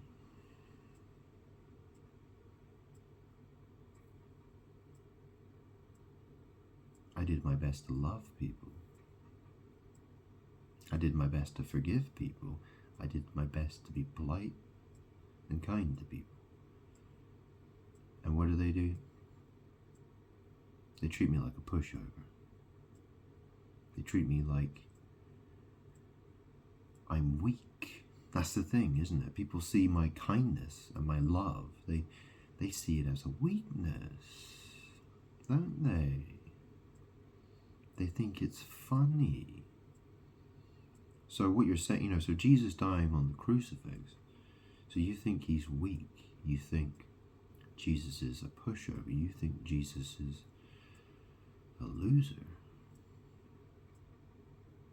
I did my best to love people. I did my best to forgive people. I did my best to be polite and kind to people. And what do? They treat me like a pushover. They treat me like I'm weak. That's the thing, isn't it? People see my kindness and my love. They see it as a weakness, don't they? They think it's funny. So what you're saying, so Jesus dying on the crucifix, so you think he's weak. You think Jesus is a pushover. You think Jesus is a loser.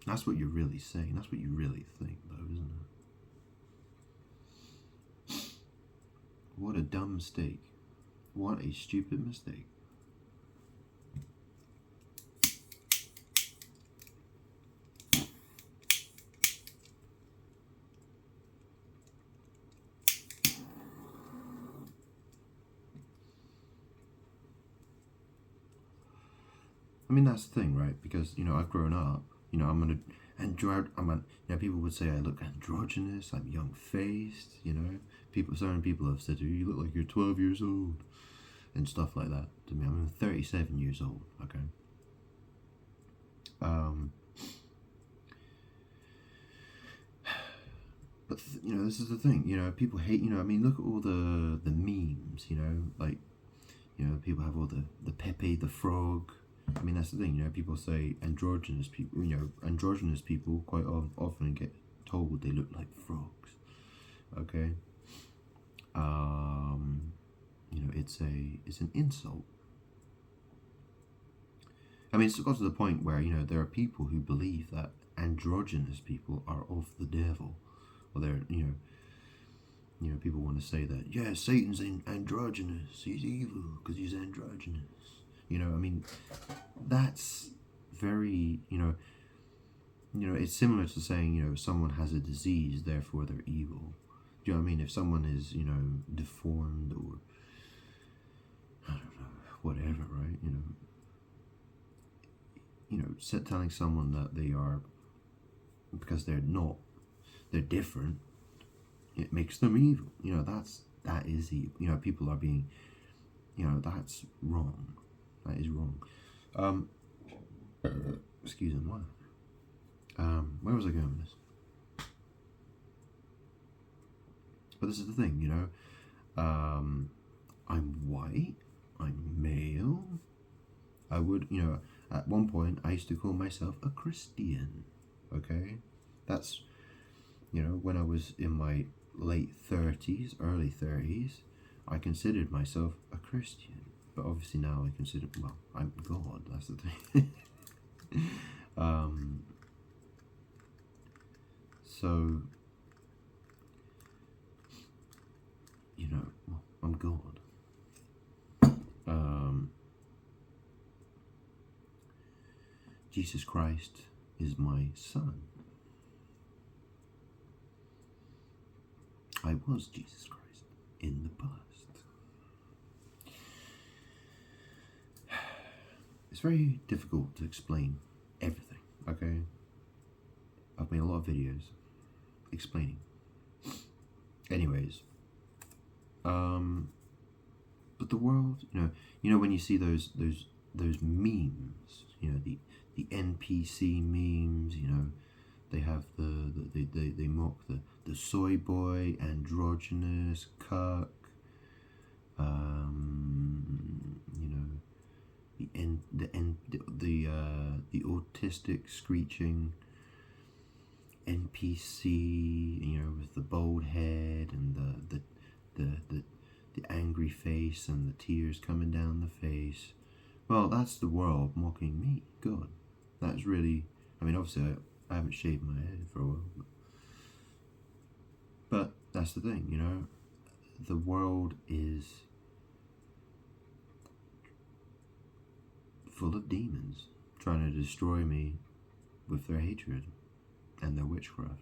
That's what you're really saying. That's what you really think, though, isn't it? What a dumb mistake. What a stupid mistake. I mean, that's the thing, right? Because, I've grown up, people would say I look androgynous, I'm young-faced, certain people have said to me, you look like you're 12 years old, and stuff like that to me. I'm 37 years old, okay? But, this is the thing, people hate, look at all the memes, people have all the Pepe the Frog. I mean, that's the thing, people say androgynous people, androgynous people quite often get told they look like frogs, okay? It's an insult. I mean, it's got to the point where, there are people who believe that androgynous people are of the devil, or they're, people want to say that, yeah, Satan's androgynous, he's evil because he's androgynous. That's very, it's similar to saying, someone has a disease, therefore they're evil. Do you know what I mean? If someone is, deformed or, I don't know, whatever, right? Telling someone that they are, because they're not, they're different, it makes them evil. That is evil. People are being, that's wrong. That is wrong. Excuse me, what? Where was I going with this? But this is the thing, I'm white, I'm male. I would, at one point I used to call myself a Christian, okay? That's, when I was in my late 30s, early 30s, I considered myself a Christian. But obviously now I consider, well, I'm God, that's the thing. So, well, I'm God. Jesus Christ is my son. I was Jesus Christ in the past. It's very difficult to explain everything, okay? I've made a lot of videos explaining. Anyways, but the world, you know when you see those memes, the NPC memes, they have they mock the soy boy, androgynous, cuck, the autistic screeching NPC, with the bald head and the angry face and the tears coming down the face. Well, that's the world mocking me. God, that's really. I mean, obviously, I haven't shaved my head for a while, but that's the thing, the world is full of demons trying to destroy me with their hatred and their witchcraft.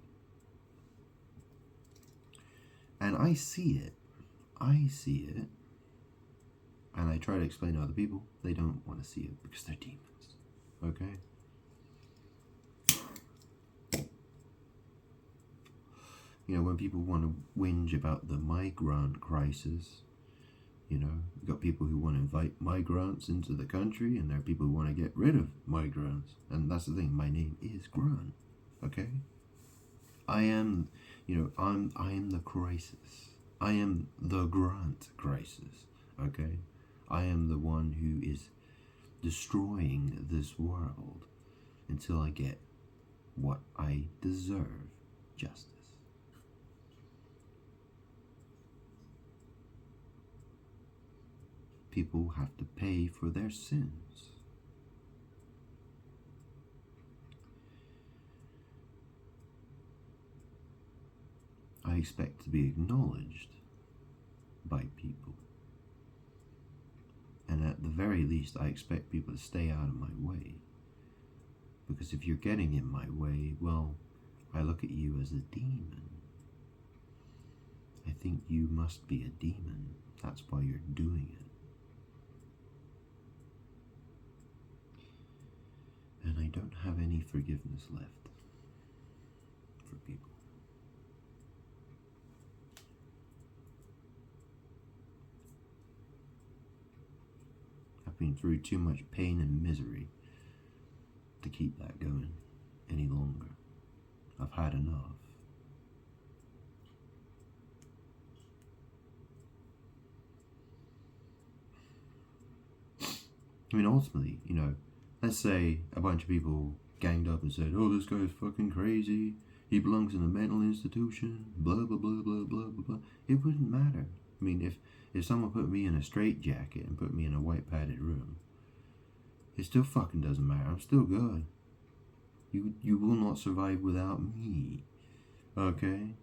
And I see it, and I try to explain to other people. They don't want to see it because they're demons, okay? When people want to whinge about the migrant crisis, you've got people who want to invite migrants into the country, and there are people who want to get rid of migrants. And that's the thing, my name is Grant, okay? I am the crisis. I am the Grant crisis, okay? I am the one who is destroying this world until I get what I deserve, justice. People have to pay for their sins. I expect to be acknowledged by people. And at the very least, I expect people to stay out of my way. Because if you're getting in my way, well, I look at you as a demon. I think you must be a demon. That's why you're doing it. And I don't have any forgiveness left for people. I've been through too much pain and misery to keep that going any longer. I've had enough. I mean, ultimately, let's say a bunch of people ganged up and said, oh, this guy's fucking crazy, he belongs in a mental institution, blah, blah, blah, blah, blah, blah, blah. It wouldn't matter. I mean, if someone put me in a straitjacket and put me in a white padded room, it still fucking doesn't matter. I'm still good. You will not survive without me. Okay?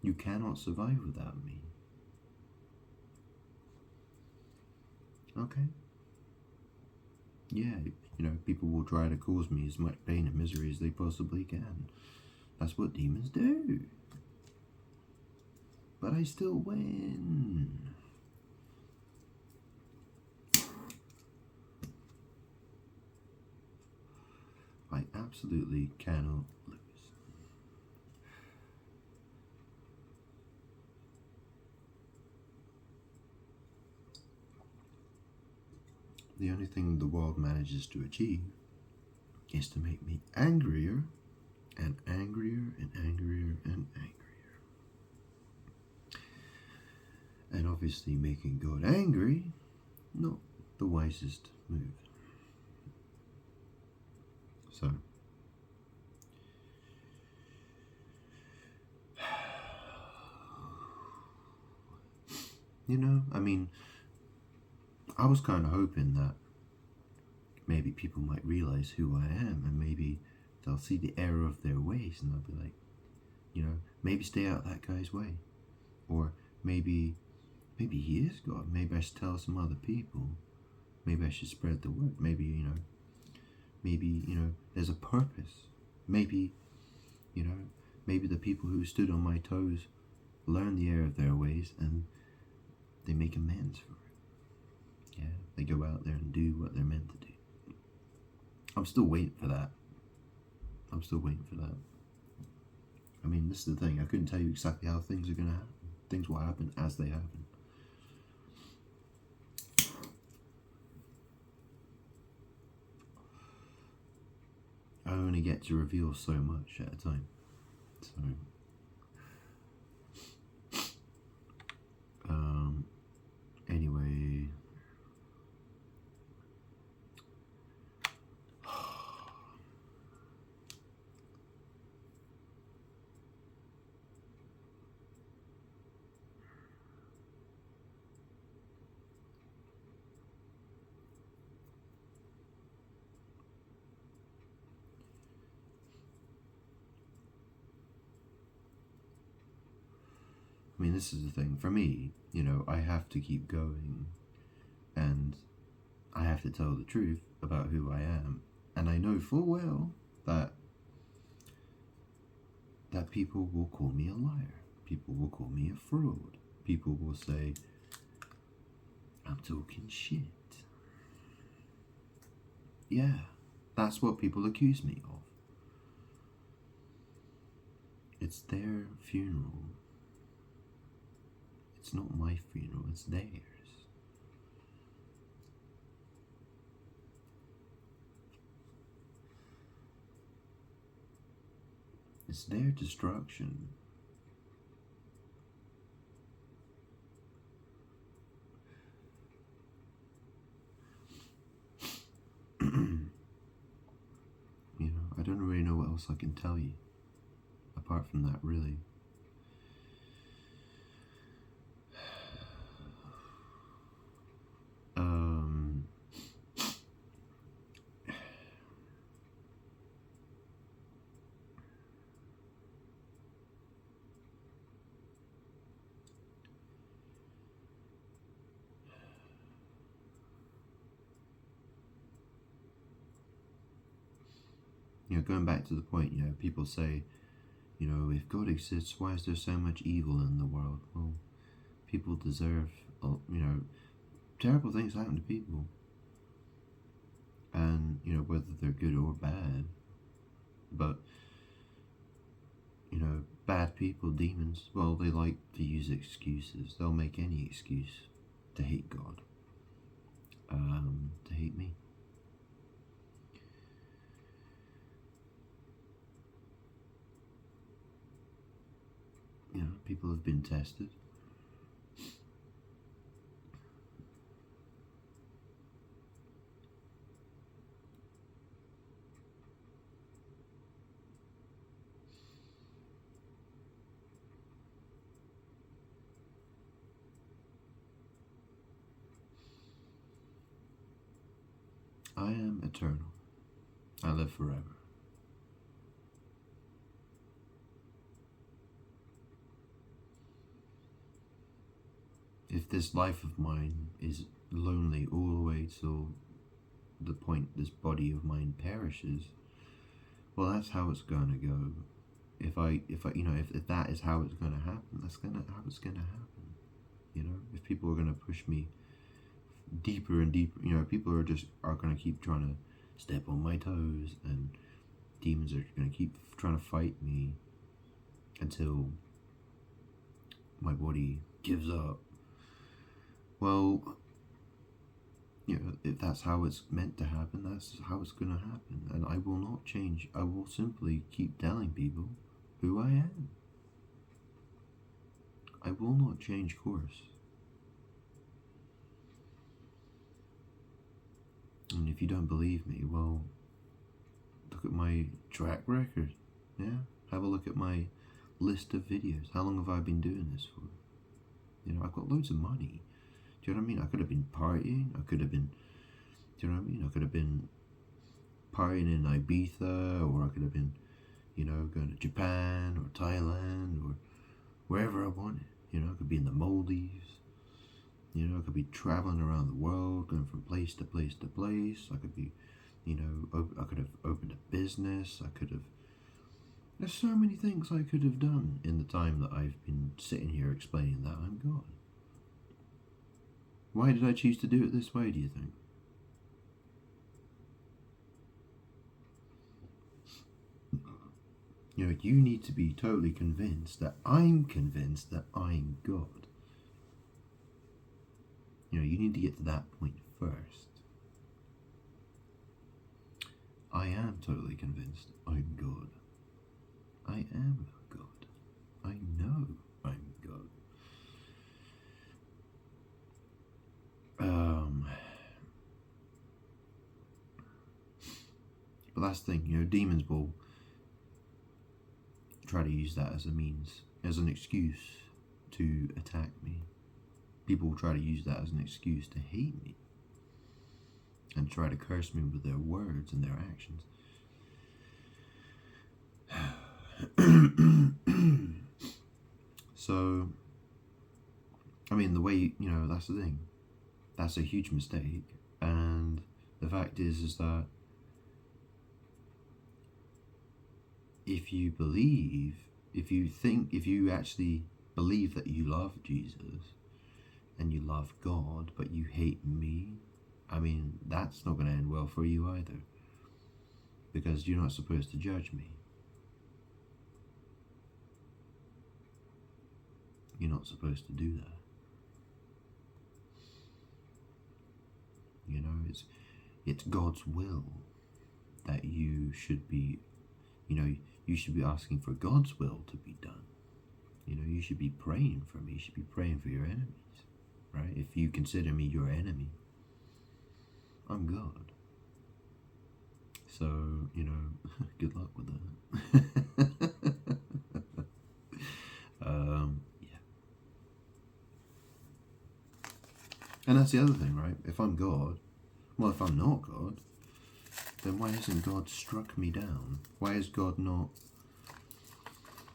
You cannot survive without me. Okay? Yeah, people will try to cause me as much pain and misery as they possibly can. That's what demons do. But I still win. I absolutely cannot lose. The only thing the world manages to achieve is to make me angrier and angrier and angrier and angrier. And obviously making God angry, not the wisest move. So, I mean, I was kind of hoping that maybe people might realize who I am, and maybe they'll see the error of their ways, and they'll be like, maybe stay out that guy's way. Or maybe he is God. Maybe I should tell some other people. Maybe I should spread the word. Maybe, Maybe, there's a purpose. Maybe, you know, maybe the people who stood on my toes learn the error of their ways and they make amends for it. Yeah, they go out there and do what they're meant to do. I'm still waiting for that. I mean, this is the thing. I couldn't tell you exactly how things are going to happen. Things will happen as they happen. I only get to reveal so much at a time. So, anyway, I mean, this is the thing. For me, I have to keep going, and I have to tell the truth about who I am. And I know full well that people will call me a liar. People will call me a fraud. People will say, I'm talking shit. Yeah, that's what people accuse me of. It's their funeral. It's not my funeral, it's theirs. It's their destruction. I don't really know what else I can tell you apart from that, really. Going back to the point, people say, if God exists, why is there so much evil in the world? Well, people deserve, terrible things happen to people. And, whether they're good or bad. But, bad people, demons, well, they like to use excuses. They'll make any excuse to hate God, to hate me. People have been tested. I am eternal. I live forever. If this life of mine is lonely all the way till the point this body of mine perishes, well, that's how it's gonna go. If that is how it's gonna happen, that's how it's gonna happen. If people are gonna push me deeper and deeper, people are gonna keep trying to step on my toes, and demons are gonna keep trying to fight me until my body gives up. Well, if that's how it's meant to happen, that's how it's going to happen. And I will not change. I will simply keep telling people who I am. I will not change course. And if you don't believe me, well, look at my track record. Yeah? Have a look at my list of videos. How long have I been doing this for? I've got loads of money. Do you know what I mean? I could have been partying. I could have been, do you know what I mean? I could have been partying in Ibiza, or I could have been, going to Japan or Thailand or wherever I wanted. I could be in the Maldives. I could be traveling around the world, going from place to place to place. I could be, You know, I could have opened a business. There's so many things I could have done in the time that I've been sitting here explaining that I'm God. Why did I choose to do it this way, do you think? You know, you need to be totally convinced that I'm God. You know, you need to get to that point first. I am totally convinced I'm God. I am God. I know I'm God. But that's the thing, you know, demons will try to use that as a means, as an excuse to attack me. People will try to use that as an excuse to hate me and try to curse me with their words and their actions. So, I mean, the way, you know, that's the thing. That's a huge mistake. And the fact is that if you actually believe that you love Jesus and you love God, but you hate me, I mean, that's not going to end well for you either. Because you're not supposed to judge me. You're not supposed to do that. You know, it's God's will that you should be, you know, you should be asking for God's will to be done. You know, you should be praying for me. You should be praying for your enemies, right? If you consider me your enemy, I'm God. So, you know, good luck with that. Yeah. And that's the other thing, right? If I'm God, well, if I'm not God, then why hasn't God struck me down? Why is God not,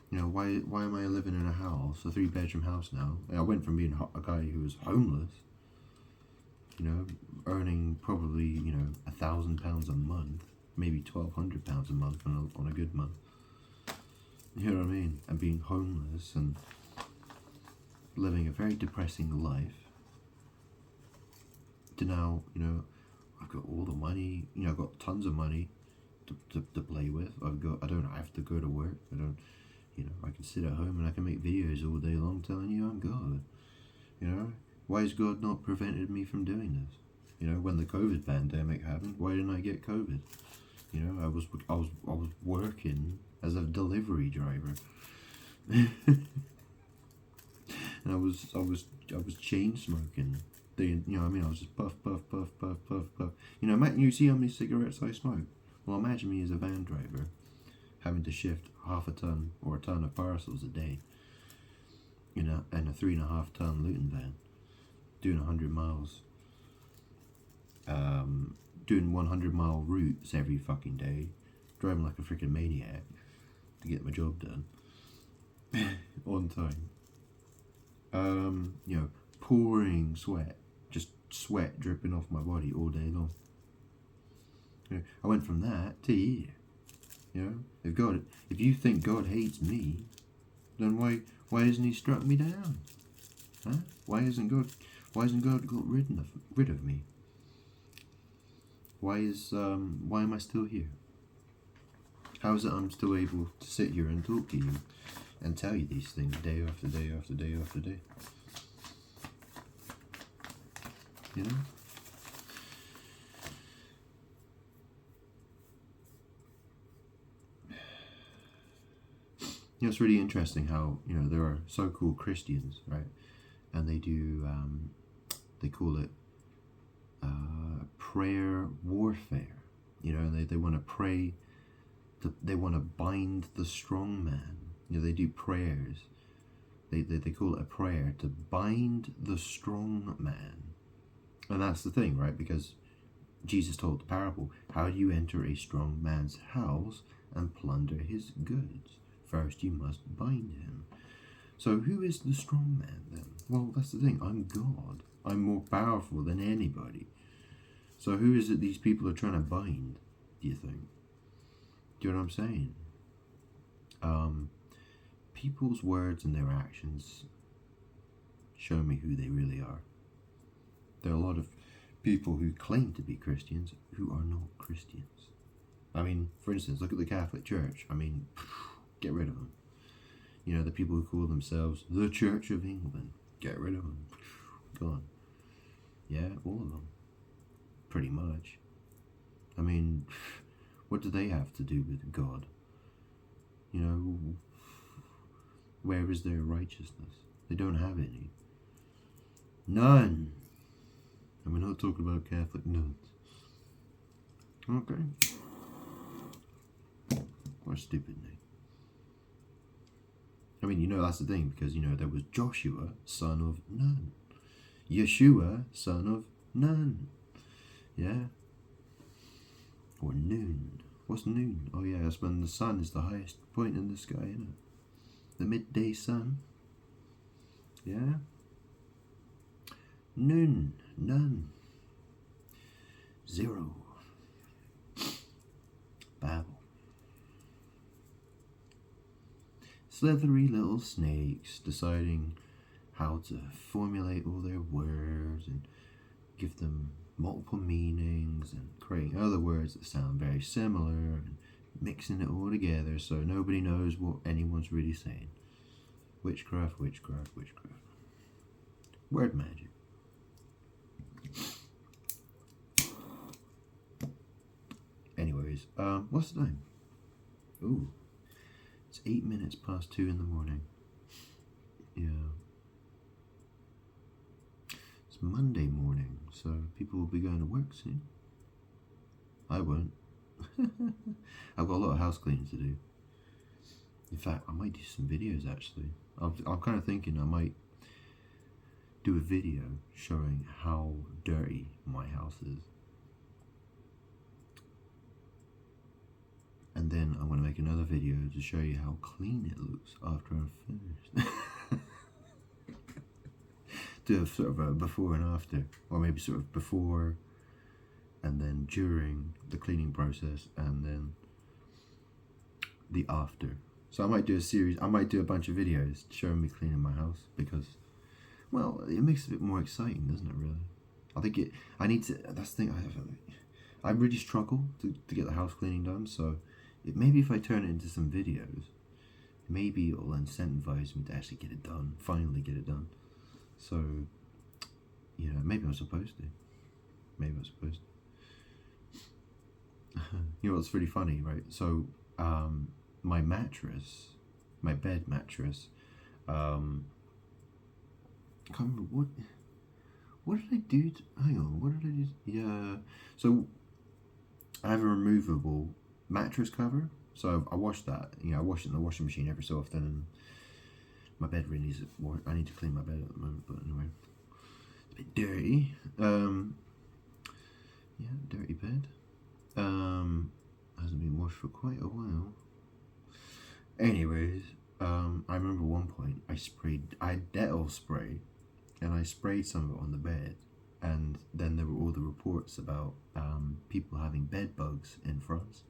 you know, why am I living in a house, a 3-bedroom house now? I went from being a guy who was homeless, you know, earning probably, you know, £1,000 a month, maybe £1,200 a month on a good month. You know what I mean? And being homeless and living a very depressing life. To now, you know, I've got all the money, you know, I've got tons of money to play with. I don't have to go to work. I don't, you know, I can sit at home and I can make videos all day long telling you I'm God. You know, why has God not prevented me from doing this? You know, when the COVID pandemic happened, why didn't I get COVID? You know, I was working as a delivery driver, and I was chain smoking. You know, I mean, I was just puff. You know, imagine, you see how many cigarettes I smoke. Well, imagine me as a van driver, having to shift half a ton or a ton of parcels a day. You know, in a 3.5 ton Luton van, doing 100 miles. Doing 100-mile routes every fucking day, driving like a freaking maniac to get my job done on time. You know, pouring sweat, just sweat dripping off my body all day long. You know, I went from that to here. You know, if you think God hates me, then why hasn't He struck me down? Huh? Why hasn't God got rid of me? Why am I still here? How is it I'm still able to sit here and talk to you and tell you these things day after day after day after day? You know? You know, it's really interesting how, you know, there are so-called Christians, right? And they do, they call it prayer warfare. You know, they want to pray, they want to bind the strong man. You know, they do prayers. They call it a prayer to bind the strong man. And that's the thing, right? Because Jesus told the parable, how do you enter a strong man's house and plunder his goods? First you must bind him. So who is the strong man then? Well, that's the thing. I'm God. I'm more powerful than anybody. So who is it these people are trying to bind, do you think? Do you know what I'm saying? People's words and their actions show me who they really are. There are a lot of people who claim to be Christians who are not Christians. I mean, for instance, look at the Catholic Church. I mean, get rid of them. You know, the people who call themselves the Church of England. Get rid of them. Gone. Yeah, all of them. Pretty much. I mean, what do they have to do with God? You know, where is their righteousness? They don't have any. None. And we're not talking about Catholic nuns. Okay. What a stupid name. I mean, you know, that's the thing, because, you know, there was Joshua, son of Nun. Yeshua, son of Nun. Yeah? Or noon. What's noon? Oh yeah, that's when the sun is the highest point in the sky, isn't it? The midday sun. Yeah? Noon. None. Zero. Babel. Slithery little snakes deciding how to formulate all their words and give them multiple meanings and creating other words that sound very similar and mixing it all together so nobody knows what anyone's really saying. Witchcraft, witchcraft, witchcraft. Word magic. Anyways, what's the time? Ooh, it's 8 minutes past 2 in the morning. Yeah. It's Monday morning, so people will be going to work soon. I won't. I've got a lot of house cleaning to do. In fact, I might do some videos actually. I'm kind of thinking I might do a video showing how dirty my house is. And then I'm going to make another video to show you how clean it looks after I'm finished. Do a sort of a before and after, or maybe sort of before and then during the cleaning process, and then the after. So I might do a series, I might do a bunch of videos showing me cleaning my house, because, well, it makes it a bit more exciting, doesn't it, really? I think I need to, that's the thing, I really struggle to get the house cleaning done, so maybe if I turn it into some videos, maybe it'll incentivize me to actually get it done, finally get it done. So, you know, maybe I'm supposed to. Maybe I'm supposed to. You know what's really funny, right? So, my mattress, my bed mattress, I can't remember what did I do? Hang on, what did I do? Yeah, so I have a removable mattress cover. So I wash that. You know, I wash it in the washing machine every so often, and my bed really needs it. I need to clean my bed at the moment, but anyway, it's a bit dirty. Yeah, dirty bed. Hasn't been washed for quite a while. Anyways, I remember one point I had Dettol spray, and I sprayed some of it on the bed, and then there were all the reports about people having bed bugs in France.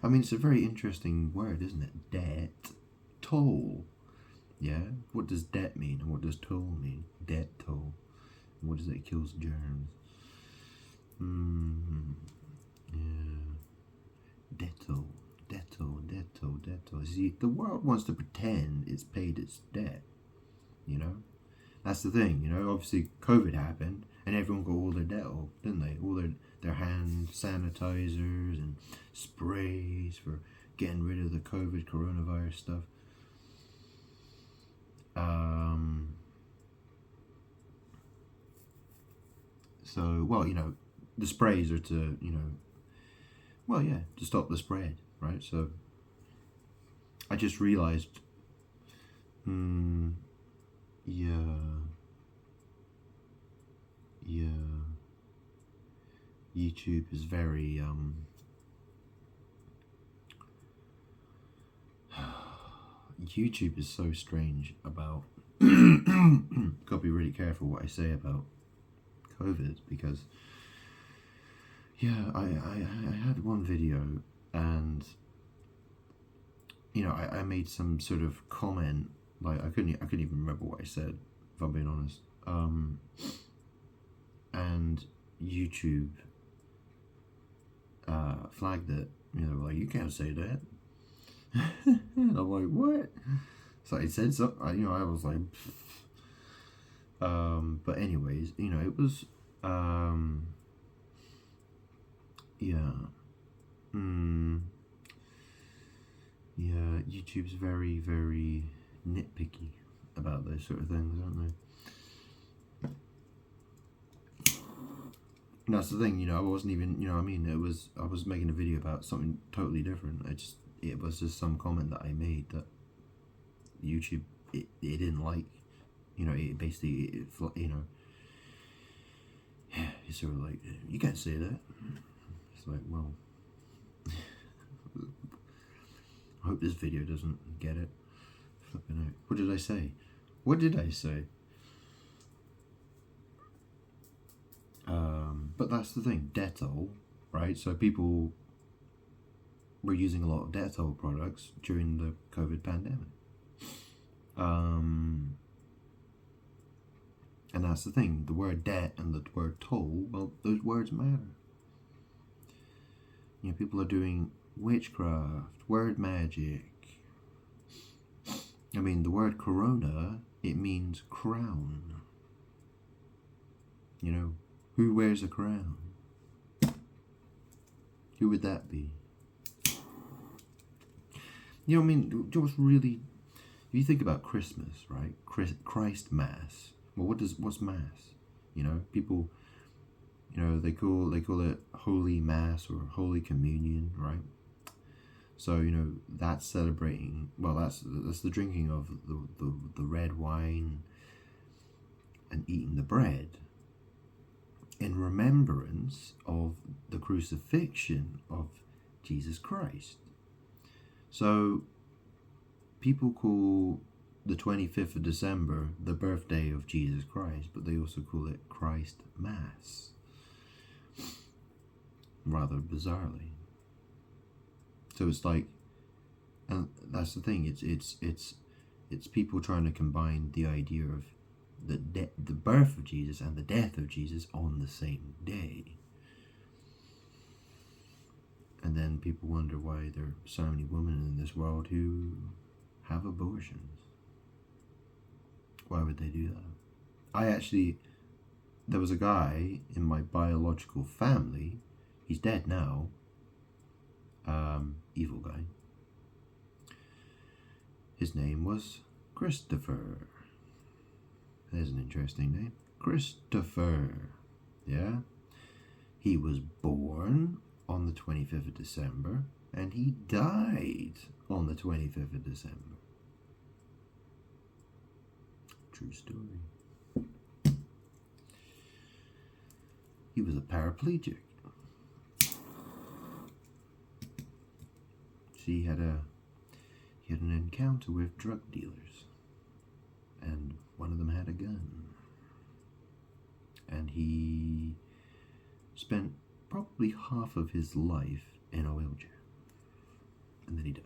I mean, it's a very interesting word, isn't it? Debt. Toll. Yeah? What does debt mean, and what does toll mean? Debt toll. And what does it? It kills germs. Yeah. Dettol. Dettol. Dettol. Dettol. See, the world wants to pretend it's paid its debt. You know? That's the thing, you know? Obviously, COVID happened, and everyone got all their Dettol, didn't they? All their hand sanitizers and sprays for getting rid of the COVID coronavirus stuff. So, well, you know, the sprays are to, you know, well, yeah, to stop the spread, right? So, I just realized, yeah, YouTube is very, YouTube is so strange about Gotta be really careful what I say about COVID, because yeah, I had one video, and I made some sort of comment, like I couldn't even remember what I said, if I'm being honest. And YouTube flagged it. Like, you can't say that. And I'm like, what? So I said something. I was like, but anyways, it was yeah. Yeah, YouTube's very, very nitpicky about those sort of things, aren't they? And that's the thing, I wasn't even, I was making a video about something totally different. It was just some comment that I made that YouTube, it didn't like. It basically, it's sort of like, you can't say that. It's like, well, I hope this video doesn't get it. Flipping out. What did I say? But that's the thing, Dettol, right? So people were using a lot of Dettol products during the COVID pandemic. And that's the thing, the word debt and the word toll, well, those words matter. People are doing witchcraft, word magic. The word corona, it means crown. Who wears a crown? Who would that be? Just really, if you think about Christmas, right? Christ Mass. Well, what's Mass? People, they call it Holy Mass or Holy Communion, right? So that's celebrating. Well, that's the drinking of the red wine and eating the bread in remembrance of the crucifixion of Jesus Christ. So people call the 25th of December the birthday of Jesus Christ, but they also call it Christ Mass, rather bizarrely. So it's like, and that's the thing, it's people trying to combine the idea of the birth of Jesus and the death of Jesus on the same day. And then people wonder why there are so many women in this world who have abortions. Why would they do that? There was a guy in my biological family, he's dead now, evil guy. His name was Christopher. There's an interesting name. Christopher. Yeah? He was born on the 25th of December, and he died on the 25th of December. True story. He was a paraplegic. He had an encounter with drug dealers, and one of them had a gun, and he spent probably half of his life in a wheelchair, and then he died.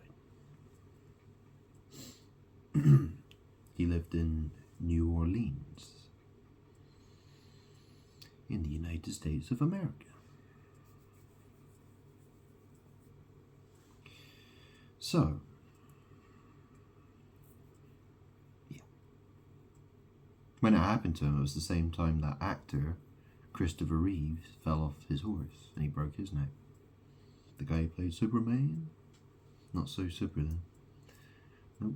He lived in New Orleans, in the United States of America. So, yeah. When it happened to him, it was the same time that actor Christopher Reeves fell off his horse and he broke his neck. The guy who played Superman? Not so super then. Nope.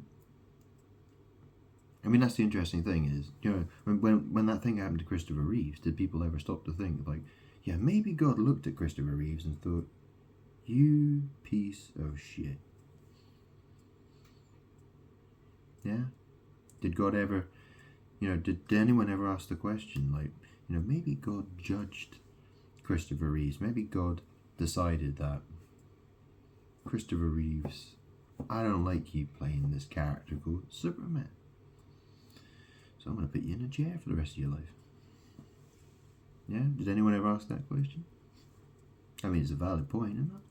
That's the interesting thing is, when that thing happened to Christopher Reeves, did people ever stop to think, like, yeah, maybe God looked at Christopher Reeves and thought, you piece of shit. Yeah? Did God ever, did anyone ever ask the question, like, maybe God judged Christopher Reeves. Maybe God decided that, Christopher Reeves, I don't like you playing this character called Superman. So I'm going to put you in a chair for the rest of your life. Yeah? Did anyone ever ask that question? I mean, it's a valid point, isn't it?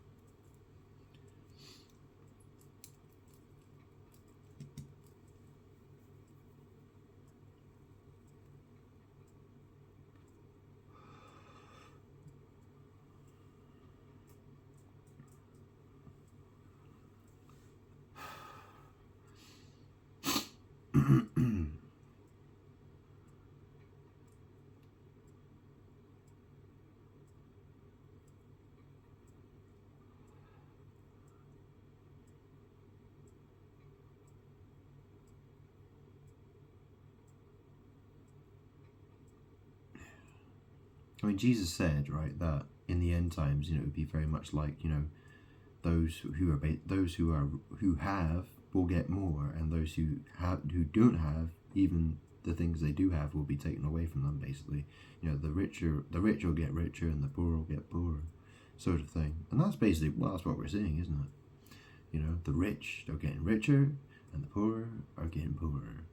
I mean, Jesus said, right, that in the end times, it would be very much like, those who have will get more, and those who don't have, even the things they do have will be taken away from them. Basically, the rich will get richer, and the poor will get poorer, sort of thing. And that's basically, well, that's what we're seeing, isn't it? The rich are getting richer, and the poor are getting poorer.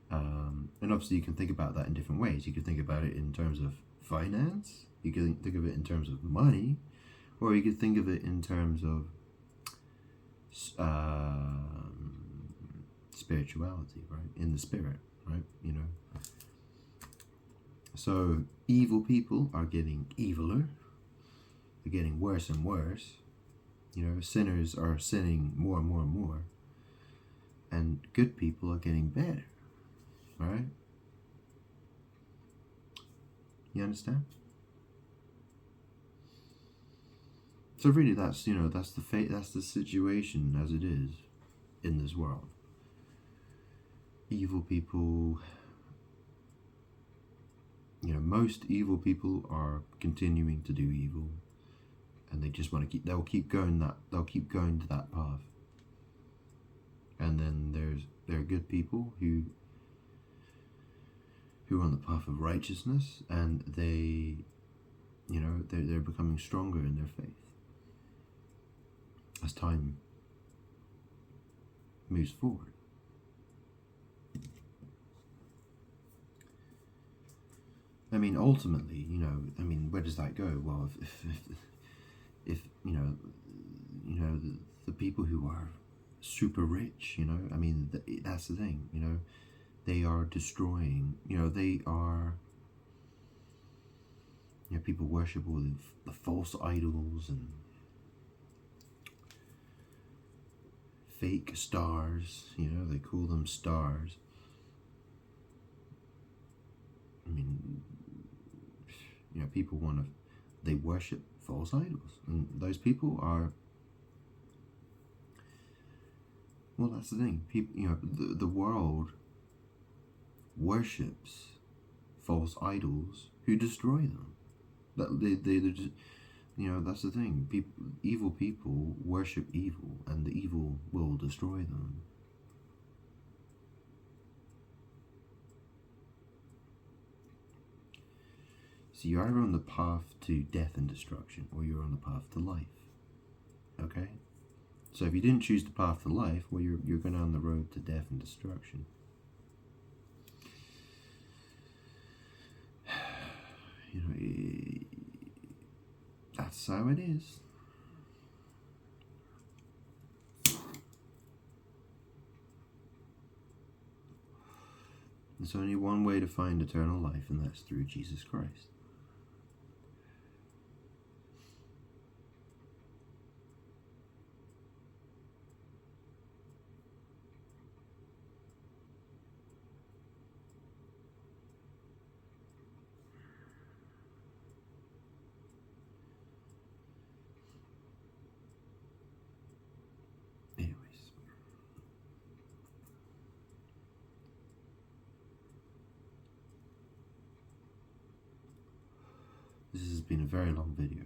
And obviously, you can think about that in different ways. You could think about it in terms of finance. You could think of it in terms of money, or you could think of it in terms of spirituality, right? In the spirit, right? So evil people are getting eviler. They're getting worse and worse. Sinners are sinning more and more and more. And good people are getting better, right? You understand? So really, that's the fate, that's the situation as it is in this world. Evil people, most evil people are continuing to do evil, and they just want to they'll keep going to that path. And then there are good people who are on the path of righteousness, and they're becoming stronger in their faith as time moves forward. I mean, ultimately, where does that go? Well, if the people who are super rich, that's the thing, they are destroying, they are, people worship all the false idols and fake stars, they call them stars. I mean, people they worship false idols, and those people are, well, that's the thing, people, the world worships false idols who destroy them. That they're just, that's the thing. Evil people worship evil, and the evil will destroy them. So you're either on the path to death and destruction, or you're on the path to life. Okay? So if you didn't choose the path to life, well, you're going down the road to death and destruction. That's how it is. There's only one way to find eternal life, and that's through Jesus Christ. This has been a very long video.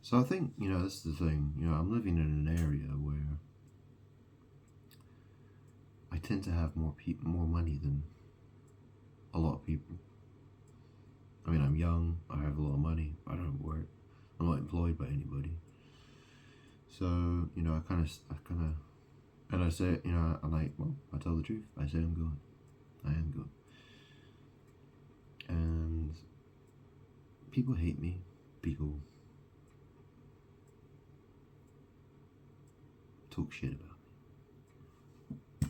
So I think, that's the thing. I'm living in an area where I tend to have more money than a lot of people. I mean, I'm young, I have a lot of money, I don't work, I'm not employed by anybody. So, and I say, I'm like, well, I tell the truth. I say I'm good. I am good. And people hate me. People talk shit about me.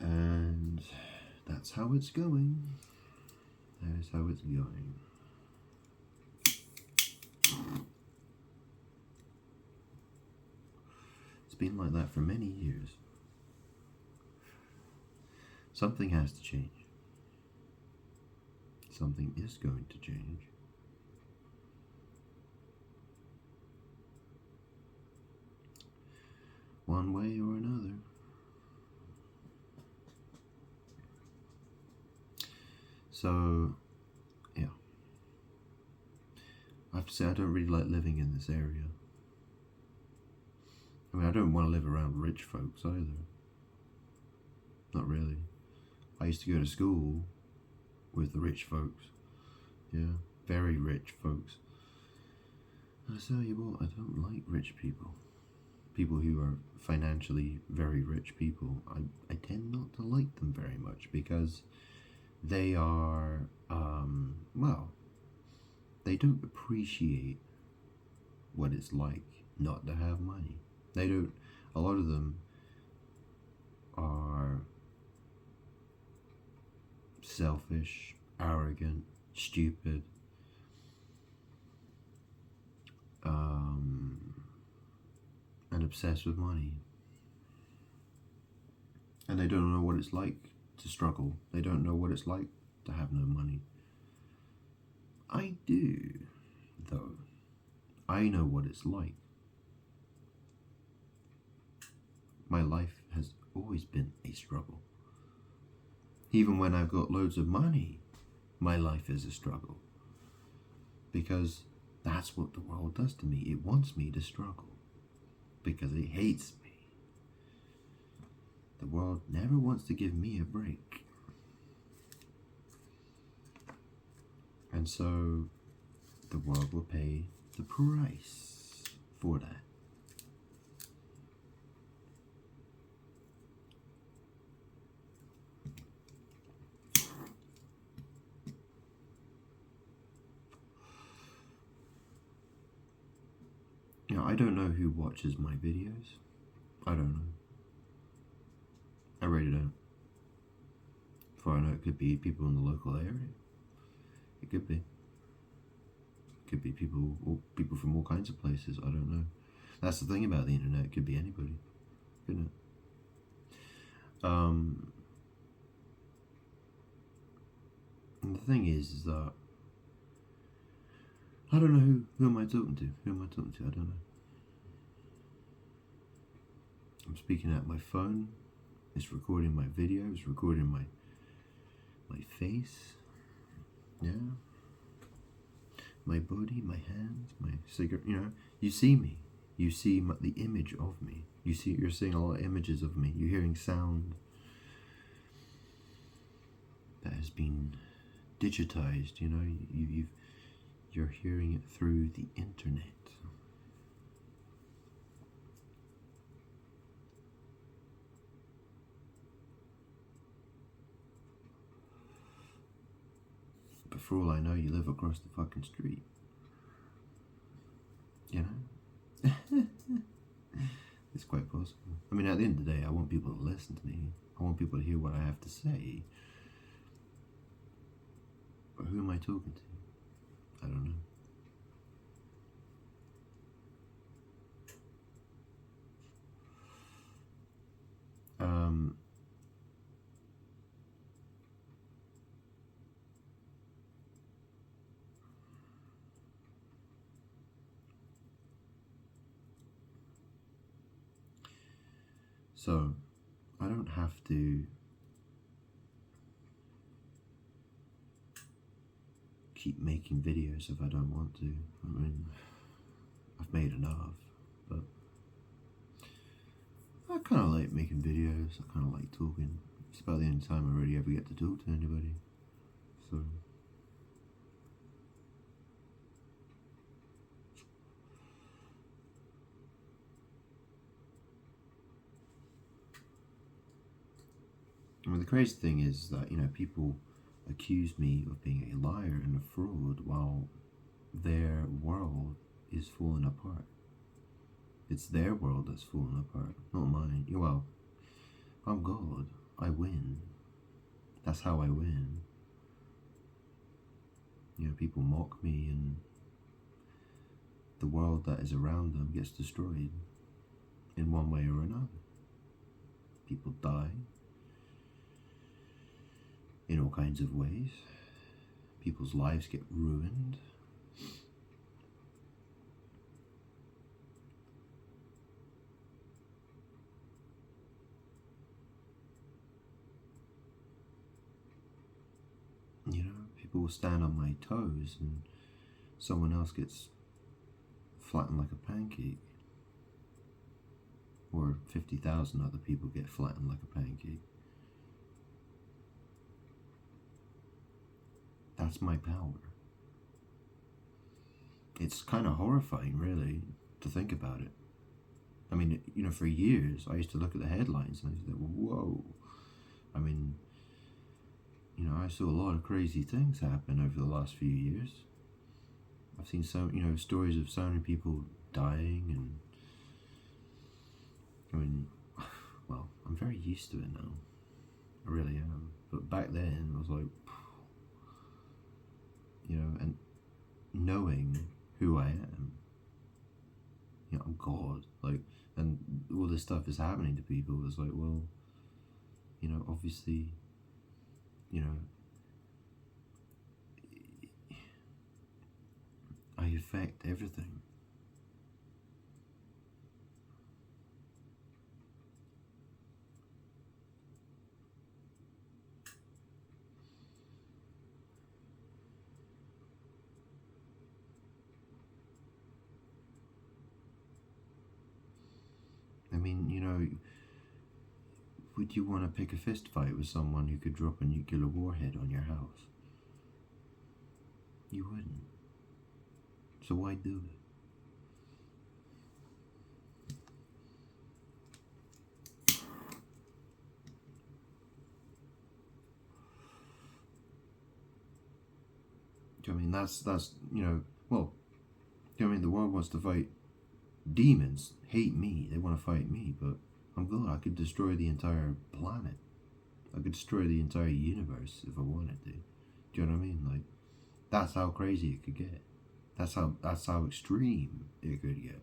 And that's how it's going. That is how it's going. It's been like that for many years. Something has to change. Something is going to change. One way or another. So, yeah. I have to say, I don't really like living in this area. I mean, I don't want to live around rich folks either. Not really. I used to go to school with the rich folks. Yeah, very rich folks. I tell you what, I don't like rich people. People who are financially very rich people. I tend not to like them very much because they are, they don't appreciate what it's like not to have money. They don't, a lot of them are selfish, arrogant, stupid, and obsessed with money. And they don't know what it's like to struggle. They don't know what it's like to have no money. I do, though. I know what it's like. My life has always been a struggle. Even when I've got loads of money, my life is a struggle. Because that's what the world does to me. It wants me to struggle. Because it hates me. The world never wants to give me a break. And so the world will pay the price for that. I don't know who watches my videos. I don't know. I really don't. For I know, it could be people in the local area. It could be. It could be people from all kinds of places. I don't know. That's the thing about the internet. It could be anybody, couldn't it? And the thing is that I don't know who am I talking to. Who am I talking to? I don't know. I'm speaking at my phone. It's recording my video. It's recording my face. Yeah. My body, my hands, my cigarette. You see me. You see the image of me. You're seeing a lot of images of me. You're hearing sound that has been digitized. You're hearing it through the internet. But for all I know, you live across the fucking street. It's quite possible. I mean, at the end of the day, I want people to listen to me. I want people to hear what I have to say. But who am I talking to? I don't know. So, I don't have to keep making videos if I don't want to. I mean, I've made enough, but I kind of like making videos. I kind of like talking. It's about the only time I really ever get to talk to anybody. So, I mean, the crazy thing is that, you know, people accuse me of being a liar and a fraud while their world is falling apart. It's their world that's falling apart, not mine. Well, I'm God. I win. That's how I win. You know, people mock me and the world that is around them gets destroyed in one way or another. People die in all kinds of ways. People's lives get ruined. You know, people will stand on my toes and someone else gets flattened like a pancake. Or 50,000 other people get flattened like a pancake. That's my power. It's kind of horrifying, really, to think about it. I mean, you know, for years, I used to look at the headlines and I used to think, whoa. I mean, you know, I saw a lot of crazy things happen over the last few years. I've seen stories of so many people dying, and I mean, well, I'm very used to it now. I really am. But back then, I was like, you know, and knowing who I am, you know, I'm God, like, and all this stuff is happening to people. It's like, well, you know, obviously, you know, I affect everything. I mean, you know, would you want to pick a fist fight with someone who could drop a nuclear warhead on your house? You wouldn't. So why do it? I mean, that's you know, well, I mean, the world wants to fight demons, hate me, they want to fight me, but I'm God. I could destroy the entire planet. I could destroy the entire universe if I wanted to. Do you know what I mean? Like, that's how crazy it could get. That's how extreme it could get.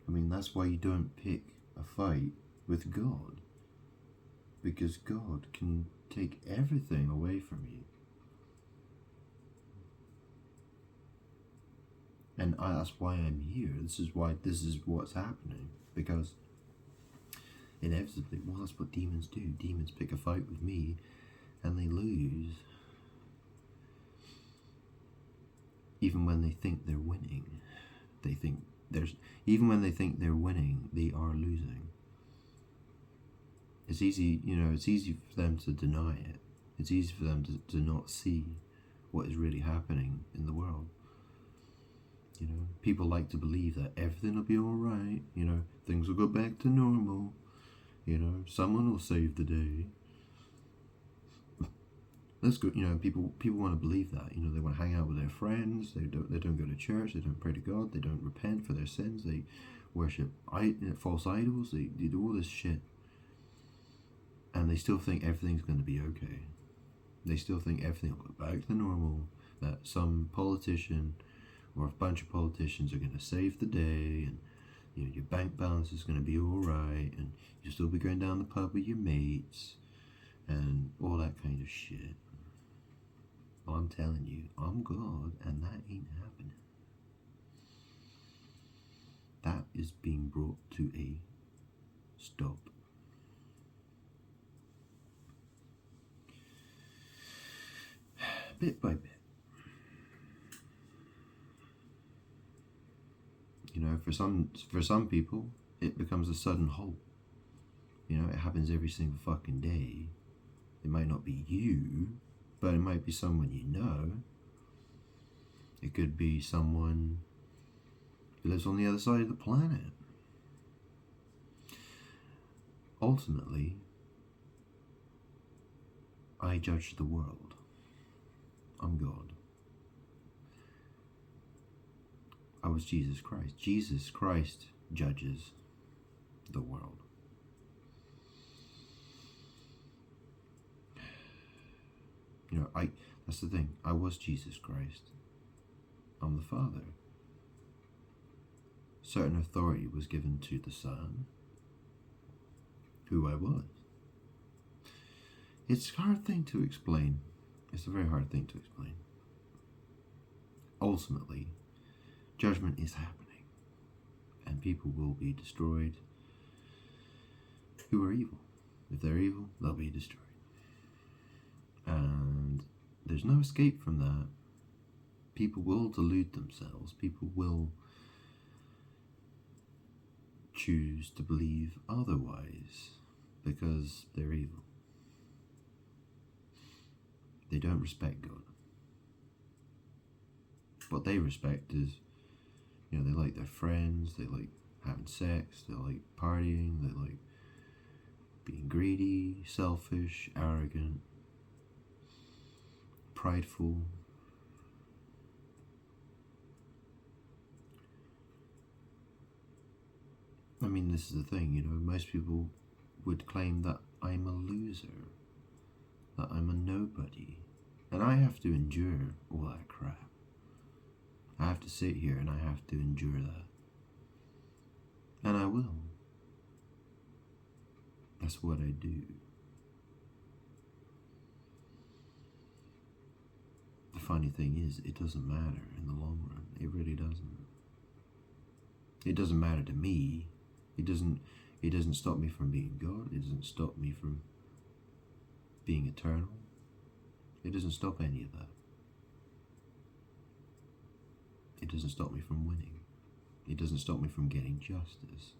I mean, that's why you don't pick a fight with God. Because God can take everything away from you. And that's why I'm here. This is what's happening. Because inevitably, well, that's what demons do. Demons pick a fight with me and they lose. Even when they think they're winning. Even when they think they're winning, they are losing. It's easy, you know, it's easy for them to deny it. It's easy for them to not see what is really happening in the world. You know, people like to believe that everything will be alright, you know, things will go back to normal, you know, someone will save the day. That's good, you know, people want to believe that, you know, they want to hang out with their friends, they don't go to church, they don't pray to God, they don't repent for their sins, they worship false idols, they do all this shit. And they still think everything's going to be okay. They still think everything will go back to normal, that some politician or a bunch of politicians are going to save the day, and you know, your bank balance is going to be alright, and you'll still be going down the pub with your mates, and all that kind of shit. Well, I'm telling you, I'm God, and that ain't happening. That is being brought to a stop. bit by bit. You know, for some people, it becomes a sudden halt. You know, it happens every single fucking day. It might not be you, but it might be someone you know. It could be someone who lives on the other side of the planet. Ultimately, I judge the world. I'm God. I was Jesus Christ. Jesus Christ judges the world. You know, that's the thing. I was Jesus Christ. I'm the Father. Certain authority was given to the Son, who I was. It's a hard thing to explain. It's a very hard thing to explain. Ultimately, judgment is happening, and people will be destroyed who are evil. If they're evil, they'll be destroyed. And there's no escape from that. People will delude themselves. People will choose to believe otherwise because they're evil. They don't respect God. What they respect is, you know, they like their friends, they like having sex, they like partying, they like being greedy, selfish, arrogant, prideful. I mean, this is the thing, you know, most people would claim that I'm a loser, that I'm a nobody, and I have to endure all that crap. I have to sit here and I have to endure that. And I will. That's what I do. The funny thing is, it doesn't matter in the long run. It really doesn't. It doesn't matter to me. It doesn't stop me from being God. It doesn't stop me from being eternal. It doesn't stop any of that. It doesn't stop me from winning. It doesn't stop me from getting justice.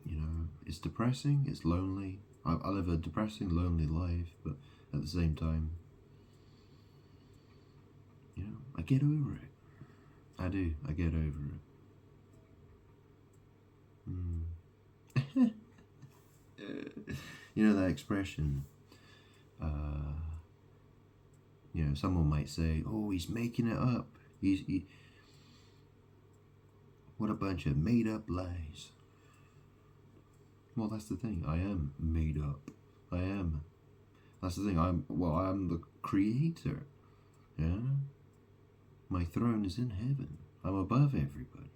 You know, it's depressing, it's lonely. I live a depressing, lonely life, but at the same time, you know, I get over it. I do. I get over it. You know that expression, you know, someone might say, oh, he's making it up. What a bunch of made up lies. Well, that's the thing. I am made up. I am. That's the thing. I'm the creator. Yeah? My throne is in heaven. I'm above everybody.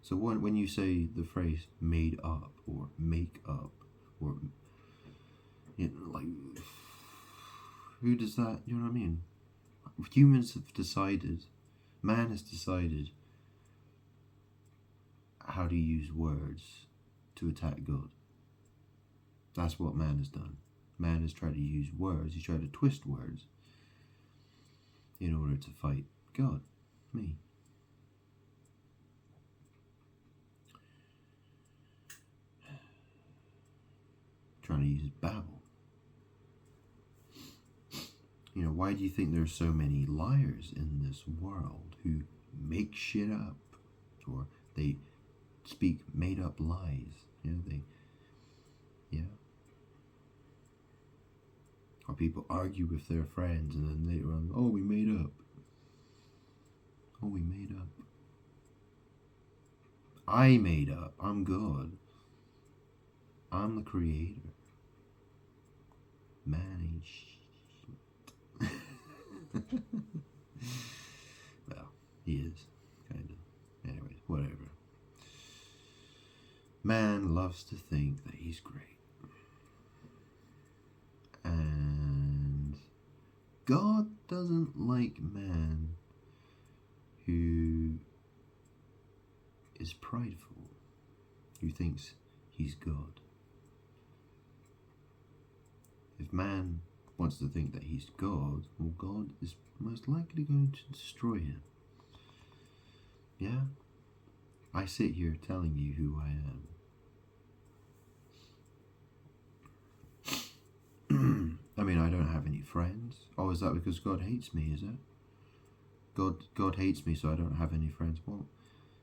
So when you say the phrase made up or make up or, you know, like, who does that, you know what I mean? Humans have decided, man has decided how to use words to attack God. That's what man has done. Man has tried to use words, he's tried to twist words in order to fight God, me. Trying to use babble. You know, why do you think there's so many liars in this world who make shit up, or they speak made up lies? You know, or people argue with their friends and then later on, oh, we made up. Oh, we made up. I made up. I'm God. I'm the creator. Man ain't shit. Well, he is, kind of. Anyways, whatever. Man loves to think that he's great. And God doesn't like man who is prideful, who thinks he's God. If man wants to think that he's God, well, God is most likely going to destroy him. Yeah? I sit here telling you who I am. I mean, I don't have any friends. Oh, is that because God hates me, is it? God hates me, so I don't have any friends. Well,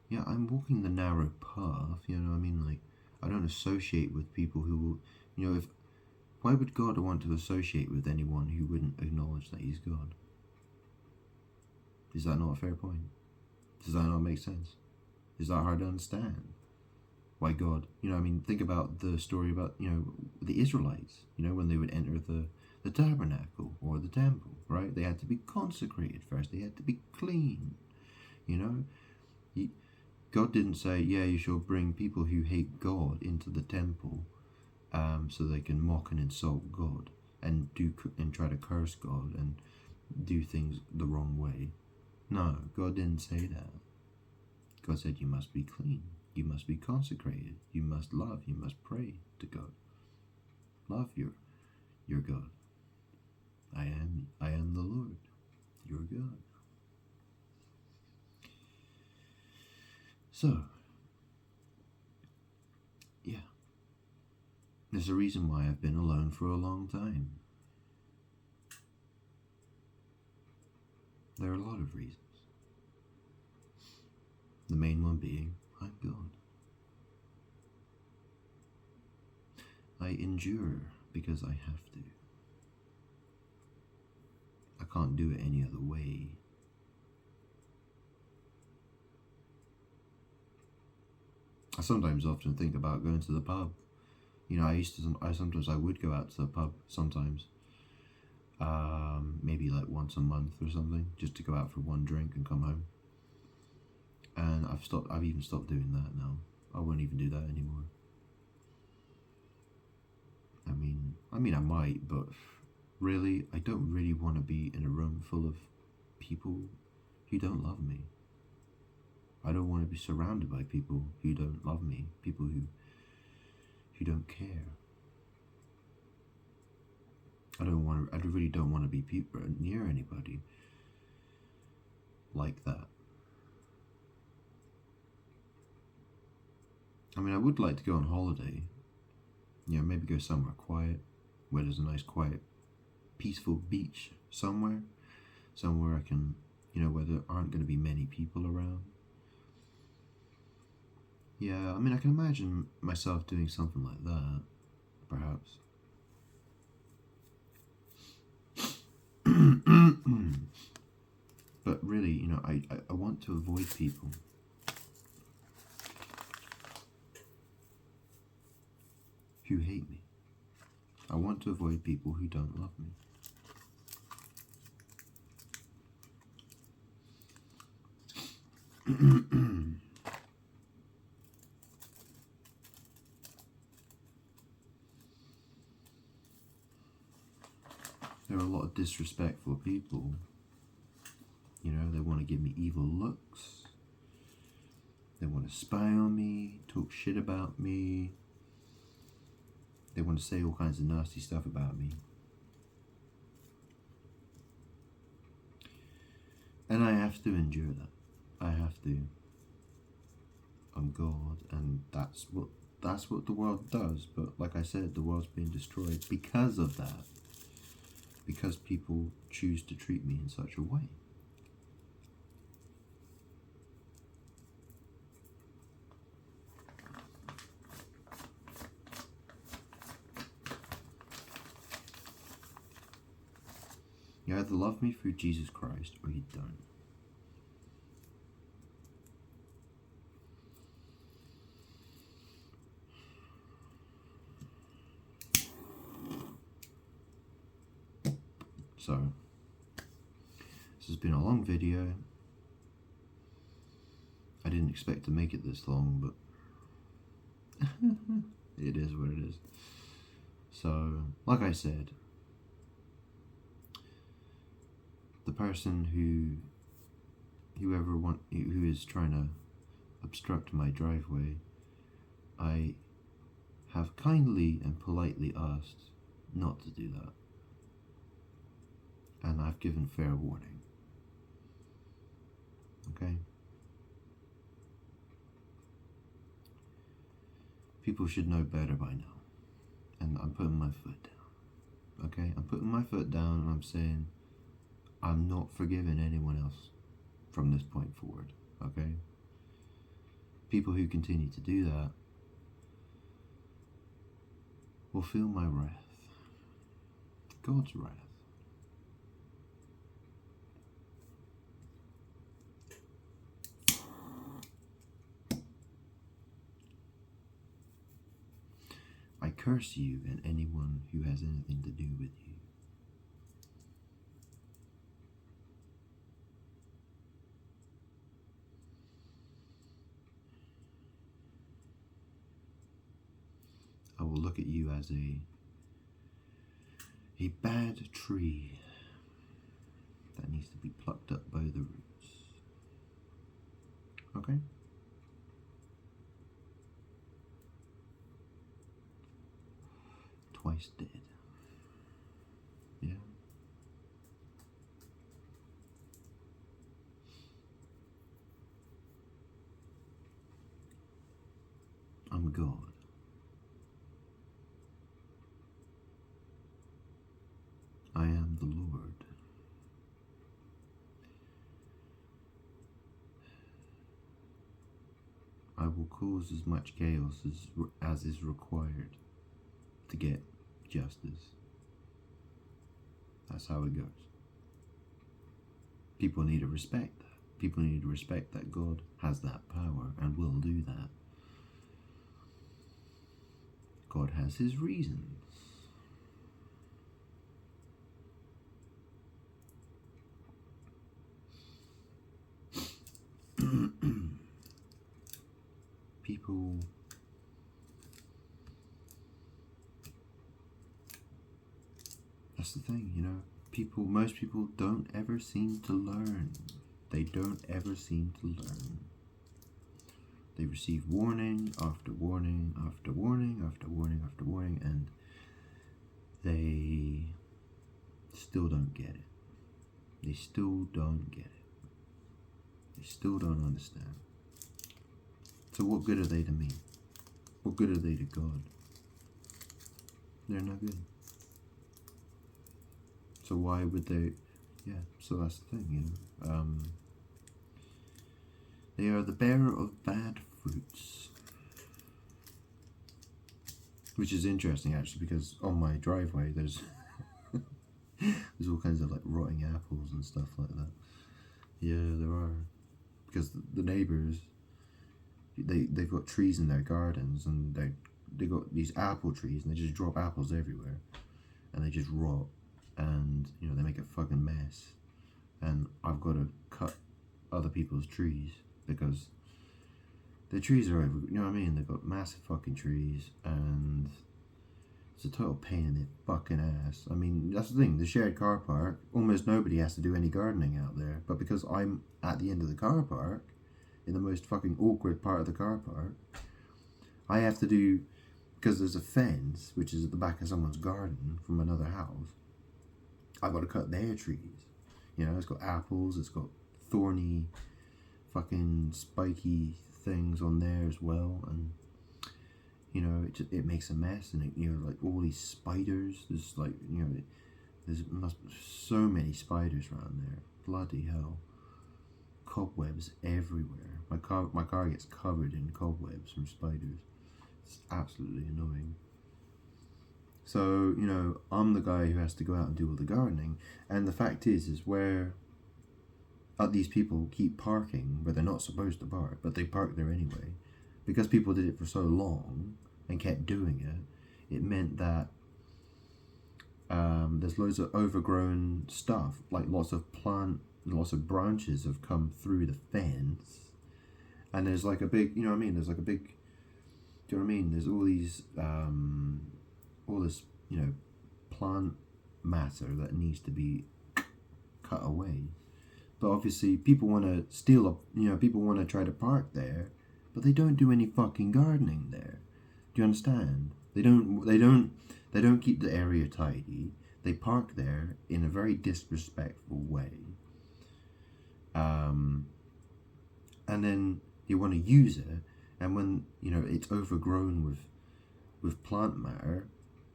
yeah, I'm walking the narrow path, you know what I mean? Like, I don't associate with people who will, you know, why would God want to associate with anyone who wouldn't acknowledge that he's God? Is that not a fair point? Does that not make sense? Is that hard to understand? Why God? You know, I mean, think about the story about, you know, the Israelites, you know, when they would enter the tabernacle or the temple, right? They had to be consecrated first. They had to be clean, you know? God didn't say, yeah, you shall bring people who hate God into the temple so they can mock and insult God and try to curse God and do things the wrong way. No, God didn't say that. God said you must be clean, you must be consecrated, you must love, you must pray to God. Love your God. I am the Lord, your God. So, yeah. There's a reason why I've been alone for a long time. There are a lot of reasons. The main one being, I'm God. I endure because I have to. I can't do it any other way. I sometimes often think about going to the pub. You know, I would go out to the pub sometimes. Maybe like once a month or something, just to go out for one drink and come home. And I've even stopped doing that now. I won't even do that anymore. I mean I might, but really, I don't really want to be in a room full of people who don't love me. I don't want to be surrounded by people who don't love me, people who don't care. I really don't want to be near anybody like that. I mean, I would like to go on holiday. You know, maybe go somewhere quiet, where there's a nice, quiet, peaceful beach somewhere I can, you know, where there aren't going to be many people around. Yeah, I mean, I can imagine myself doing something like that, perhaps. But really, you know, I want to avoid people. Who hate me. I want to avoid people who don't love me. There are a lot of disrespectful people. You know, they want to give me evil looks. They want to spy on me, talk shit about me. They want to say all kinds of nasty stuff about me. And I have to endure that. I have to. I'm God, and that's what the world does. But like I said, the world's being destroyed because of that. Because people choose to treat me in such a way. You either love me through Jesus Christ or you don't. So, this has been a long video. I didn't expect to make it this long, but it is what it is. So, like I said, the person who is trying to obstruct my driveway, I have kindly and politely asked not to do that. And I've given fair warning. Okay? People should know better by now. And I'm putting my foot down. Okay? I'm putting my foot down and I'm saying I'm not forgiving anyone else from this point forward. Okay? People who continue to do that will feel my wrath. God's wrath. I curse you and anyone who has anything to do with you. I will look at you as a bad tree that needs to be plucked up by the roots. Okay? Twice dead. Yeah? I'm God. I am the Lord. I will cause as much chaos as is required to get justice. That's how it goes. People need to respect that. People need to respect that God has that power and will do that. God has his reasons. People that's the thing, you know, most people don't ever seem to learn. They don't ever seem to learn. They receive warning after warning after warning after warning after warning, and they still don't get it. They still don't get it. They still don't understand. So what good are they to me? What good are they to God? They're no good. So why would they? Yeah, so that's the thing, you know. They are the bearer of bad fruits. Which is interesting, actually, because on my driveway there's there's all kinds of like rotting apples and stuff like that. Yeah, there are. Because the neighbours, they've got trees in their gardens, and they got these apple trees, and they just drop apples everywhere, and they just rot, and you know, they make a fucking mess, and I've got to cut other people's trees because the trees are you know what I mean, they've got massive fucking trees, and it's a total pain in the fucking ass. I mean, that's the thing, the shared car park, almost nobody has to do any gardening out there, but because I'm at the end of the car park, in the most fucking awkward part of the car park, I have to do, because there's a fence which is at the back of someone's garden from another house, I've got to cut their trees. You know, it's got apples, it's got thorny fucking spiky things on there as well, and you know, it makes a mess, and it, you know, like all these spiders, there's like, you know, there's so many spiders around there, bloody hell, cobwebs everywhere. My car gets covered in cobwebs from spiders. It's absolutely annoying. So, you know, I'm the guy who has to go out and do all the gardening, and the fact is where these people keep parking where they're not supposed to park, but they park there anyway, because people did it for so long and kept doing it, it meant that there's loads of overgrown stuff, like lots of branches have come through the fence, and there's like a big, you know what I mean, there's like a big, do you know what I mean, there's all these, all this, you know, plant matter that needs to be cut away. But obviously people want to steal up, you know, people want to try to park there but they don't do any fucking gardening there. Do you understand? They don't keep the area tidy. They park there in a very disrespectful way. And then you want to use it, and when it's overgrown with plant matter,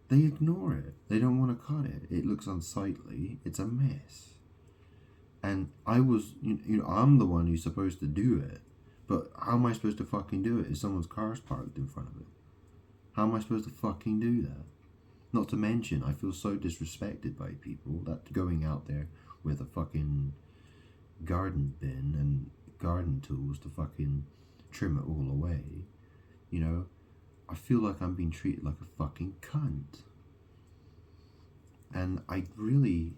they ignore it. They don't want to cut it. It looks unsightly. It's a mess. And I'm the one who's supposed to do it, but how am I supposed to fucking do it if someone's car's parked in front of it? How am I supposed to fucking do that? Not to mention, I feel so disrespected by people that going out there with a fucking garden bin and garden tools to fucking trim it all away, I feel like I'm being treated like a fucking cunt. And I really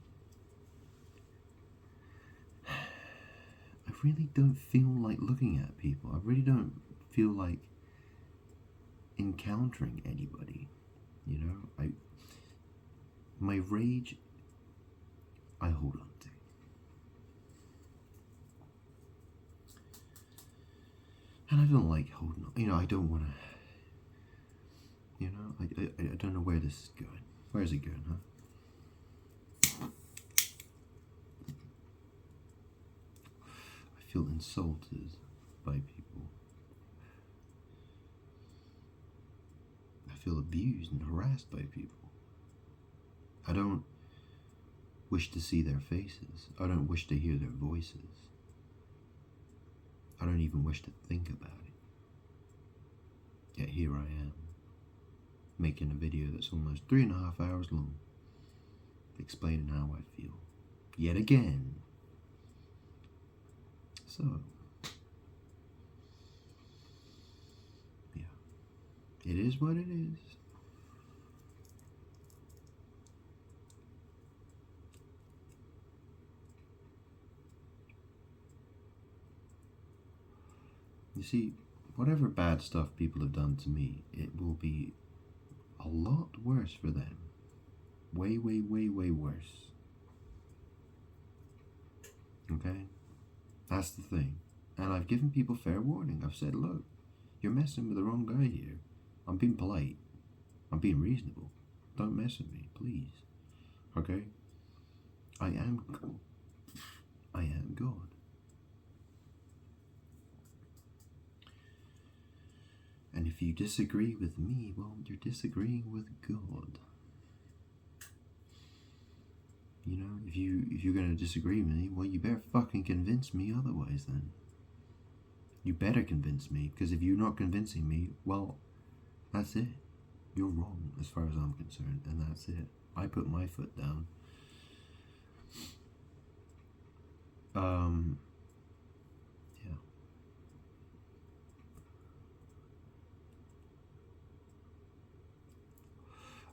don't feel like looking at people. I really don't feel like encountering anybody. My rage, I hold on to. And I don't like holding on. I don't want to, I don't know where this is going. Where is it going, huh? I feel insulted by people. I feel abused and harassed by people. I don't wish to see their faces. I don't wish to hear their voices. I don't even wish to think about it. Yet here I am, making a video that's almost 3.5 hours long, explaining how I feel. Yet again. So, yeah. It is what it is. You see, whatever bad stuff people have done to me, it will be a lot worse for them. Way, way, way, way worse. Okay? That's the thing. And I've given people fair warning. I've said, look, you're messing with the wrong guy here. I'm being polite. I'm being reasonable. Don't mess with me, please. Okay? I am God. I am God. And if you disagree with me, well, you're disagreeing with God. If you're going to disagree with me, well, you better fucking convince me otherwise then. You better convince me, because if you're not convincing me, well, that's it. You're wrong as far as I'm concerned, and that's it. I put my foot down. Yeah.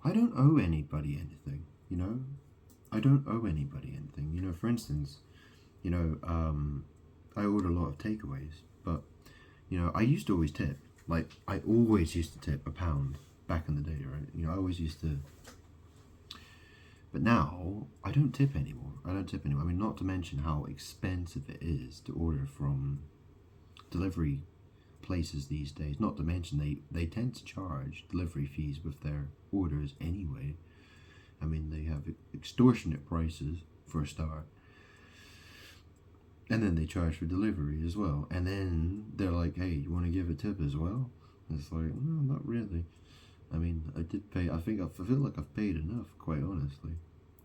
I don't owe anybody anything, I don't owe anybody anything. For instance, I order a lot of takeaways, but, I used to always tip. Like, I always used to tip £1 back in the day, right? I always used to. But now, I don't tip anymore. I mean, not to mention how expensive it is to order from delivery places these days. Not to mention they tend to charge delivery fees with their orders anyway. I mean, they have extortionate prices for a start. And then they charge for delivery as well. And then they're like, hey, you want to give a tip as well? It's like, no, not really. I mean, I did pay. I feel like I've paid enough, quite honestly.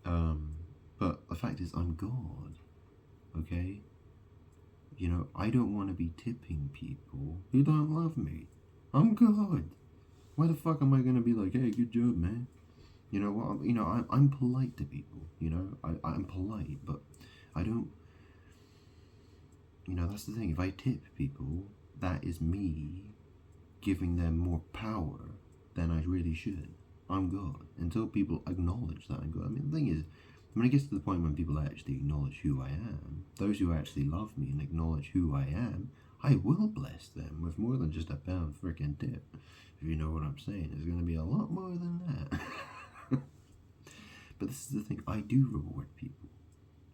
But the fact is, I'm God. Okay? I don't want to be tipping people who don't love me. I'm God. Why the fuck am I going to be like, hey, good job, man? I'm polite to people. I'm polite, but I don't. That's the thing. If I tip people, that is me giving them more power than I really should. I'm God. Until people acknowledge that I'm God. I mean, the thing is, when it gets to the point when people actually acknowledge who I am, those who actually love me and acknowledge who I am, I will bless them with more than just £1 freaking tip. If you know what I'm saying, it's going to be a lot more than that. But this is the thing. I do reward people.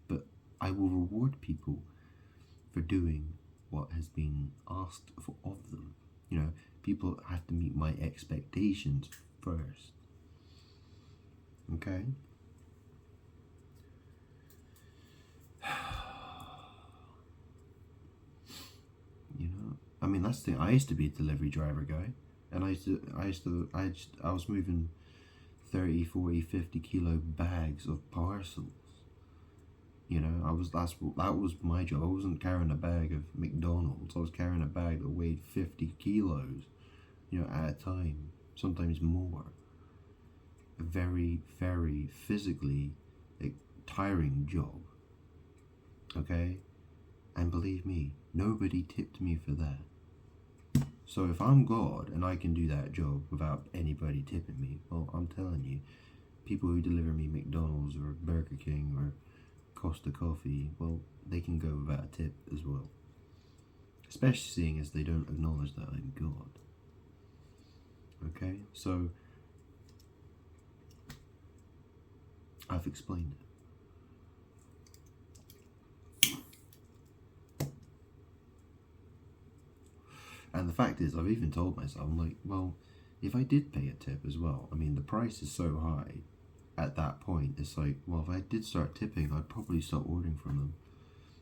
But I will reward people for doing what has been asked of them. You know, people have to meet my expectations first. Okay? You know, I mean, that's the thing. I used to be a delivery driver guy, and I was moving 30, 40, 50 kilo bags of parcels. You know, that was my job. I wasn't carrying a bag of McDonald's. I was carrying a bag that weighed 50 kilos, you know, at a time, sometimes more. A very, very physically tiring job. Okay? And believe me, nobody tipped me for that. So if I'm God and I can do that job without anybody tipping me, well, I'm telling you, people who deliver me McDonald's or Burger King or Costa Coffee, well, they can go without a tip as well. Especially seeing as they don't acknowledge that I'm God. Okay? So, I've explained it. And the fact is, I've even told myself, I'm like, well, if I did pay a tip as well, I mean, the price is so high at that point, it's like, well, if I did start tipping, I'd probably stop ordering from them,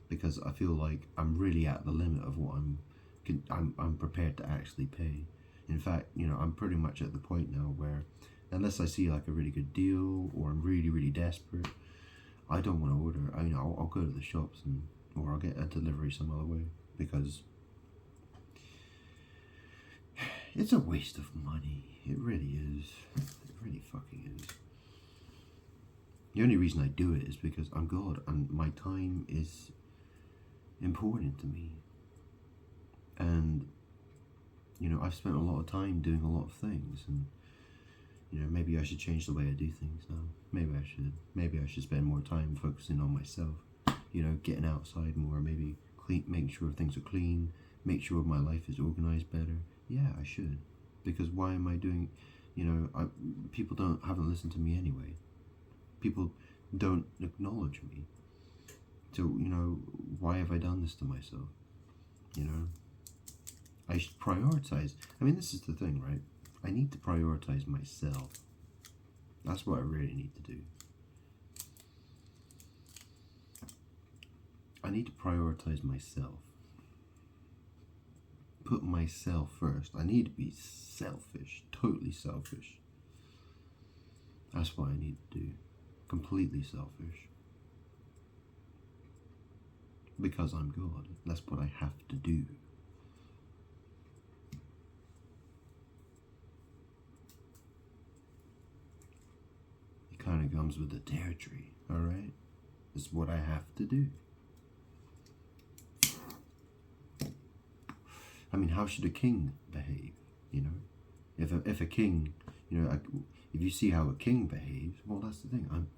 because I feel like I'm really at the limit of what I'm prepared to actually pay. In fact, you know, I'm pretty much at the point now where, unless I see like a really good deal or I'm really, really desperate, I don't want to order. I'll go to the shops or I'll get a delivery some other way, because it's a waste of money. It really is. It really fucking is. The only reason I do it is because I'm God and my time is important to me. And, you know, I've spent a lot of time doing a lot of things, and, you know, maybe I should change the way I do things now. Maybe I should. Maybe I should spend more time focusing on myself, you know, getting outside more, maybe making sure things are clean, make sure my life is organized better. Yeah, I should. Because why am I doing, you know, people haven't listened to me anyway. People don't acknowledge me. So, you know, why have I done this to myself? You know, I should prioritize. I mean, this is the thing, right? I need to prioritize myself. That's what I really need to do. I need to prioritize myself. Put myself first. I need to be selfish, totally selfish. That's what I need to do. Completely selfish. Because I'm God. That's what I have to do. It kind of comes with the territory, alright? It's what I have to do. I mean, how should a king behave, you know? If a king, you know, if you see how a king behaves, well, that's the thing.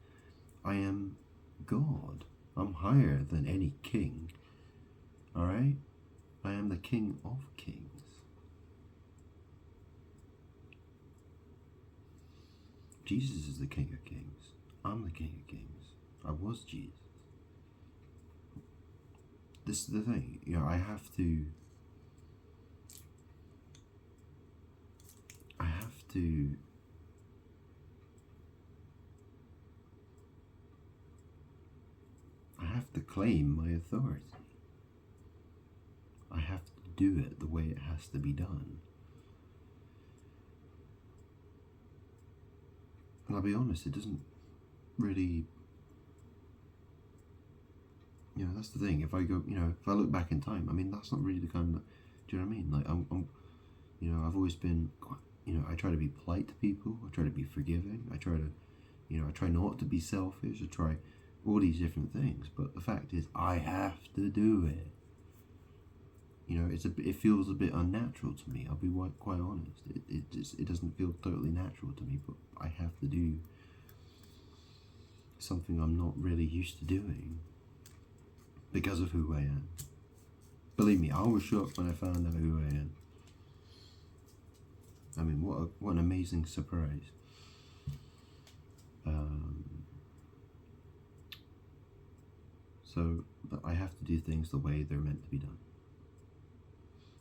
I am God. I'm higher than any king. Alright? I am the King of Kings. Jesus is the King of Kings. I'm the King of Kings. I was Jesus. This is the thing. You know, I have to claim my authority. I have to do it the way it has to be done. And I'll be honest, it doesn't really, you know, that's the thing. If I go, you know, if I look back in time, I mean, that's not really the kind of, do you know what I mean? Like, I'm you know, I've always been quite, you know, I try to be polite to people. I try to be forgiving. I try to, you know, I try not to be selfish. I try all these different things. But the fact is, I have to do it. You know, it feels a bit unnatural to me. I'll be quite honest. It doesn't feel totally natural to me. But I have to do something I'm not really used to doing because of who I am. Believe me, I was shocked when I found out who I am. I mean, what an amazing surprise. So, but I have to do things the way they're meant to be done.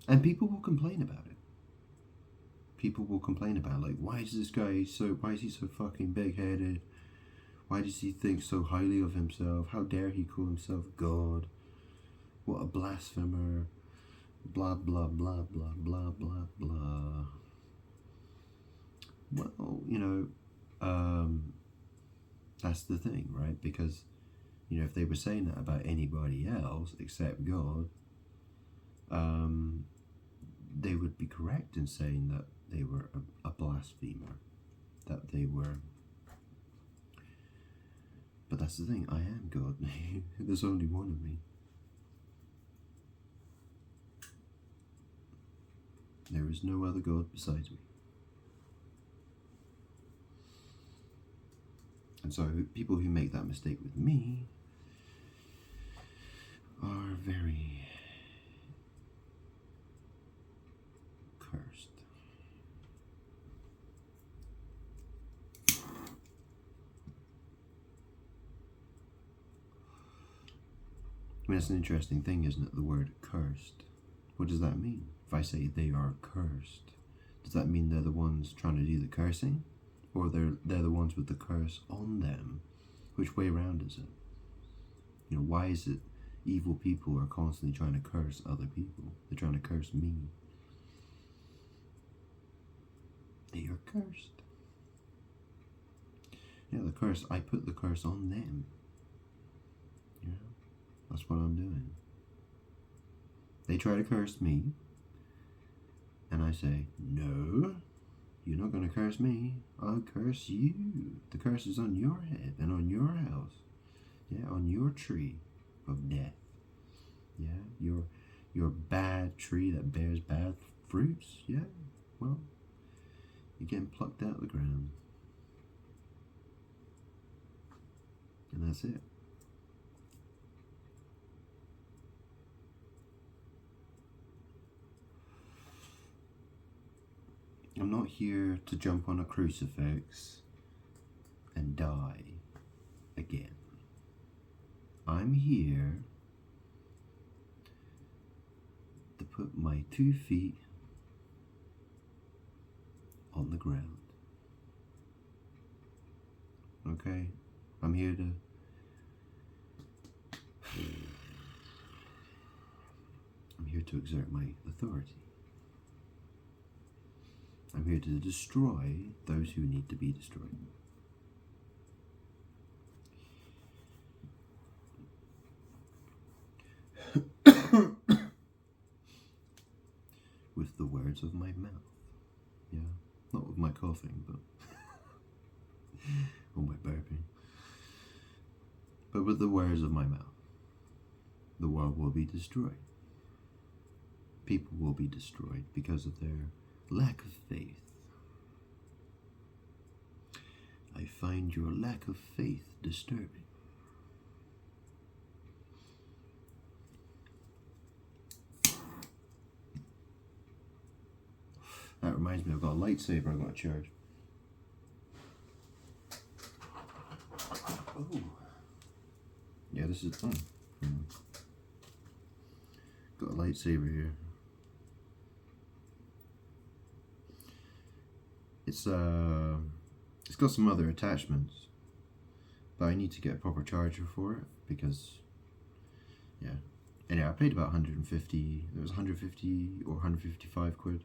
And people will complain about it. People will complain about, like, why is he so fucking big-headed? Why does he think so highly of himself? How dare he call himself God? What a blasphemer. Blah, blah, blah, blah, blah, blah, blah. Well, that's the thing, right? Because, if they were saying that about anybody else except God, they would be correct in saying that they were a blasphemer, that they were. But that's the thing, I am God. There's only one of me. There is no other God besides me. And so people who make that mistake with me are very cursed. I mean, that's an interesting thing, isn't it? The word cursed. What does that mean? If I say they are cursed, does that mean they're the ones trying to do the cursing? Or they're the ones with the curse on them? Which way around is it? Why is it evil people are constantly trying to curse other people? They're trying to curse me. They are cursed. The curse, I put the curse on them. That's what I'm doing. They try to curse me, and I say, no, you're not going to curse me. I'll curse you. The curse is on your head and on your house. Yeah, on your tree of death. Yeah, your bad tree that bears bad fruits. Yeah, well, you're getting plucked out of the ground. And that's it. I'm not here to jump on a crucifix and die again. I'm here to put my 2 feet on the ground. Okay? I'm here to exert my authority. I'm here to destroy those who need to be destroyed. With the words of my mouth. Yeah, not with my coughing, but or my burping. But with the words of my mouth. The world will be destroyed. People will be destroyed because of their lack of faith. I find your lack of faith disturbing. That reminds me, I've got a lightsaber I've got to charge. Oh. Yeah, this is fun. Got a lightsaber here. It's got some other attachments, but I need to get a proper charger for it because, yeah. Anyway, I paid about 150. It was 150 or 155 quid.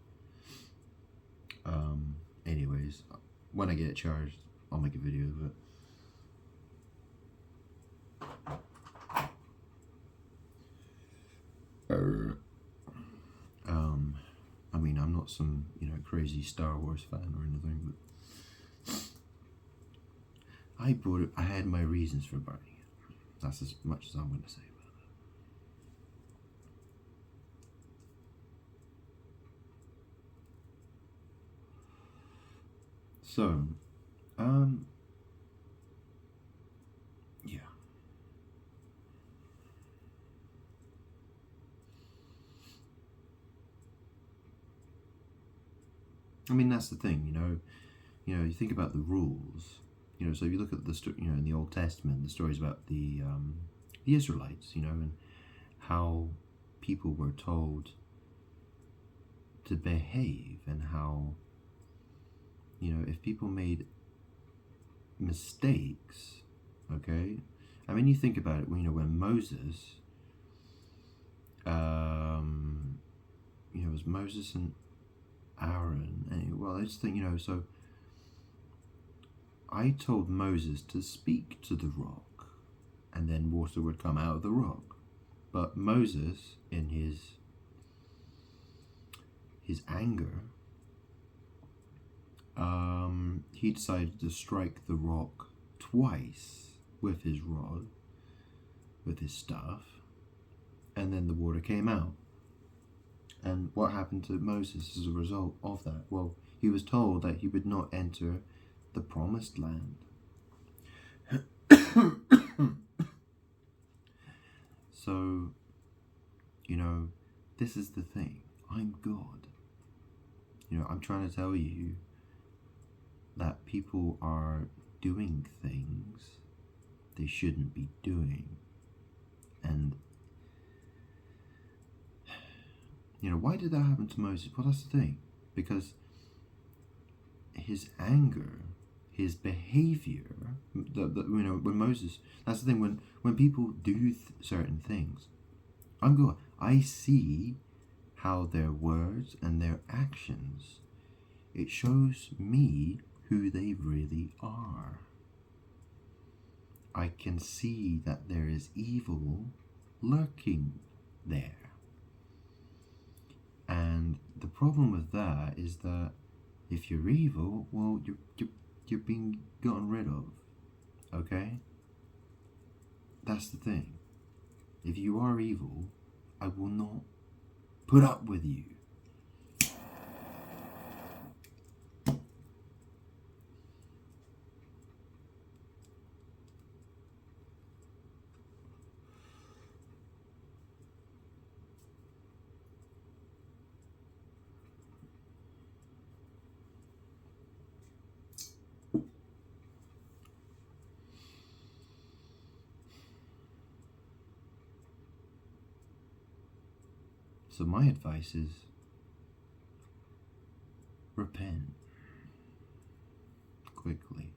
Anyways, when I get it charged, I'll make a video of it. I mean, I'm not some, crazy Star Wars fan or anything, but I bought it. I had my reasons for buying it. That's as much as I'm going to say about it. So, yeah. I mean, that's the thing, you think about the rules, so if you look at the, in the Old Testament, the stories about the Israelites, and how people were told to behave, and how, if people made mistakes, okay? I mean, you think about it, when Moses, it was Moses and Aaron, and I just think, so I told Moses to speak to the rock, and then water would come out of the rock. But Moses, in his anger, he decided to strike the rock twice with his rod, with his staff, and then the water came out. And what happened to Moses as a result of that? Well, he was told that he would not enter the promised land. So, this is the thing. I'm God. I'm trying to tell you that people are doing things they shouldn't be doing. And, why did that happen to Moses? Well, that's the thing. Because his anger, his behavior, when Moses, that's the thing, when people do certain things, I'm God. I see how their words and their actions, it shows me who they really are. I can see that there is evil lurking there. And the problem with that is that if you're evil, well, you're being gotten rid of. Okay? That's the thing. If you are evil, I will not put up with you. So my advice is repent quickly.